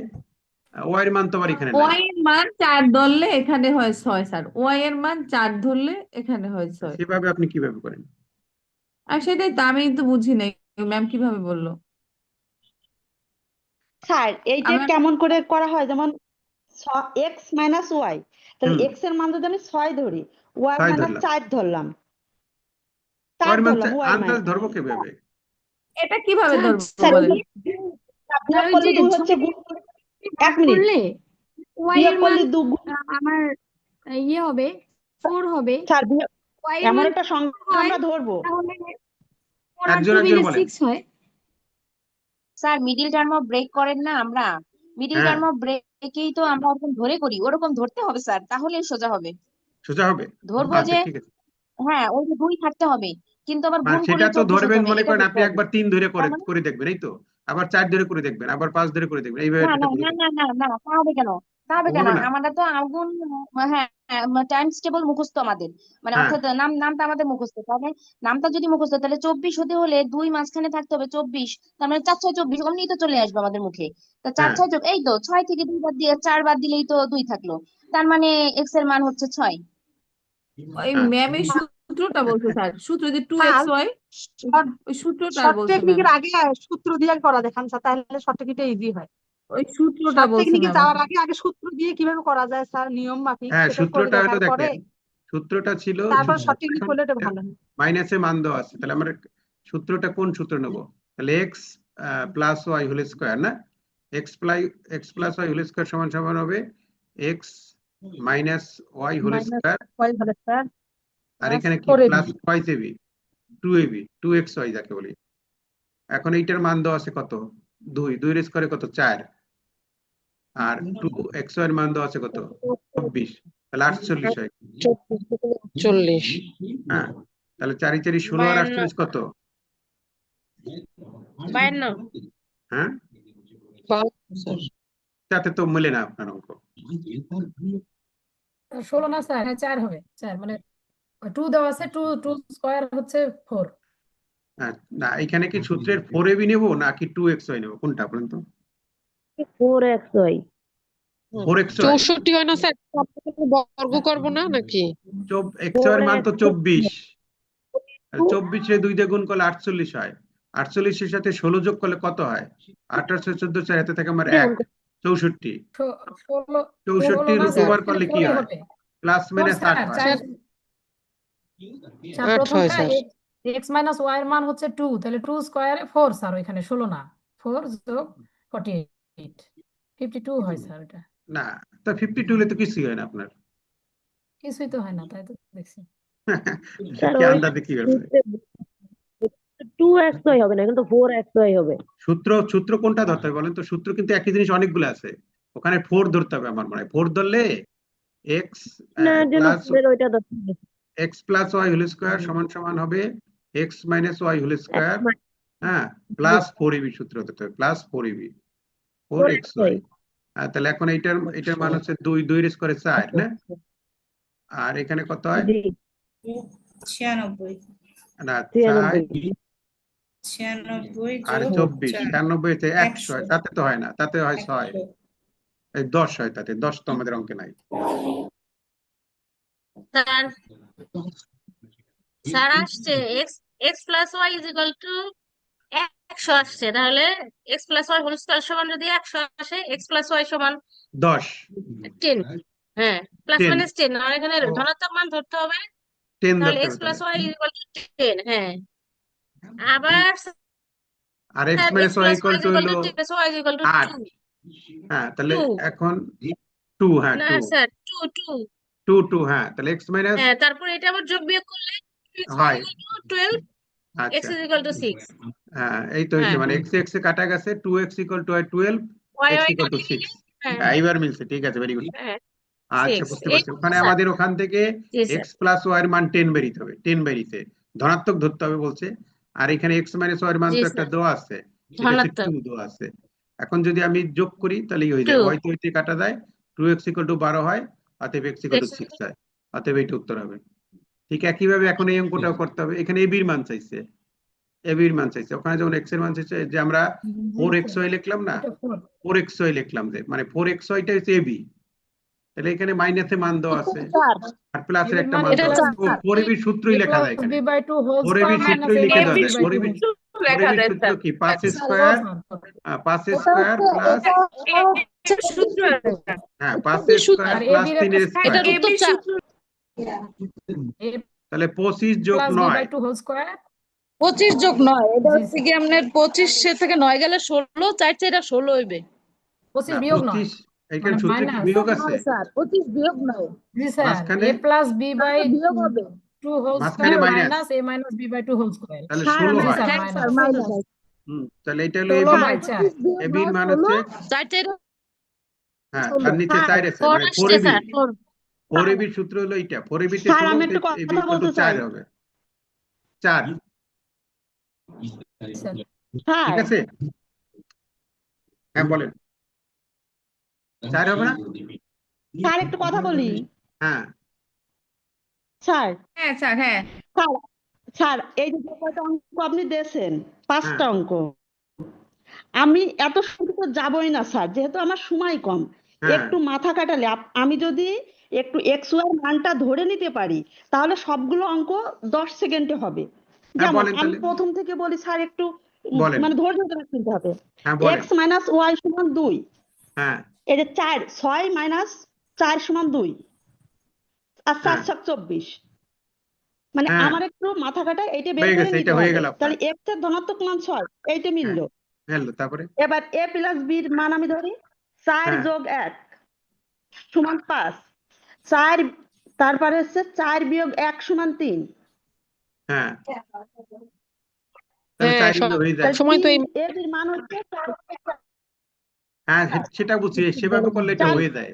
y এর মান তো আবার এখানে নাই। ওয়াই এর মান 4 ধরলে এখানে হয় 6 স্যার, ওয়াই এর মান 4 ধরলে এখানে হয় 6। সেভাবে আপনি কিভাবে করেন? আর সেটাই তো আমি তো বুঝি নাই ম্যাম কিভাবে বললো। স্যার এই যে আমার কেমন করে করা হয়, যেমন এক্স মাইনাস ওয়াই, তাহলে হুম, এক্স এর মান যদি আমি 6 ধরি, ওয়াই 6 মাইনাস ধরলাম, 4 ধরলাম, y 4 এর মান ধরলাম, ওয়াই আন্দাজ মাইনাস। ধরবো কিভাবে? এটা কিভাবে স্যার ধরবো স্যার বলেন? বিয়োগ ওই করলে যে 2 হচ্ছে, 6 গুণ ভাগ 1 মিনিট, করলে ওয়াই বিয়োগ এর করলে মান 2 গুণ। আমার ইয়ে হবে 4 হবে। স্যার বিয়োগ ওয়াই এর এমন মান একটা সংখ্যা হয়, আমরা ধরবো। তাহলে 4 আর একজন 2 একজন মিলে বলেন। 6 হয়। স্যার মিডিল টার্ম ব্রেক করেন না আমরা, মিডিল হ্যাঁ, টার্ম ব্রেকেই তো আমরা ওরকম ধরে করি, ওরকম ধরতে হবে স্যার, তাহলে সোজা হবে। সোজা হবে। ধরবো আচ্ছা যে ঠিক আছে, হ্যাঁ ওই যে 2 থাকতে হবে, কিন্তু আবার মানে গুণ সেটা করলে তো 24 হতে ধরবেন, হবে, মনে এটা করেন ধরতে আপনি হবে। একবার 3 ধরে তার করে মানে করে দেখবেন, এই তো, আবার 4 ধরে করে দেখবেন, আবার 5 ধরে করে দেখবেন, এইভাবে না এটা না না বুঝে না না না তা হবে কেন? তা হবে কেন? হবে না। আমরা তো আগুন, হ্যাঁ টাইমস টেবল মুখস্থ আমাদের, মানে হ্যাঁ অর্থাৎ নামটা আমাদের মুখস্থ, তাহলে নামটা যদি মুখস্থ তাহলে 24 হতে হলে 2 মাঝখানে থাকতে হবে 24, তার মানে 4 6 24 অমনি তো চলে আসবে আমাদের মুখে। তা 4 হ্যাঁ 6 যোগ, এই তো 6 থেকে 2 বাদ দিয়ে 4 বাদ দিলেই তো 2 থাকলো, তার মানে এক্স এর মান হচ্ছে 6। ওই হ্যাঁ ম্যাম এই সূত্রটা বলছে স্যার, সূত্র যে 2 স্যার এক্স ওয়াই, শর্ট ওই সূত্রটা শর্ট বলছে ম্যাম, টেকনিকের আগে সূত্র দিয়ে করা দেখান স্যার, তাহলে শর্ট টেকনিকটা ইজি হয়। ওই সূত্রটা শর্ট বলছে টেকনিকে ম্যাম যাওয়ার আসলে। আগে আগে সূত্র দিয়ে কিভাবে করা যায় স্যার নিয়ম মাফিক হ্যাঁ, সেটা করে সূত্রটা হলো, দেখার পরে দেখেন সূত্রটা ছিল, তারপর শর্ট টেকনিক এখন করলে এটা ভালো হয়। মাইনাসে মান দেওয়া আছে, তাহলে আমরা সূত্রটা কোন সূত্র নেব? তাহলে X plus Y whole square, না X plus Y whole square সমান সমান হবে X minus Y whole minus square, Y হলে স্যার আর প্লাস এখানে কি 4ab। Plus twice AB, 2ab 2xy যাকে বলি। এখন এইটার মান দেওয়া আছে কত? 2, 2 এর স্কোয়ারে কত? 4, আর 2xy এর মান দেওয়া আছে কত? 24, তাহলে 48 হয়। 40 হ্যাঁ, তাহলে 4 4 16 আর 48 কত? 52 হ্যাঁ, 52 তাতে তো মেলে না আপনার অঙ্ক। 16 না স্যার, হ্যাঁ 4 হবে, 4 মানে 2 দেওয়া আছে, 2 2 স্কয়ার হচ্ছে 4। হ্যাঁ, না এখানে কি সূত্রের 4ab নেব নাকি 2xy নেব, কোনটা বলেন তো? 4xy 4xy, 64 হয় না স্যার, বর্গ করব না নাকি? xy এর মান তো 24, 24 রে 2 দিয়ে গুণ করলে 48 হয়, 48 এর সাথে 16 যোগ করলে কত হয়? 28 14 4 হাতে থাকে আমার 1, 64, 16 64 না স্যার, রূপবার করলে কি 4 হয়? হবে। প্লাস 4 মাইনাস 8 স্যার, হয়। 4 8 হয় প্রথমটা স্যার। x মাইনাস ওয়াই এর মান হচ্ছে 2, তাহলে 2 স্কয়ারে 4 স্যার, ওইখানে 16 না, 4 যোগ 48 52 হয় স্যার, এটা না, তা 52 হলে তো কিছুই হয় না আপনার। কিছুই তো হয় না, তাই তো দেখছি। স্যার কি ওই আন্দাজে কি করছে? 2xy হবে না, কিন্তু 4xy হবে। সূত্র কোনটা ধরতে হবে বলেন তো? সূত্র কিন্তু একই জিনিস অনেকগুলো আছে, ওখানে 4 ধরতে হবে আমার মনে হয়। 4 ধরলে এক্স না জন্য প্লাস ওইটা ধরতে হবে। X plus Y whole square সমান সমান হবে X minus Y whole square, হ্যাঁ, প্লাস 4ab সূত্র ধরতে হবে, প্লাস 4ab 4xy। তাহলে এখন এটার মান হচ্ছে 2 এর স্কোয়ারে 4 না? আর এখানে কত হয়? জি 96 না 93। 96 আর যোগ 24 4 96 তে 100 হয়, তাতে তো হয় না, তাতে হয় 6, এই 10 হয়, তাতে 10 তো আমাদের অঙ্কে নাই। স্যার স্যার আসছে X plus Y is equal to 100 আসছে, তাহলে X plus Y whole square সমান যদি 100 আসে, এক্স প্লাস ওয়াই সমান 10 10, হ্যাঁ, প্লাস 10 মাইনাস 10, আর এখানে ধনাত্মক মান ধরতে হবে, 10 তাহলে ধরতে এক্স হবে প্লাস তাহলে। ওয়াই ইজ ইকুয়াল টু 10, হ্যাঁ। আবার আর x sir minus X Y plus equal Y is to equal হলো to 10 plus Y is equal to 8, 2, হ্যাঁ, তাহলে 2 এখন 2, হ্যাঁ না 2 স্যার 2, 2, হ্যাঁ, তাহলে x মাইনাস হ্যাঁ, তারপরে এটা আবার যোগ বিয়োগ করলে x হয়, ইজ ইকুয়াল টু 12, x আচ্ছা, ইজ ইকুয়াল টু 6, হ্যাঁ, এই তো হয়েছে, হ্যাঁ, মানে x এ কাটা গেছে, 2x equal to 12, Y x Y equal to কাটে 6, গেলে, হ্যাঁ হ্যাঁ, এইবার মিলছে, ঠিক আছে, ভেরি গুড। হ্যাঁ আচ্ছা, 6, বুঝতে এই পারছি। ওখানে স্যার, আমাদের ওখান থেকে জি স্যার, x প্লাস ওয়াই এর মান 10 বেরিতে হবে, 10 বেরিতে ধনাত্মক ধরতে হবে বলছে। আর এখানে x মাইনাস ওয়াই এর মান জি তো একটা স্যার, দেওয়া আছে, সেটা হচ্ছে ধনাত্মক 2 দেওয়া আছে। এখন যদি আমি যোগ করি তাহলেই হয়ে 2, যায়, y তো হইতে কাটা যায়, 2x ইকুয়াল টু 12 হয়, অতএব x ইকুয়াল টু 6 হয়, অতএব এইটা উত্তর হবে। ঠিক একইভাবে এখন এই অঙ্কটাও করতে হবে। এখানে ab এর মান চাইছে, ab এর মান চাইছে, ওখানে যেমন x এর মান চাইছে, যে আমরা 4xy লিখলাম না, এটা 4 4xy লিখলাম, যে মানে 4xy টা হচ্ছে ab, তাহলে এখানে মাইনাসে মান দেওয়া আছে আর প্লাসের এর একটা মান মান a দেওয়া প্লাস আছে। ও 4ab সূত্রই লেখা যায় এখানে, b by 2 whole 4ab square minus সূত্রই a লিখে প্লাস দেওয়া b যায়। বাই 2 4ab সূত্র কি? 5 স্কয়ার, 5 স্কয়ার প্লাস, সূত্র হ্যাঁ, 5 স্কয়ার আর প্লাস ab 3 এর একটা স্কয়ার, এটার উত্তর 4। a তাহলে 25 যোগ plus b by 9, 2 whole square 25 যোগ 9, এটা জি হচ্ছে কি আপনার 25 থেকে 9 গেলে 16, 4 4 16 হইবে। 25 না বিয়োগ 9 25, এখানে মানে সূত্রে কি মাইনাস, বিয়োগ আছে? স্যার 25 বিয়োগ 9, জি স্যার, মাঝখানে, a প্লাস b বাই বিয়োগ হবে 2 হোল মাঝখানে square minus, minus a minus b by 2 whole square, তাহলে স্যার 16 আমি জি হয়। স্যার হ্যাঁ স্যার মাইনাস মাইনাস তাহলে এটা হলো 16 ab, বাই 4 ab এর মান হচ্ছে, 4 4 হ্যাঁ, তার নিচে 4 আছে, 4 মানে আসছে 4ab, স্যার, 4, 4ab এর সূত্র হলো এইটা, 4ab তে স্যার 16, আমি একটু ab কথা ইকুয়াল টু বলতে চাই 4 হবে, 4, স্যার স্যার ঠিক আছে, হ্যাঁ বলেন, 4 হবে না? স্যার একটু কথা বলি হ্যাঁ, স্যার হ্যাঁ স্যার, হ্যাঁ স্যার স্যার এই যে কয়টা অঙ্ক আপনি দিয়েছেন, 5টা হ্যাঁ, অঙ্ক, আমি এত শুরু তো যাবই না স্যার, যেহেতু আমার সময় কম, হ্যাঁ, একটু মাথা কাটালে আমি যদি একটু এক্স ওয়াই মানটা ধরে নিতে পারি, তাহলে সবগুলো অঙ্ক 10 সেকেন্ডে হবে। হ্যাঁ, যেমন বলেন আমি তাহলে, প্রথম থেকে বলি স্যার, একটু বলেন, মানে ধৈর্য ধরে শুনতে হবে। হ্যাঁ বলেন, এক্স মাইনাস ওয়াই সমান 2, হ্যাঁ, এই যে 6 মাইনাস 4 সমান 2, আর 4 হ্যাঁ, 7 24, মানে হ্যাঁ, আমার একটু মাথা কাটা এইটা বের হয়ে করে গেছে, নিতে এটা হয়ে হবে। গেল আপনার, তাহলে এক্স এর ধনাত্মক মান 6, এইটা হ্যাঁ, মিললো। হ্যালো, তারপরে, এবার এ প্লাস বির মান আমি ধরি 4 হ্যাঁ, যোগ 1 সমান 5, 4, তারপরে হচ্ছে 4 বিয়োগ 1 সমান 3, হ্যাঁ, তাহলে হ্যাঁ 4 হয়ে যায়, তাহলে সময় তো 3 এই এর মান হচ্ছে 4, হ্যাঁ, সেটা বুঝছি, সেভাবে করলে এটা হয়ে যায়।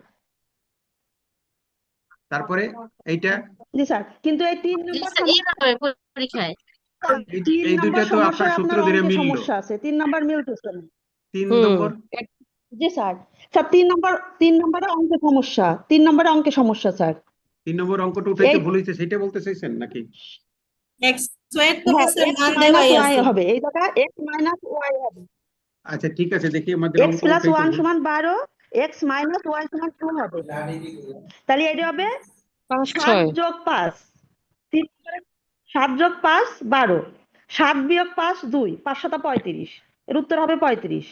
তারপরে এইটা, জি স্যার, কিন্তু এই 3 জি নম্বর স্যার, এইভাবে পরীক্ষায়, এই দুইটা তো আপনার সমস্যায় সূত্র আপনার ধরে অঙ্কে মিললো, সমস্যা আছে, 3 নম্বর মিলতেছে না। 3 হুম নম্বর, জি স্যার, স্যার 3 নম্বরে অঙ্কে সমস্যা, 3 নম্বরে অঙ্কে সমস্যা স্যার। 3 নম্বর অঙ্কটা উঠাইতে এই ভুল হয়েছে, সেটা বলতে চাইছেন নাকি? এক্স ওয়াই তো হ্যাঁ, স্যার x মান মাইনাস দেওয়াই ওয়াই আছে। হবে, এই জায়গায় x মাইনাস ওয়াই হবে। আচ্ছা, ঠিক আছে, দেখি আমাদের x অঙ্ক প্লাস উঠাইতে 1 ভুল, সমান 12, x মাইনাস ওয়াই সমান 2 হবে। তাহলে এটা হবে 5 7 6 যোগ 5, 7 যোগ 5 12, 7 বিয়োগ 5 2, 5 7 35, এর উত্তর হবে 35।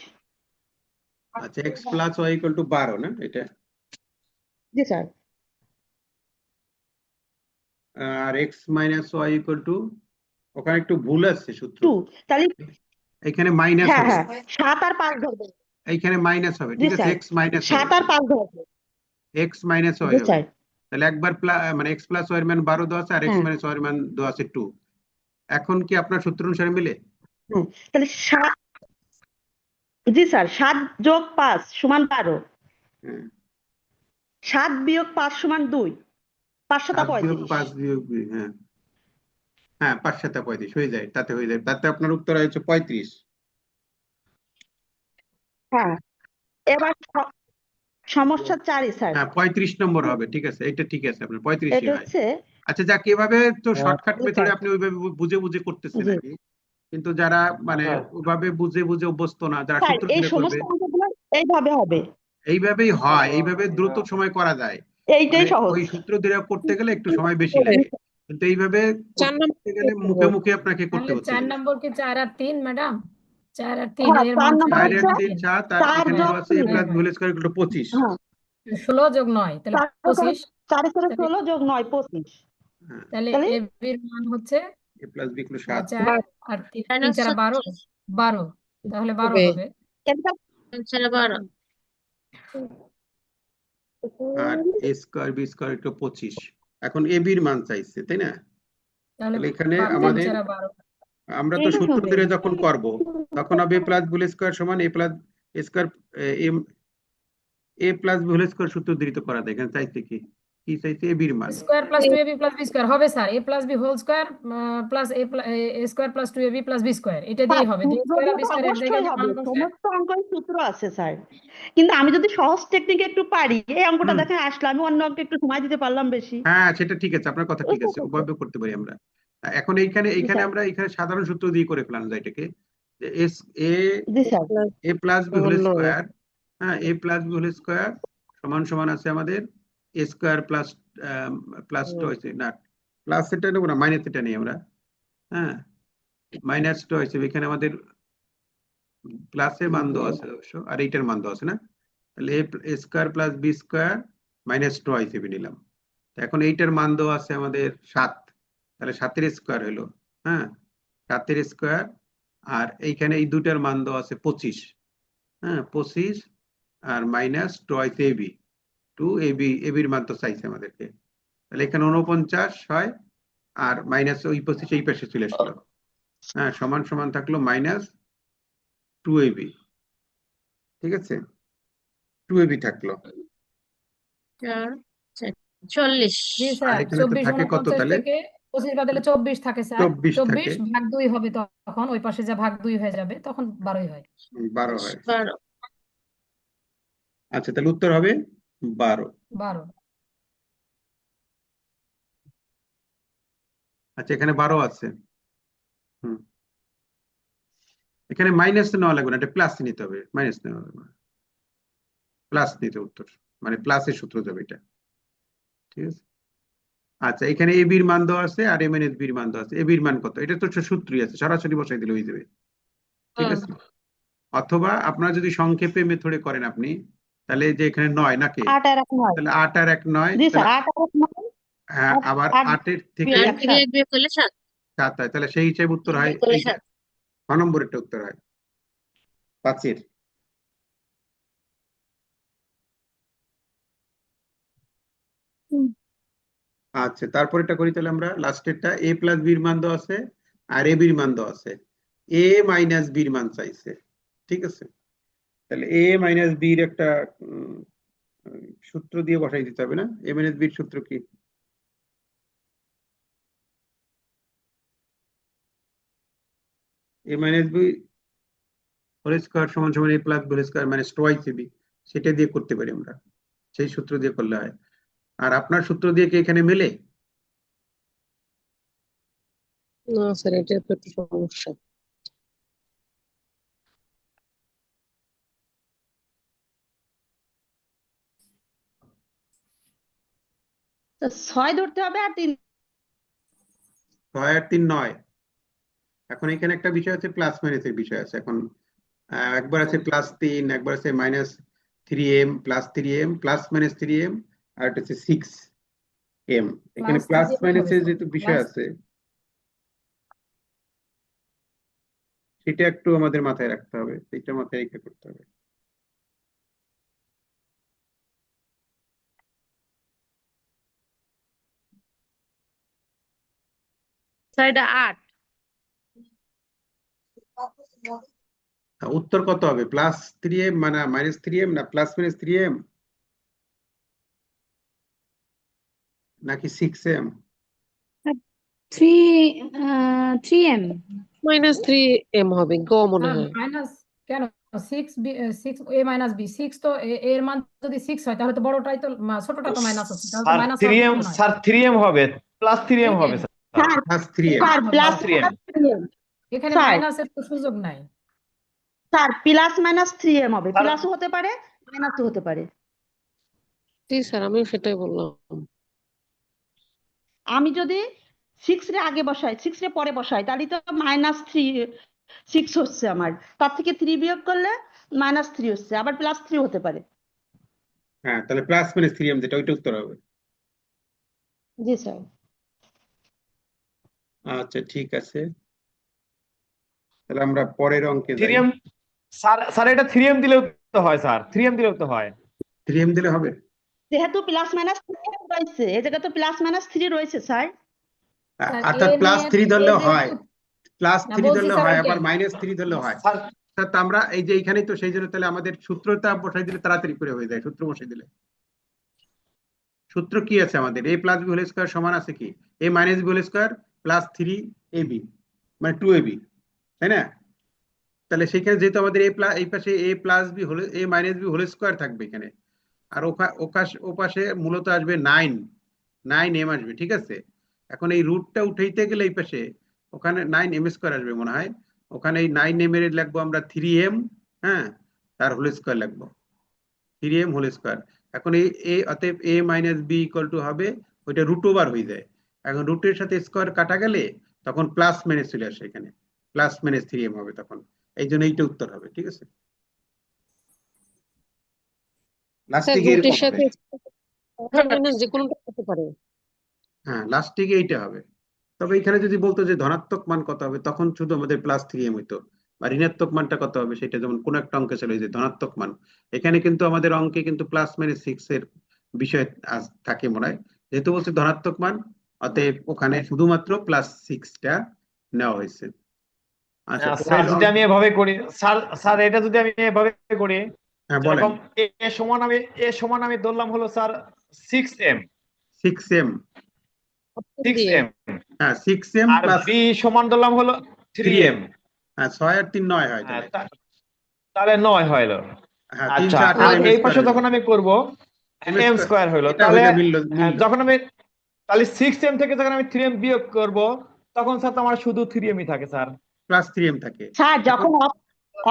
আচ্ছা, x plus Y equal to 12 না এটা, জি স্যার। আর x minus Y equal to, ওখানে একটু ভুল আছে সূত্র, 2, তাহলে এখানে মাইনাস হ্যাঁ হবে, হ্যাঁ 7 আর 5 ধরবে। এইখানে মাইনাস হবে, জি ঠিক আছে, স্যার, x মাইনাস 7 আর 5 ধরবে। x মাইনাস ওয়াই জি হবে, স্যার, তাহলে একবার মানে x প্লাস ওয়াই এর মান 12 দেওয়া আছে, আর x হ্যাঁ মাইনাস ওয়াই এর মান দেওয়া আছে 2। এখন কি আপনার সূত্র অনুসারে মিলে? হ্যাঁ, তাহলে 7, জি স্যার, 7 যোগ 5 সমান 12, হ্যাঁ 7 বিয়োগ 5 সমান 2, 5 7 বিয়োগ 35। 5 বিয়োগ 2, হ্যাঁ হ্যাঁ 5 7 35 হয়ে যায়, তাতে হয়ে যায়, তাতে আপনার উত্তর হয়েছে 35। হ্যাঁ, এবার সমস্যা 4 স্যার, হ্যাঁ 35 নম্বর হবে, ঠিক আছে, এটা ঠিক আছে, আপনার 35ই এটা হয়। হচ্ছে, আচ্ছা যাক, এভাবে তো শর্টকাট জি মেথডে স্যার, আপনি ওইভাবে বুঝে বুঝে করতেছেন জি আর কি, কিন্তু যারা মানে ওইভাবে বুঝে বুঝে অভ্যস্ত না, যারা স্যার, সূত্র এই দিয়ে করবে, সমস্ত অঙ্কগুলো এইভাবে হবে, এইভাবেই হয়, এইভাবে দ্রুত সময় করা যায়, এইটাই মানে সহজ। ওই সূত্র দিয়ে করতে গেলে একটু সময় বেশি লাগে, কিন্তু এইভাবে 4 করতে গেলে নম্বর মুখে মুখে আপনাকে করতে তাহলে হচ্ছে 4 জিনিস। নম্বর কি 4 আর 3 ম্যাডাম? 4 আর 3 হ্যাঁ, এর 4 মান নম্বর 4 হচ্ছে আর 3 7, আর 4 এখানে যোগ দেওয়া আছে a 3, plus b whole square equal to 25। হ্যাঁ, 16 যোগ 9 তাহলে 4 করে 25। 4 করে তাহলে 16 যোগ 9 25, হ্যাঁ তাহলে তাহলে এ বির মান হচ্ছে a প্লাস b ইকুয়াল 7। 4 আর 3 মাইনাস 4 12, 36 12, তাহলে 12 হবে। হবে। এটা 12 আর a square b square equal 25। এখন a b এর মান চাইছে, তাই না? তাহলে তাহলে এখানে 3 আমাদের, 4 12। আমরা তো এইটা সূত্র হবে, ধরে যখন করব তখন হবে a plus b whole square সমান a plus a square, a plus b whole square সূত্র ধৃত করা যায়। এখানে চাইছে কি, কি চাইছে? a b এর মান। Square plus 2ab plus b square হবে sir, a plus b whole square plus a square plus 2ab plus b square, এটা স্যার দিয়ে হবে। b সূত্র স্কয়ার আর দিয়ে b তো স্কয়ার এক জায়গায় অবশ্যই হবে, বানাবো স্যার। সমস্ত অঙ্কের সূত্র আছে স্যার, কিন্তু আমি যদি সহজ টেকনিকে একটু পারি, এই অঙ্কটা হুম, দেখেন আসলে আমি অন্য অঙ্কে একটু সময় দিতে পারলাম বেশি, হ্যাঁ সেটা ঠিক আছে, আপনার কথা ঠিক বুঝতে আছে, পারছেন? ওভাবে করতে পারি আমরা। এখন এইখানে জি এইখানে স্যার, আমরা এখানে সাধারণ সূত্র দিয়ে করে ফেলানো যায় এটাকে, যে এস এ জি sir, plus A plus B whole 9 square, হ্যাঁ A plus B whole square সমান সমান আছে আমাদের A square plus plus two হয়েছে না, প্লাস এটা নেবো না, মাইনাস এটা নেই আমরা, হ্যাঁ মাইনাস টু হয়েছে, এখানে আমাদের প্লাসের মান দেওয়া আছে অবশ্য, আর এইটার মান দেওয়া আছে না, তাহলে A square plus B square minus two হিসেবে নিলাম। তো এখন এইটার মান দেওয়া আছে আমাদের 7, তাহলে 7 এর স্কয়ার হলো, হ্যাঁ 7 এর স্কয়ার, আর এইখানে এই দুটার মান দেওয়া আছে 25, হ্যাঁ 25 আর minus twice AB, two AB, এবির মান তো চাইছে আমাদেরকে, তাহলে এখানে 49 হয়, আর মাইনাস ওই 25 এই পাশে চলে আসলো, হ্যাঁ সমান সমান থাকলো মাইনাস 2ab, ঠিক আছে, 2ab থাকলো, 4 40 জি আর স্যার, এখানে তো 24 থাকে কত 49 তাহলে, থেকে 25 বাদলে 24 থাকে স্যার। 24 থাকে, 24 ভাগ 2 হবে, তখন ওই পাশে যা ভাগ 2 হয়ে যাবে, তখন 12ই হয়। 12 হয়। 12 আচ্ছা তাহলে উত্তর হবে 12। 12। আচ্ছা এখানে 12 আছে, হুম এখানে মাইনাস নেওয়া লাগবে না, এটা প্লাস নিতে হবে, মাইনাস নেওয়া লাগবে না, প্লাস নিতে উত্তর, মানে প্লাসের সূত্র যাবে এটা, ঠিক আছে। আচ্ছা এখানে এ বির মান দেওয়া আছে আর এম এন এস বির মান দেওয়া আছে, এ বির মান কত, এটা তো সূত্রই আছে, সরাসরি বসাই দিলে হয়ে যাবে, ঠিক আছে। অথবা আপনারা যদি সংক্ষেপে মেথডে করেন আপনি, তাহলে যে এখানে 9 নাকি, 8 আর 1 9, তাহলে 8 আর 1 9, জি স্যার, তাহলে 8 আর 1 9, হ্যাঁ আবার 8 8 এর থেকে 8 থেকে 1 বিয়োগ করলে 7 7 হয়, তাহলে সেই হিসেবে উত্তর হয় বিয়োগ করলে এইটা, 7 ছ নম্বরেরটা উত্তর হয় 5-এর। আচ্ছা তারপর এটা করি তাহলে আমরা লাস্টেরটা, এ প্লাস বির মান দেওয়া আছে আর এ বির মান দেওয়া আছে, এ মাইনাস বির মান চাইছে, ঠিক আছে। তাহলে এ মাইনাস বির একটা সূত্র দিয়ে বসাই দিতে হবে না, এ মাইনাস বির সূত্র কি, A minus B whole square সমান সমান A plus B whole square minus twice AB, সেটা দিয়ে করতে পারি আমরা, সেই সূত্র দিয়ে করলে হয়। আর আপনার সূত্র দিয়ে কি এখানে মেলে? না স্যার, এটা তো একটু সমস্যা। তো 6 ধরতে হবে আর 3, 6 আর 3 9। এখন এখানে একটা বিষয় আছে, প্লাস মাইনাসের বিষয় আছে, এখন একবার আছে +3, একবার আছে -3m, +3m, plus minus 3m, আর এটা হচ্ছে 6m। এখানে প্লাস প্লাস দিয়ে হবে মাইনাসের স্যার, যেহেতু বিষয় প্লাস। আছে, সেটা একটু আমাদের মাথায় রাখতে হবে, সেটা মাথায় রেখে করতে হবে। স্যার এটা 8, উত্তর কত হবে? প্লাস 3m মানে মাইনাস 3m না প্লাস মাইনাস 3m নাকি 6m? 3m -3m হবে গ মনে হ্যাঁ হয়। মাইনাস কেন 6 তো এর মান যদি 6 হয় তাহলে তো বড়টাই তো ছোটটা তো মাইনাস হচ্ছে তাহলে তো স্যার মাইনাস হওয়ার 3m কথা নয়। স্যার 3m হবে, প্লাস 3m হবে 3m sir. Sir plus 3m sir plus plus 3m। Minus 3m এখানে স্যার মাইনাসের তো সুযোগ নাই। স্যার প্লাস মাইনাস 3m হবে, স্যার প্লাসও হতে পারে মাইনাসও হতে পারে। জি স্যার, আমিও সেটাই বললাম। আমি যদি 6 রে আগে বসাই 6 রে পরে বসাই তাহলে তো -6 হচ্ছে আমার, তার থেকে 3 বিয়োগ করলে -3 হচ্ছে, আবার +3 হতে পারে। হ্যাঁ, তাহলে প্লাস মাইনাস 3m যেটা ওইটা উত্তর হবে। জি স্যার। আচ্ছা ঠিক আছে, তাহলে আমরা পরের অঙ্কে যাই। 3m স্যার স্যার এটা 3m দিলেও তো হয় স্যার, 3m দিলেও তো হয়। 3m দিলে হবে? যেহেতু প্লাস মাইনাস 3 রয়েছে, এই জায়গায় তো +-3 রয়েছে স্যার। স্যার অর্থাৎ এ প্লাস নিয়ে 3 ধরলেও যেহেতু হয়, প্লাস না 3 বলছি ধরলেও স্যার হয়, ওইটাই আবার -3 ধরলেও হয়। স্যার স্যার তা আমরা এই যে এইখানেই তো সেই জন্য তাহলে আমাদের সূত্রটা বসাই দিলে তাড়াতাড়ি করে হয়ে যায়, সূত্র বসাই দিলে। সূত্র কি আছে আমাদের? a plus B whole square সমান আছে কি a minus B whole square plus 3ab মানে 2ab, তাই না? তাহলে সেখানে যেহেতু আমাদের এই পাশে a plus B whole a minus B whole square থাকবে এখানে, আর ওপাশে মূলত আসবে 9m আসবে, ঠিক আছে? এখন এই রুটটা উঠাইতে গেলে এই পাশে ওখানে 9m স্কয়ার আসবে মনে হয়, ওখানে এই 9m এর লিখবো আমরা 3m, হ্যাঁ, তার হোল স্কয়ার লিখবো 3m হোল স্কয়ার। এখন এই অতএব a minus B equal to হবে, ওইটা রুট ওভার হয়ে যায়। এখন রুটের সাথে স্কয়ার কাটা গেলে তখন প্লাস মাইনাস চলে আসে, এখানে প্লাস মাইনাস 3m হবে তখন, এই জন্য এইটা উত্তর হবে, ঠিক আছে? লাস্ট স্যার দিকে রুটের এরকম সাথে হবে, মাইনাস যে কোনোটা হতে পারে। হ্যাঁ লাস্ট দিকে এইটা হবে। তবে এখানে যদি বলতো যে ধনাত্মক মান কত হবে তখন শুধু আমাদের +3m হইতো, বা ঋণাত্মক মানটা কত হবে সেটা যেমন কোন একটা অঙ্কে ছিল যে ধনাত্মক মান, এখানে কিন্তু আমাদের অঙ্কে কিন্তু +-6 এর বিষয় থাকে মনে হয়, যেহেতু বলছে ধনাত্মক মান অতএব ওখানে শুধুমাত্র +6টা নেওয়া হয়েছে। আচ্ছা স্যার পরের যদি আমি এভাবে করি স্যার, স্যার এটা যদি আমি এভাবে করি, হ্যাঁ বলেন। যেরকম এ সমান আমি ধরলাম হলো স্যার 6m 6m, 6m, হ্যাঁ 6m আর প্লাস বি সমান ধরলাম হলো 3m। হ্যাঁ 6 আর 3 9 হয় হ্যাঁ, তাহলে। তাহলে 9 হলো। হ্যাঁ আচ্ছা, 318 আর m এই স্কয়ার পাশে হলো, যখন আমি করব m স্কয়ার হলো, এটা তাহলে হইলে মিললো। যখন আমি তাহলে 6m থেকে যখন আমি 3m বিয়োগ করব তখন স্যার তো আমার শুধু 3m ই থাকে স্যার। +3m থাকে। স্যার এখন যখন 3m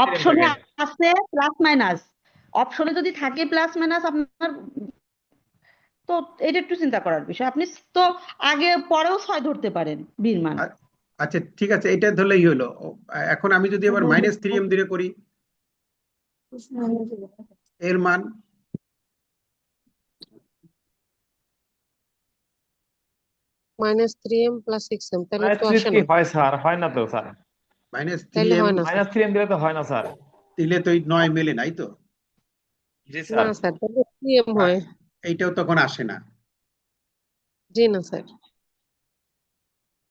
অপশনে থাকে। আছে প্লাস মাইনাস, অপশনে যদি থাকে প্লাস মাইনাস, আপনার তো এটা একটু চিন্তা করার বিষয়। আপনি তো আগে পরেও 6 ধরতে পারেন বীর মান। আচ্ছা ঠিক আছে, এটা ধরলেই হলো। এখন আমি যদি আবার -3m দিয়ে করি এর মান, -3m + 6m তাহলে তো -3 আসে কি না। হয় স্যার? হয় না তো স্যার, তাহলে -3m হয় না স্যার। -3m দিলে তো হয় না স্যার। দিলে তো 9 মেলে নাই তো, জি না স্যার। স্যার, তাহলে 3m হয়। এইটাও তখন আসে না। জি না স্যার।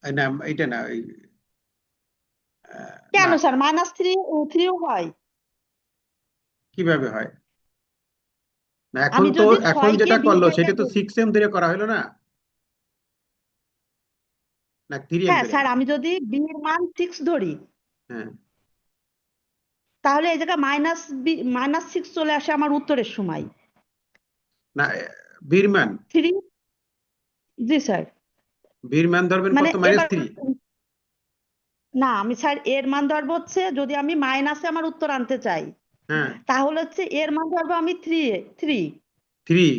না এইটা না, কেন না স্যার -3 হয়? কিভাবে হয়? না এখন আমি তো যদি এখন 6 কে যেটা করলো বিয়ের সেটা তো জায়গায় 6m ধরে করা হলো না, না 3m হ্যাঁ ধরে? স্যার, আমি যদি বীর মান 6 ধরি হ্যাঁ তাহলে এই জায়গায় -6 চলে আসে আমার উত্তরের সময়। না বীরমান, 3, জি স্যার। বীরমান ধরবেন মানে কত? এবার -3? না, আমি স্যার এর মান ধরবো হচ্ছে, যদি আমি মাইনাসে আমার উত্তর আনতে চাই হ্যাঁ তাহলে হচ্ছে এর মান ধরবো আমি 3, 3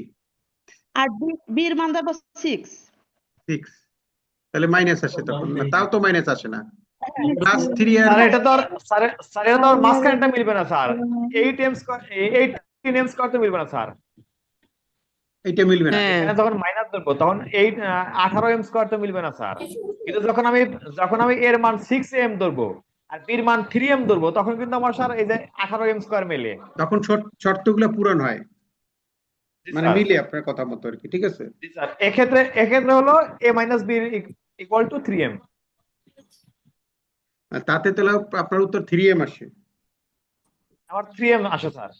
আর বীর মান ধরবো 6। 6, তাহলে মাইনাস আসে তখন না, তাও তো মাইনাস আসে না। +3 আর স্যার এটা তো স্যার, স্যার এটা তো মাঝখানটা মিলবে না sir. 8m square 18m square তো মিলবে না স্যার। এইটা মিলবে না। হ্যাঁ এখানে যখন মাইনাস ধরবো তখন 18m স্কয়ার তো মিলবে না স্যার। কিন্তু যখন আমি এর মান 6m ধরবো আর বির মান 3m ধরবো তখন কিন্তু আমার স্যার এই যে 18m স্কয়ার মেলে। তখন শর্তগুলো পূরণ হয়, জি মানে স্যার। মিলে আপনার কথা মতো আর কি, ঠিক আছে? জি স্যার, এক্ষেত্রে হলো a - b = 3m। আর তাতে তাহলে আপনার উত্তর 3m আসে। আমার 3m আসে স্যার।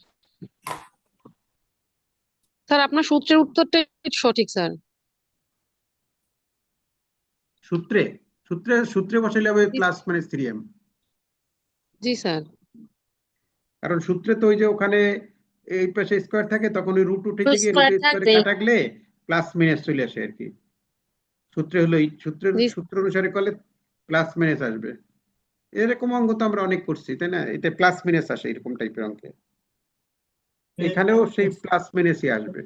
স্যার আপনার সূত্রের উত্তরটা সঠিক স্যার। সূত্রে সূত্রে সূত্রে বসাইলে হবে প্লাস মাইনাস 3m, জি স্যার। কারণ সূত্রে তো ওই যে ওখানে এই পাশে স্কোয়ার থাকে, তখন ওই রুট উঠে টু গিয়ে স্কোয়ার রুট স্কোয়ারে থাকবে। কাটা গেলে প্লাস মাইনাস চলে আসে আর কি। সূত্রে হলো এই সূত্রের জি সূত্র অনুসারে করলে প্লাস মাইনাস আসবে। এরকম অঙ্ক তো আমরা অনেক করছি, তাই না? এটা প্লাস মাইনাস আসে এরকম টাইপের অঙ্কে, এখানেও সেই প্লাস মাইনাসই আসবে।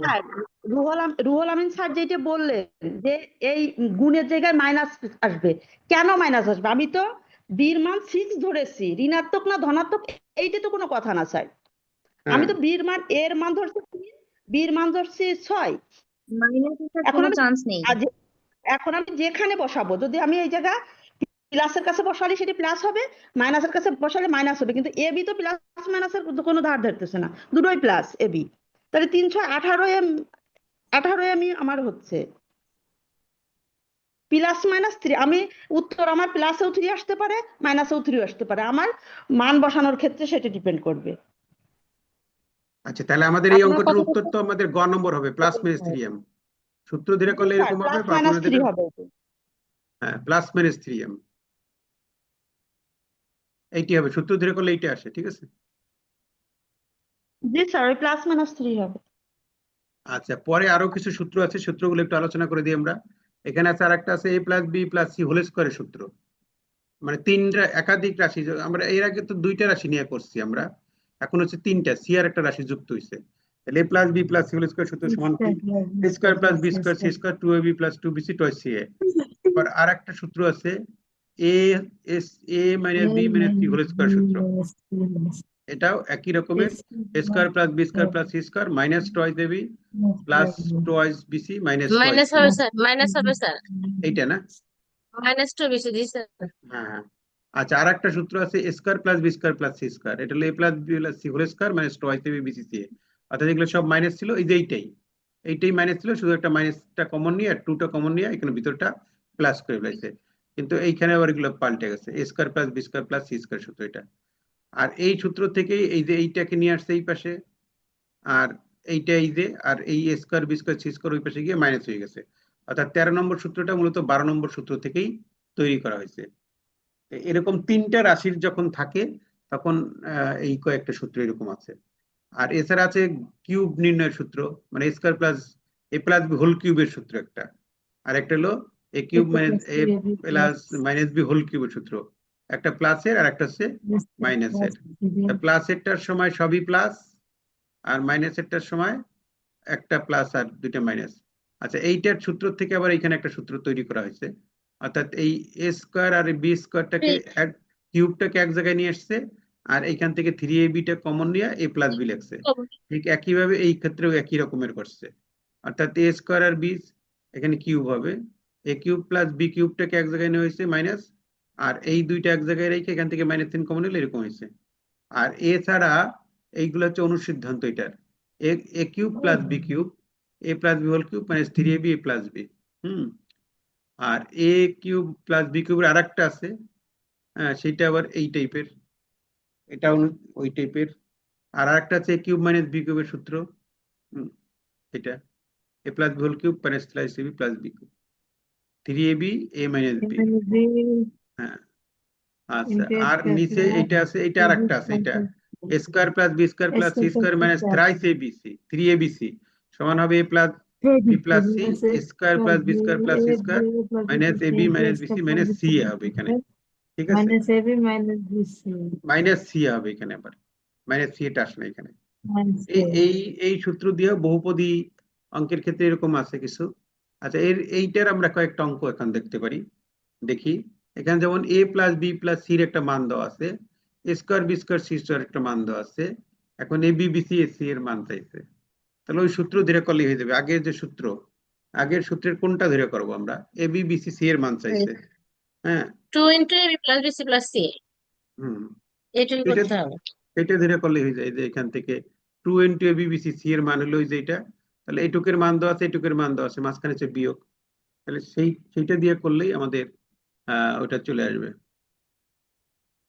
স্যার, রুহুল আমিন স্যার যেটা বললেন যে এই গুণের জায়গায় মাইনাস আসবে, কেন মাইনাস আসবে? আমি তো বির মান 6 ধরেছি, ঋণাত্মক না ধনাত্মক এইটা তো কোনো কথা না স্যার। আমি হ্যাঁ, তো বির মান এর মান ধরছি 3, বির মান ধরছি 6। মাইনাস আসার এখন কোনো আমি চান্স নেই। এখন আমি যেখানে বসাবো, যদি আমি এই জায়গা প্লাসের কাছে বসালে সেটি প্লাস হবে, মাইনাসের কাছে বসালে মাইনাস হবে, কিন্তু এবি তো প্লাস মাইনাসের কোনো ধার ধরতেছে না, দুটোই প্লাস এবি। তাহলে 3 6 18 এম আমার হচ্ছে প্লাস মাইনাস 3। আমি উত্তর আমার প্লাসেও 3 আসতে পারে, মাইনাসেও 3 আসতে পারে, আমার মান বসানোর ক্ষেত্রে সেটা ডিপেন্ড করবে। আচ্ছা, তাহলে আমাদের এই আপনার অঙ্কটার কথা উত্তর তো আমাদের গ নম্বর হবে, প্লাস মাইনাস 3m। সূত্র ধরে করলে স্যার এরকম হবে, প্লাস বা মাইনাস আপনাদের 3 হবে। হ্যাঁ প্লাস মাইনাস 3m এইটি হবে, সূত্র ধরে করলে এইটা আসে, ঠিক আছে? জি স্যার, ওই প্লাস মাইনাস 3 হবে। আচ্ছা, পরে আরো কিছু সূত্র আছে, সূত্রগুলো একটু আলোচনা করে দিই আমরা। এখানে আছে আরেকটা আছে a plus B plus C whole স্কোয়ারের সূত্র, মানে তিনটা একাধিক রাশি। আমরা এর আগে তো দুইটা রাশি নিয়ে করছি আমরা, এখন হচ্ছে তিনটা, সি আর একটা রাশি যুক্ত হয়েছে। তাহলে a plus B plus C whole square সূত্র সমান কি? a square plus B square C square 2ab plus 2bc twice C A. এবার আর একটা সূত্র আছে a minus B minus C whole square সূত্র, এটাও একই রকমের, a square plus B square plus C square minus twice AB plus twice BC minus twice minus হবে স্যার, মাইনাস হবে স্যার, এইটা না? মাইনাস 2 বেশি জি স্যার। হ্যাঁ হ্যাঁ। আচ্ছা, আর একটা সূত্র আছে a square plus B square plus C square, এটা হলো a plus B plus C whole square minus twice AB BC C A. অর্থাৎ এগুলো সব মাইনাস ছিল, এই যে এইটাই মাইনাস ছিল, শুধু একটা মাইনাসটা কমন নিয়ে আর 2টা কমন নিয়ে এখানে ভিতরটা প্লাস করে ফেলেছে। কিন্তু এইখানে আবার এগুলো পাল্টে গেছে, a square plus B square plus C square সূত্র এটা। আর এই সূত্র থেকেই এই যে এইটাকে নিয়ে আসছে এই পাশে, আর এইটা এই যে, আর এই a square B square C square ওই পাশে গিয়ে মাইনাস হয়ে গেছে। অর্থাৎ 13 নম্বর সূত্রটা মূলত 12 নম্বর সূত্র থেকেই তৈরি করা হয়েছে। এরকম তিনটা রাশির যখন থাকে তখন এই কয়েকটা সূত্র এরকম আছে। আর এছাড়া আছে কিউব নির্ণয়ের সূত্র, মানে square plus A plus B whole কিউবের সূত্র একটা, আর একটা হলো এ কিউব মাইনাস এ প্লাস মাইনাস বি হোল কিউবের সূত্র, একটা প্লাসের আর একটা হচ্ছে মাইনাসের। প্লাসেরটার সময় সবই প্লাস, আর মাইনাসেরটার সময় একটা প্লাস আর দুইটা মাইনাস। আচ্ছা, এইটার সূত্র থেকে আবার এখানে একটা সূত্র তৈরি করা হয়েছে, অর্থাৎ এই এ স্কোয়ার আর বি স্কোয়ারটাকে কিউবটাকে এক জায়গায় নিয়ে আসছে, আর এইখান থেকে 3ab টা কমন নিয়ে a প্লাস বি লিখছে। ঠিক একইভাবে এই ক্ষেত্রেও একই রকমের করছে, অর্থাৎ এ স্কোয়ার আর বি এখানে কিউব হবে, এ কিউব প্লাস বি কিউবটাকে এক জায়গায় নিয়ে হয়েছে মাইনাস, আর এই দুইটা এক জায়গায় রেখে এখান থেকে -3 কমন নিলে এরকম হয়েছে। আর এছাড়া এইগুলো হচ্ছে অনুসিদ্ধান্ত এটার, A cube plus B cube A plus B whole cube minus 3ab A plus B. আর এ কিউব প্লাস বি কিউবের আর একটা আছে, সেটা আবার এই টাইপের, এটা ওই টাইপের। আর একটা আছে এ কিউব মাইনাস বি কিউবের সূত্র, এটা A plus B whole cube minus 3ab plus B cube 3ab A minus B. হ্যাঁ, আচ্ছা, আর নিচে এইটা আছে, এটা আর একটা আছে, এটা A square plus B square plus C square minus thrice ABC 3abc সমান হবে A plus B plus C square plus B square plus C square minus AB minus BC minus C হবে এখানে, ঠিক আছে? Minus AB minus BC minus C হবে এখানে, আবার minus C এটা আসে না এখানে। এই সূত্র দিয়ে বহুপদী অঙ্কের ক্ষেত্রে এরকম আছে কিছু। আচ্ছা, এইটার আমরা কয়েকটা অঙ্ক এখন দেখতে পারি, দেখি। এখানে যেমন a প্লাস বি প্লাস সির একটা মান দেওয়া আছে, A square B square C square একটা মান দেওয়া আছে, এখন A B BC A C এর মান চাইছে। তাহলে ওই সূত্র ধরে করলে হয়ে যাবে, আগের যে সূত্র, আগের সূত্রের কোনটা ধরে করবো আমরা? এ বি বিসি সি এর মান চাইছে, হ্যাঁ 2 into AB plus BC plus C, এইটুকু করতে হবে। এটা ধরে করলে হয়ে যায় যে এখান থেকে 2 ইন্টু এবি বিসি সি এর মান হলো ওই যে এটা, তাহলে এইটুকের মান দেওয়া আছে, এইটুকের মান দেওয়া আছে, মাঝখানে হচ্ছে বিয়োগ, তাহলে সেইটা দিয়ে করলেই আমাদের ওটা চলে আসবে।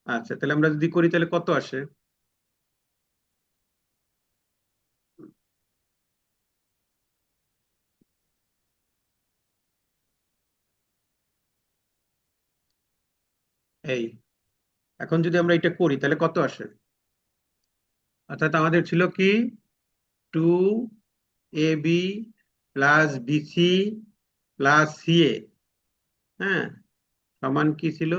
আচ্ছা, তাহলে আমরা যদি করি তাহলে কত আসে? এই এখন যদি আমরা এটা করি তাহলে কত আসে? অর্থাৎ আমাদের ছিল কি 2ab plus BC plus CA, হ্যাঁ, সমান কি ছিল?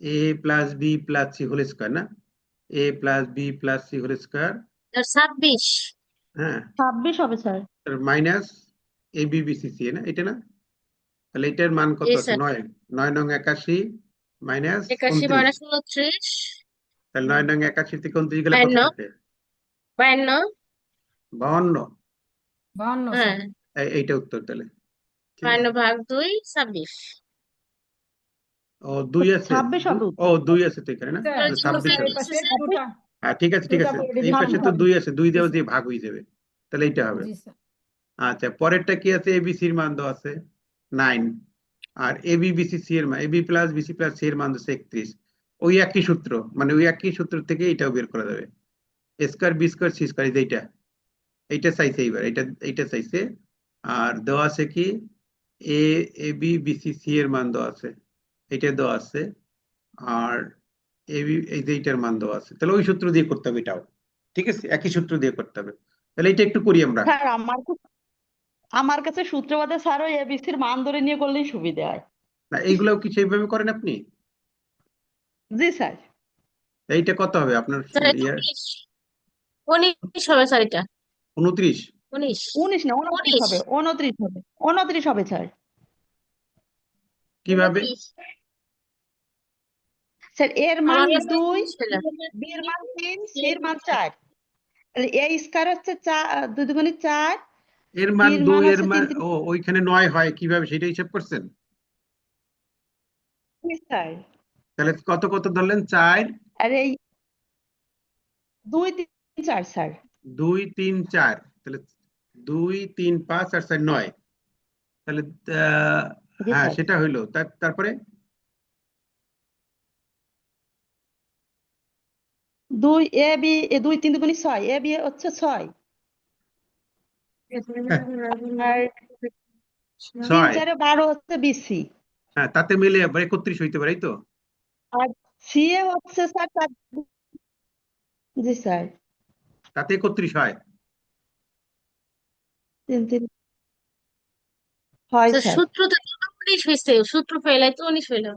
A plus B plus C whole square, না? A plus B plus C whole square, 26। হ্যাঁ, 26 হবে sir. Minus A B B C C, না এটা, না? তাহলে এটার মান কত জি আছে? স্যার। 9, 9 নং 81 মাইনাস 81 29। মাইনাস 29, তাহলে 9 নং 81 থেকে 29 গেলে কত 52, থাকে? 52। 52। 52 হ্যাঁ, স্যার। এইটা উত্তর তাহলে, ঠিক 52 আছে। ভাগ 2, 26। ও 2 আছে, 26 হবে ও উত্তর। 2 আছে তো এখানে, না? স্যার তাহলে ছোট 26 স্যার এই হবে। ফ্যাক্টর পাশে স্যার। দুটা হ্যাঁ, ঠিক আছে, ঠিক দুটা আছে। করে এই দিলাম পাশে তো ভাগ। 2 আছে, 2 জি দেওয়া স্যার। দিয়ে ভাগ হয়ে যাবে, তাহলে এইটা হবে। জি স্যার। আচ্ছা, পরেরটা কি আছে? এবিসির মান দেওয়া আছে 9, আর এবি বিসি সি এর মান, AB plus BC plus C এর মান হচ্ছে 31। ওই একই সূত্র, মানে ওই একই সূত্র থেকে এটাও বের করা যাবে। A square B square C square, এইটা এইটা চাইছে, এইবার এইটা চাইছে। আর দেওয়া আছে কি এ এবি বিসি সি এর মান দেওয়া আছে, এইটা দেওয়া আছে। আর এবি এই যে এইটার মান দেওয়া আছে, তাহলে ওই সূত্র দিয়ে করতে হবে এটাও, ঠিক আছে, একই সূত্র দিয়ে করতে হবে। তাহলে এটা একটু করি আমরা। স্যার আমার কাছে সূত্রবাদে স্যার ওই এবিসির মান ধরে নিয়ে করলেই সুবিধা হয়। না, এইগুলাও কি সেইভাবে করেন আপনি? জি স্যার। এইটা কত হবে আপনার? স্যার এটা ইয়ার 19, 19 হবে স্যার এটা। 29। 19, 19 না 29 19, হবে, 29 হবে, 29 হবে স্যার। কিভাবে? 29। স্যার এর মান আমার কাছে 2, 19 পেলাম। বি এর মান 3, সি এর মান 4। তাহলে এ স্কয়ার হচ্ছে 2 দুগুণে 4, এর বি মান এর 2, মান এর হচ্ছে মান 3 ওইখানে 9 হয় কিভাবে, সেটা হিসাব করছেন? স্যার। তাহলে কত কত ধরলেন? 4, আর এই 2 3 4 স্যার। 2 3 4, তাহলে 2 3 5 আর 4 9। তাহলে জি হ্যাঁ, স্যার। সেটা হইলো। তারপরে 2 এ বি 2 3 দুগুণে 6, এ বি হচ্ছে 6, আর 3 6, 4 12 হচ্ছে বিসি, হ্যাঁ, তাতে মিলে আবার 31 হইতে পারে, এই তো? আর সি এ হচ্ছে স্যার 4। জি স্যার। তাতে 31 হয়। 3 3 হয় স্যার স্যার। সূত্রতে তো 19 হয়েছে, সূত্র ফেলাই তো 19 হইলো।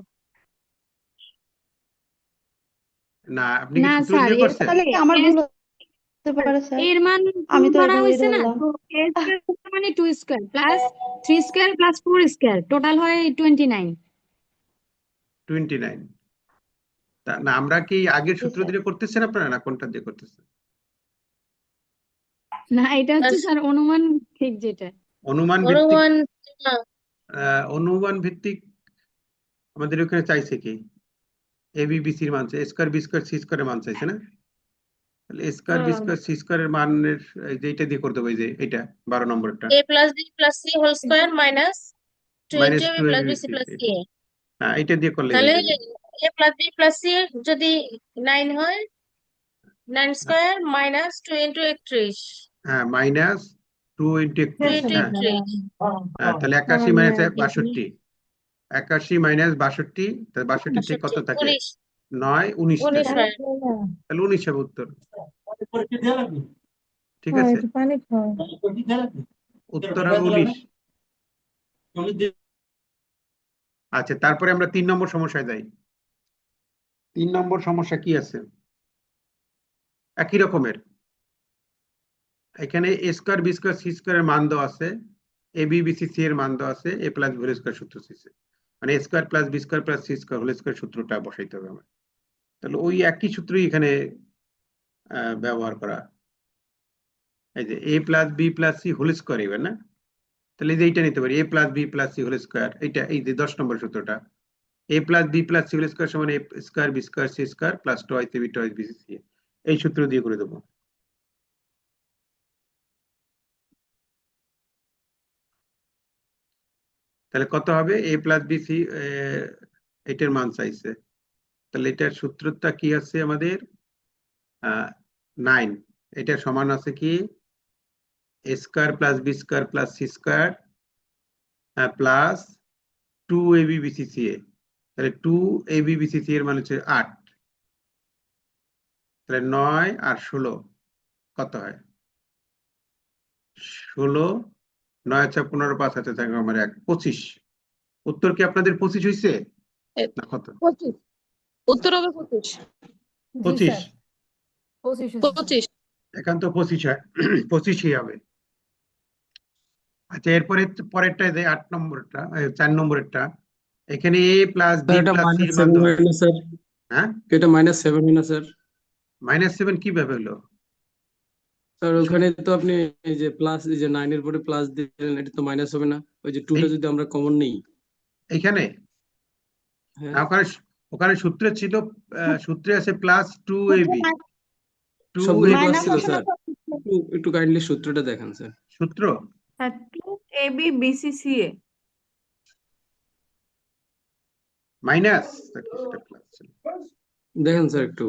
না, আপনি কি না সূত্র স্যার, দিয়ে এর করছেন? তাহলে কি আমার ভুল হতে পারে স্যার? এর মান আমি 2 তো ধরা এভাবেই হয়েছে না, ধরলাম। তো এর স্কয়ার মানে 2 square plus 3 square plus 4 square total হয় 29। 29। না, আমরা কি আগের জি সূত্র স্যার। দিয়ে করতেছেন আপনারা, না কোনটা দিয়ে করতেছেন? না, এটা হচ্ছে স্যার স্যার অনুমান ঠিক যেটা। অনুমান ভিত্তিক। অনুমান, না, অনুমান ভিত্তিক আমাদের ওখানে চাইছে কি এবি বিসির মান চাই, স্কয়ার বি স্কয়ার সি স্কয়ারের মান চাইছে, না? তাহলে স্কয়ার বি স্কয়ার সি স্কয়ারের মানের এইটা দিয়ে করতে হবে, এই যে এটা 12 নম্বরটা, a plus B plus C whole square minus minus 20ab 2 plus AB BC plus C. হ্যাঁ, এটা দিয়ে করলে তাহলে হয়ে যাবে। a plus B plus C যদি 9 হয়, 9 স্কয়ার মাইনাস 2 ইন্টু 31, হ্যাঁ, মাইনাস 2 ইন্টু 2 31, ইন্টু হ্যাঁ, 31, তাহলে 81 মাইনাস 62, 81 মাইনাস 62, তাহলে 62 থেকে কত 62, থাকে? 19, 9 19 19 থাকে, হয়। তাহলে 19 হবে উত্তর, ঠিক আছে? উত্তর হবে 19। আচ্ছা, তারপরে আমরা 3 নম্বর সমস্যায় যাই। 3 নম্বর সমস্যা কি আছে? একই রকমের। এখানে A square B square C স্কয়ারের মান দেওয়া আছে, A B B C C এর মান দেওয়া আছে, A plus B whole square সূত্র শিখছে, মানে A square plus B square plus C square whole square সূত্রটা বসাইতে হবে আমার। তাহলে ওই একই সূত্রই এখানে ব্যবহার করা। এই যে A plus B plus C whole square, এবার না? তাহলে এই যে এইটা নিতে পারি, A plus B plus C whole square, এইটা এই যে 10 নম্বর সূত্রটা, A plus B plus C whole square সমান A square B square C square plus twice A B twice B C. এই সূত্র দিয়ে করে দেবো। তাহলে কত হবে? এ প্লাস বি সি, এটার মান চাইছে। তাহলে এটার সূত্রটা কি আছে আমাদের? 9। এটা সমান আছে কি? A square plus B square plus C square plus 2ab bcca। তাহলে 2ab bcca এর মান হচ্ছে 8। তাহলে 9 আর 16 কত হয়? 16, 9 আছে 15, 5 আছে থাকে আমার 1, 25। উত্তর কি আপনাদের 25 হয়েছে না কত? 25 উত্তর হবে 25 জি 25। স্যার 25 হয়েছে স্যার। 25 এখন তো 25 হয়, 25ই হবে। আচ্ছা, এরপরে পরেরটা যে 8 নম্বরটা, 4 নম্বরেরটা, এখানে এ প্লাস বি স্যার এটা প্লাস সি মাইনাস এর মান 7 দেওয়া হয় আছে। না স্যার? হ্যাঁ, এটা -7 হয় না স্যার? -7 কিভাবে হলো? স্যার ওখানে তো আপনি এই যে প্লাস, এই যে 9 এর পরে প্লাস দিলেন, এটা তো মাইনাস হবে না? ওই যে 2টা যদি আমরা কমন নেই। এইখানে হ্যাঁ, না, ওখানে সূত্রে ছিল, সূত্রে আছে প্লাস 2ab। সবগুলো প্লাস 2ab ছিল স্যার। একটু কাইন্ডলি সূত্রটা দেখান স্যার। সূত্র হ্যাঁ 2ab bcca মাইনাস প্লাস ছিল। দেখেন স্যার একটু।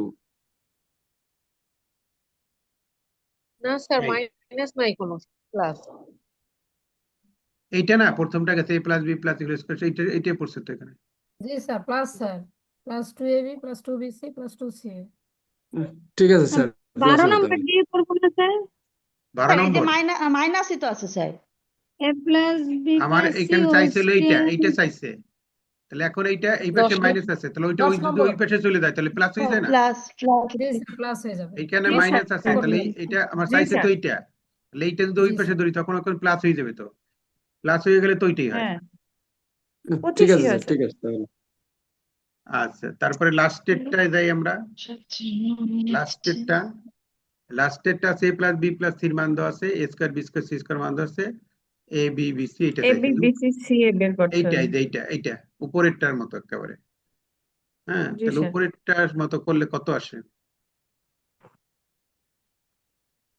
না স্যার এই, মাইনাস নাই কোনো, প্লাস। এইটা না, প্রথমটা গেছে A plus B plus C square, এইটাই পড়ছে তো এখানে। জি sir plus sir, plus 2ab plus 2bc plus 2ca। ঠিক আছে স্যার, প্লাস 12 হবে নাম্বার তাহলে। দিয়ে করবো না স্যার? 12 এই যে নম্বর মাইনাসই তো আছে স্যার। এ প্লাস বি আমার প্লাস সি এখানে হোল চাইছিল স্কয়ার। এইটা চাইছে। তাহলে এখন এই 10 পাশে মাইনাস আছে, তাহলে ওইটা 10 যদি নম্বর। ওই পাশে চলে যায় তাহলে প্লাস হয়ে যায় না? প্লাস জি স্যার প্লাস হয়ে যাবে। এইখানে জি মাইনাস আছে, স্যার তাহলে এইটা আমার জি চাইছে তো স্যার এইটা, তাহলে এইটা যদি ওই জি পাশে স্যার। ধরি তখন এখন প্লাস হয়ে যাবে। তো প্লাস হয়ে গেলে তো ওইটাই হয়। হ্যাঁ ঠিক 25ই আছে হয় স্যার, ঠিক আছে তাহলে। আচ্ছা, তারপরে লাস্টেরটায় যাই আমরা। লাস্টেরটা আছে এ প্লাস বি প্লাস সির মান দেওয়া আছে, A square B square C square মান দেওয়া আছে, এ বি বি সি এটা ab চাইছে। bcca বের করতে হবে। এইটা উপরেরটার মতো একেবারে। হ্যাঁ, জি তাহলে স্যার উপরেরটার মতো করলে কত আসে?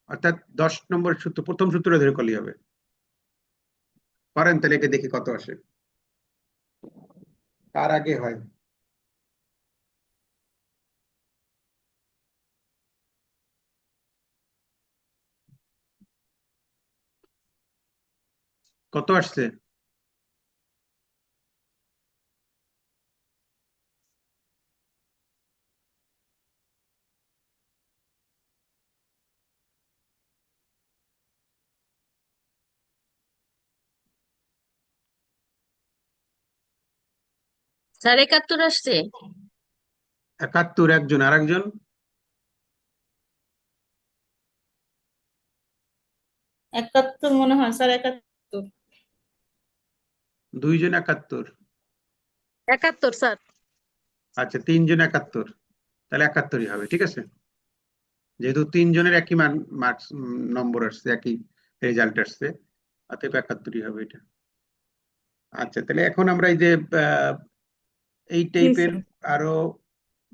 অর্থাৎ 10 নম্বর সূত্র, প্রথম সূত্র ধরে করলেই হবে। করেন তাহলে, এটা দেখি কত আসে, কার আগে হয়। কত আসছে? স্যার 71 আসছে। 71। একজন, আরেকজন? 71 মনে হয় স্যার, 71। দুইজন 71। 71 স্যার। আচ্ছা, 3জন 71, তাহলে 71ই হবে। ঠিক আছে, যেহেতু 3জনের একই মান, মার্কস নম্বর আসছে, একই রেজাল্ট আসছে, অতএব 71ই হবে এটা। আচ্ছা, তাহলে এখন আমরা এই যে এই জি টাইপের স্যার আরো,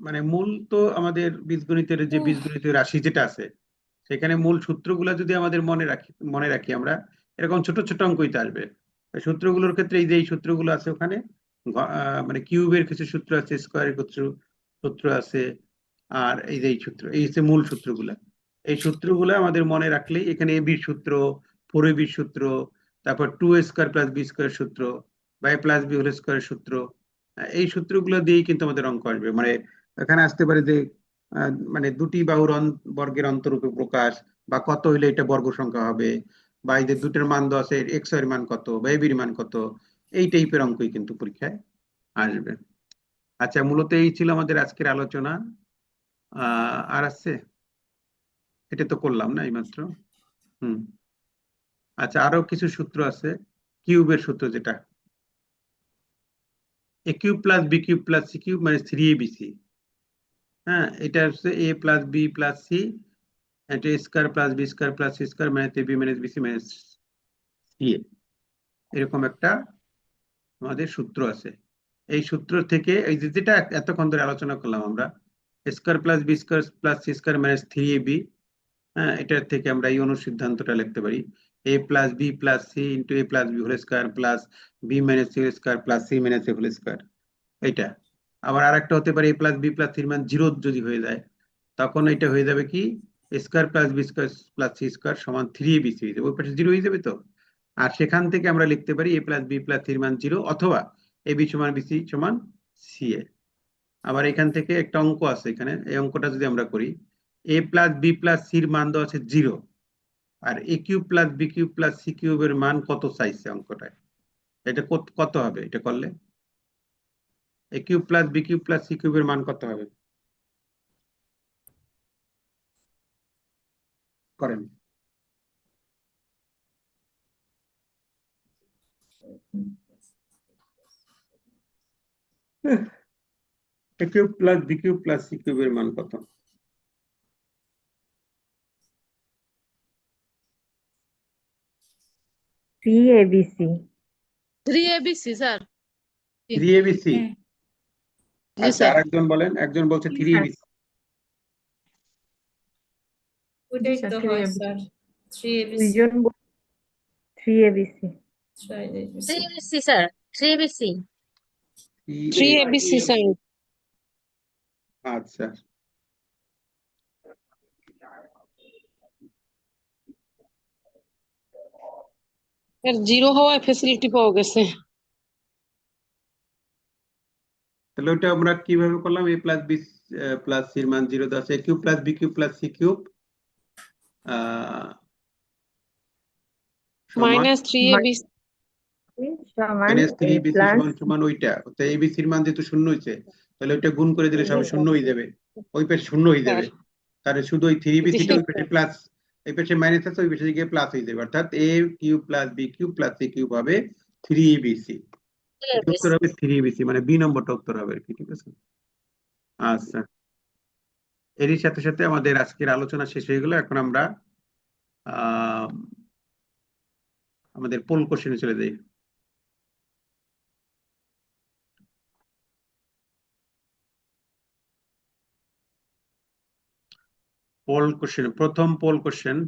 মানে মূল তো আমাদের বীজগণিতের যে বীজগণিতের রাশি যেটা আছে, সেখানে মূল সূত্রগুলো যদি আমাদের মনে রাখি আমরা, এরকম ছোট ছোট অঙ্কই তো আসবে। ওই সূত্রগুলোর ক্ষেত্রে এই যে এই সূত্রগুলো আছে ওখানে, মানে কিউবের কিছু সূত্র আছে, স্কোয়ারের কিছু সূত্র আছে, আর এই যে এই সূত্র, এই হচ্ছে মূল সূত্রগুলা। এই সূত্রগুলো আমাদের মনে রাখলেই এখানে এ বির সূত্র, 4ab সূত্র, তারপর 2a square plus B square সূত্র, বা a plus B whole square সূত্র, এই সূত্রগুলো দিয়েই কিন্তু আমাদের অঙ্ক আসবে। মানে এখানে আসতে পারে যে মানে দুটি বাহুর বর্গের অন্তরূপে প্রকাশ, বা কত হইলে এটা বর্গ সংখ্যা হবে, বা এই যে দুটোর মান দেওয়া আছে, এক্স এর মান কত বা এবির মান কত, এই টাইপের অঙ্কই কিন্তু পরীক্ষায় আসবে। আচ্ছা, মূলত এই ছিল আমাদের আজকের আলোচনা। আর আছে, এটা তো করলাম না এইমাত্র। হুম। আচ্ছা, আরো কিছু সূত্র আছে, কিউবের সূত্র, যেটা A cube plus B cube plus C cube মানে 3abc। হ্যাঁ, এটা হচ্ছে A plus B plus C, এটা square plus B square plus C square minus AB minus BC minus C, এরকম একটা আমাদের সূত্র আছে। এই সূত্র থেকে এই যেটা এতক্ষণ ধরে আলোচনা করলাম আমরা, square plus B square plus C square minus 3ab, হ্যাঁ, এটার থেকে আমরা এই অনুসিদ্ধান্তটা লিখতে পারি। a plus B plus C into a plus B whole square plus B minus C whole square plus C minus A whole square. এইটা আবার আরেকটা হতে পারে a প্লাস বি প্লাস সির মান 0 যদি হয়ে যায়, তখন এটা হয়ে যাবে কি a square plus B square plus C square সমান 3ab হয়ে যাবে, ওই পাশে 0 হয়ে যাবে। তো আর সেখান থেকে আমরা লিখতে পারি a প্লাস বি প্লাস সির মান 0 অথবা ab সমান bc সমান ca। আবার এখান থেকে একটা অঙ্ক আছে, এখানে এই অঙ্কটা যদি আমরা করি, a প্লাস বি প্লাস সির মান দেওয়া আছে 0, আর a cube plus B cube plus C কিউবের মান কত চাইছে অঙ্কটায়, এটা কত হবে এটা করলে? a cube plus B cube plus C কিউবের মান কত হবে করেন? a cube plus B cube plus C কিউবের মান কত? 3abc 3abc sir. 3abc। জি আচ্ছা স্যার। আরেকজন বলেন, একজন বলছে 3abc। ওইটাই স্যার তো 3 হয় এবি স্যার, 3abc। দুইজন 3abc 3abc sir, 3abc। 3abc sir. আচ্ছা এর 0 হওয়ায় ফ্যাসিলিটি পাওয়া গেছে। তাহলে ওটা আমরা কিভাবে করলাম? a প্লাস বি প্লাস সির মান 0 দেওয়া আছে, a cube plus B cube plus C cube সমান -3abc সমান মাইনাস a 3bc প্লাস সমান সমান ওইটা, তো এবিসির মান যেহেতু 0 হয়েছে, তাহলে ওইটা গুণ করে দিলে সব 0 হয়ে যাবে, ওই পাশে 0 হয়ে যাবে। তাহলে শুধু ওই 3bcটা ওই পাশে প্লাস, এই পাশে মাইনাস আছে, ওই পাশে গিয়ে প্লাস হয়ে যাবে, অর্থাৎ a cube plus B cube plus C cube হবে 3abc। উত্তর হবে 3abc, মানে বি নম্বরটা উত্তর হবে আর কি, ঠিক আছে? আচ্ছা, এরই সাথে সাথে আমাদের আজকের আলোচনা শেষ হয়ে গেল। এখন আমরা আমাদের পোল কোশ্চেনে চলে যাই। পোল কোশ্চেন, প্রথম পোল কোশ্চেন,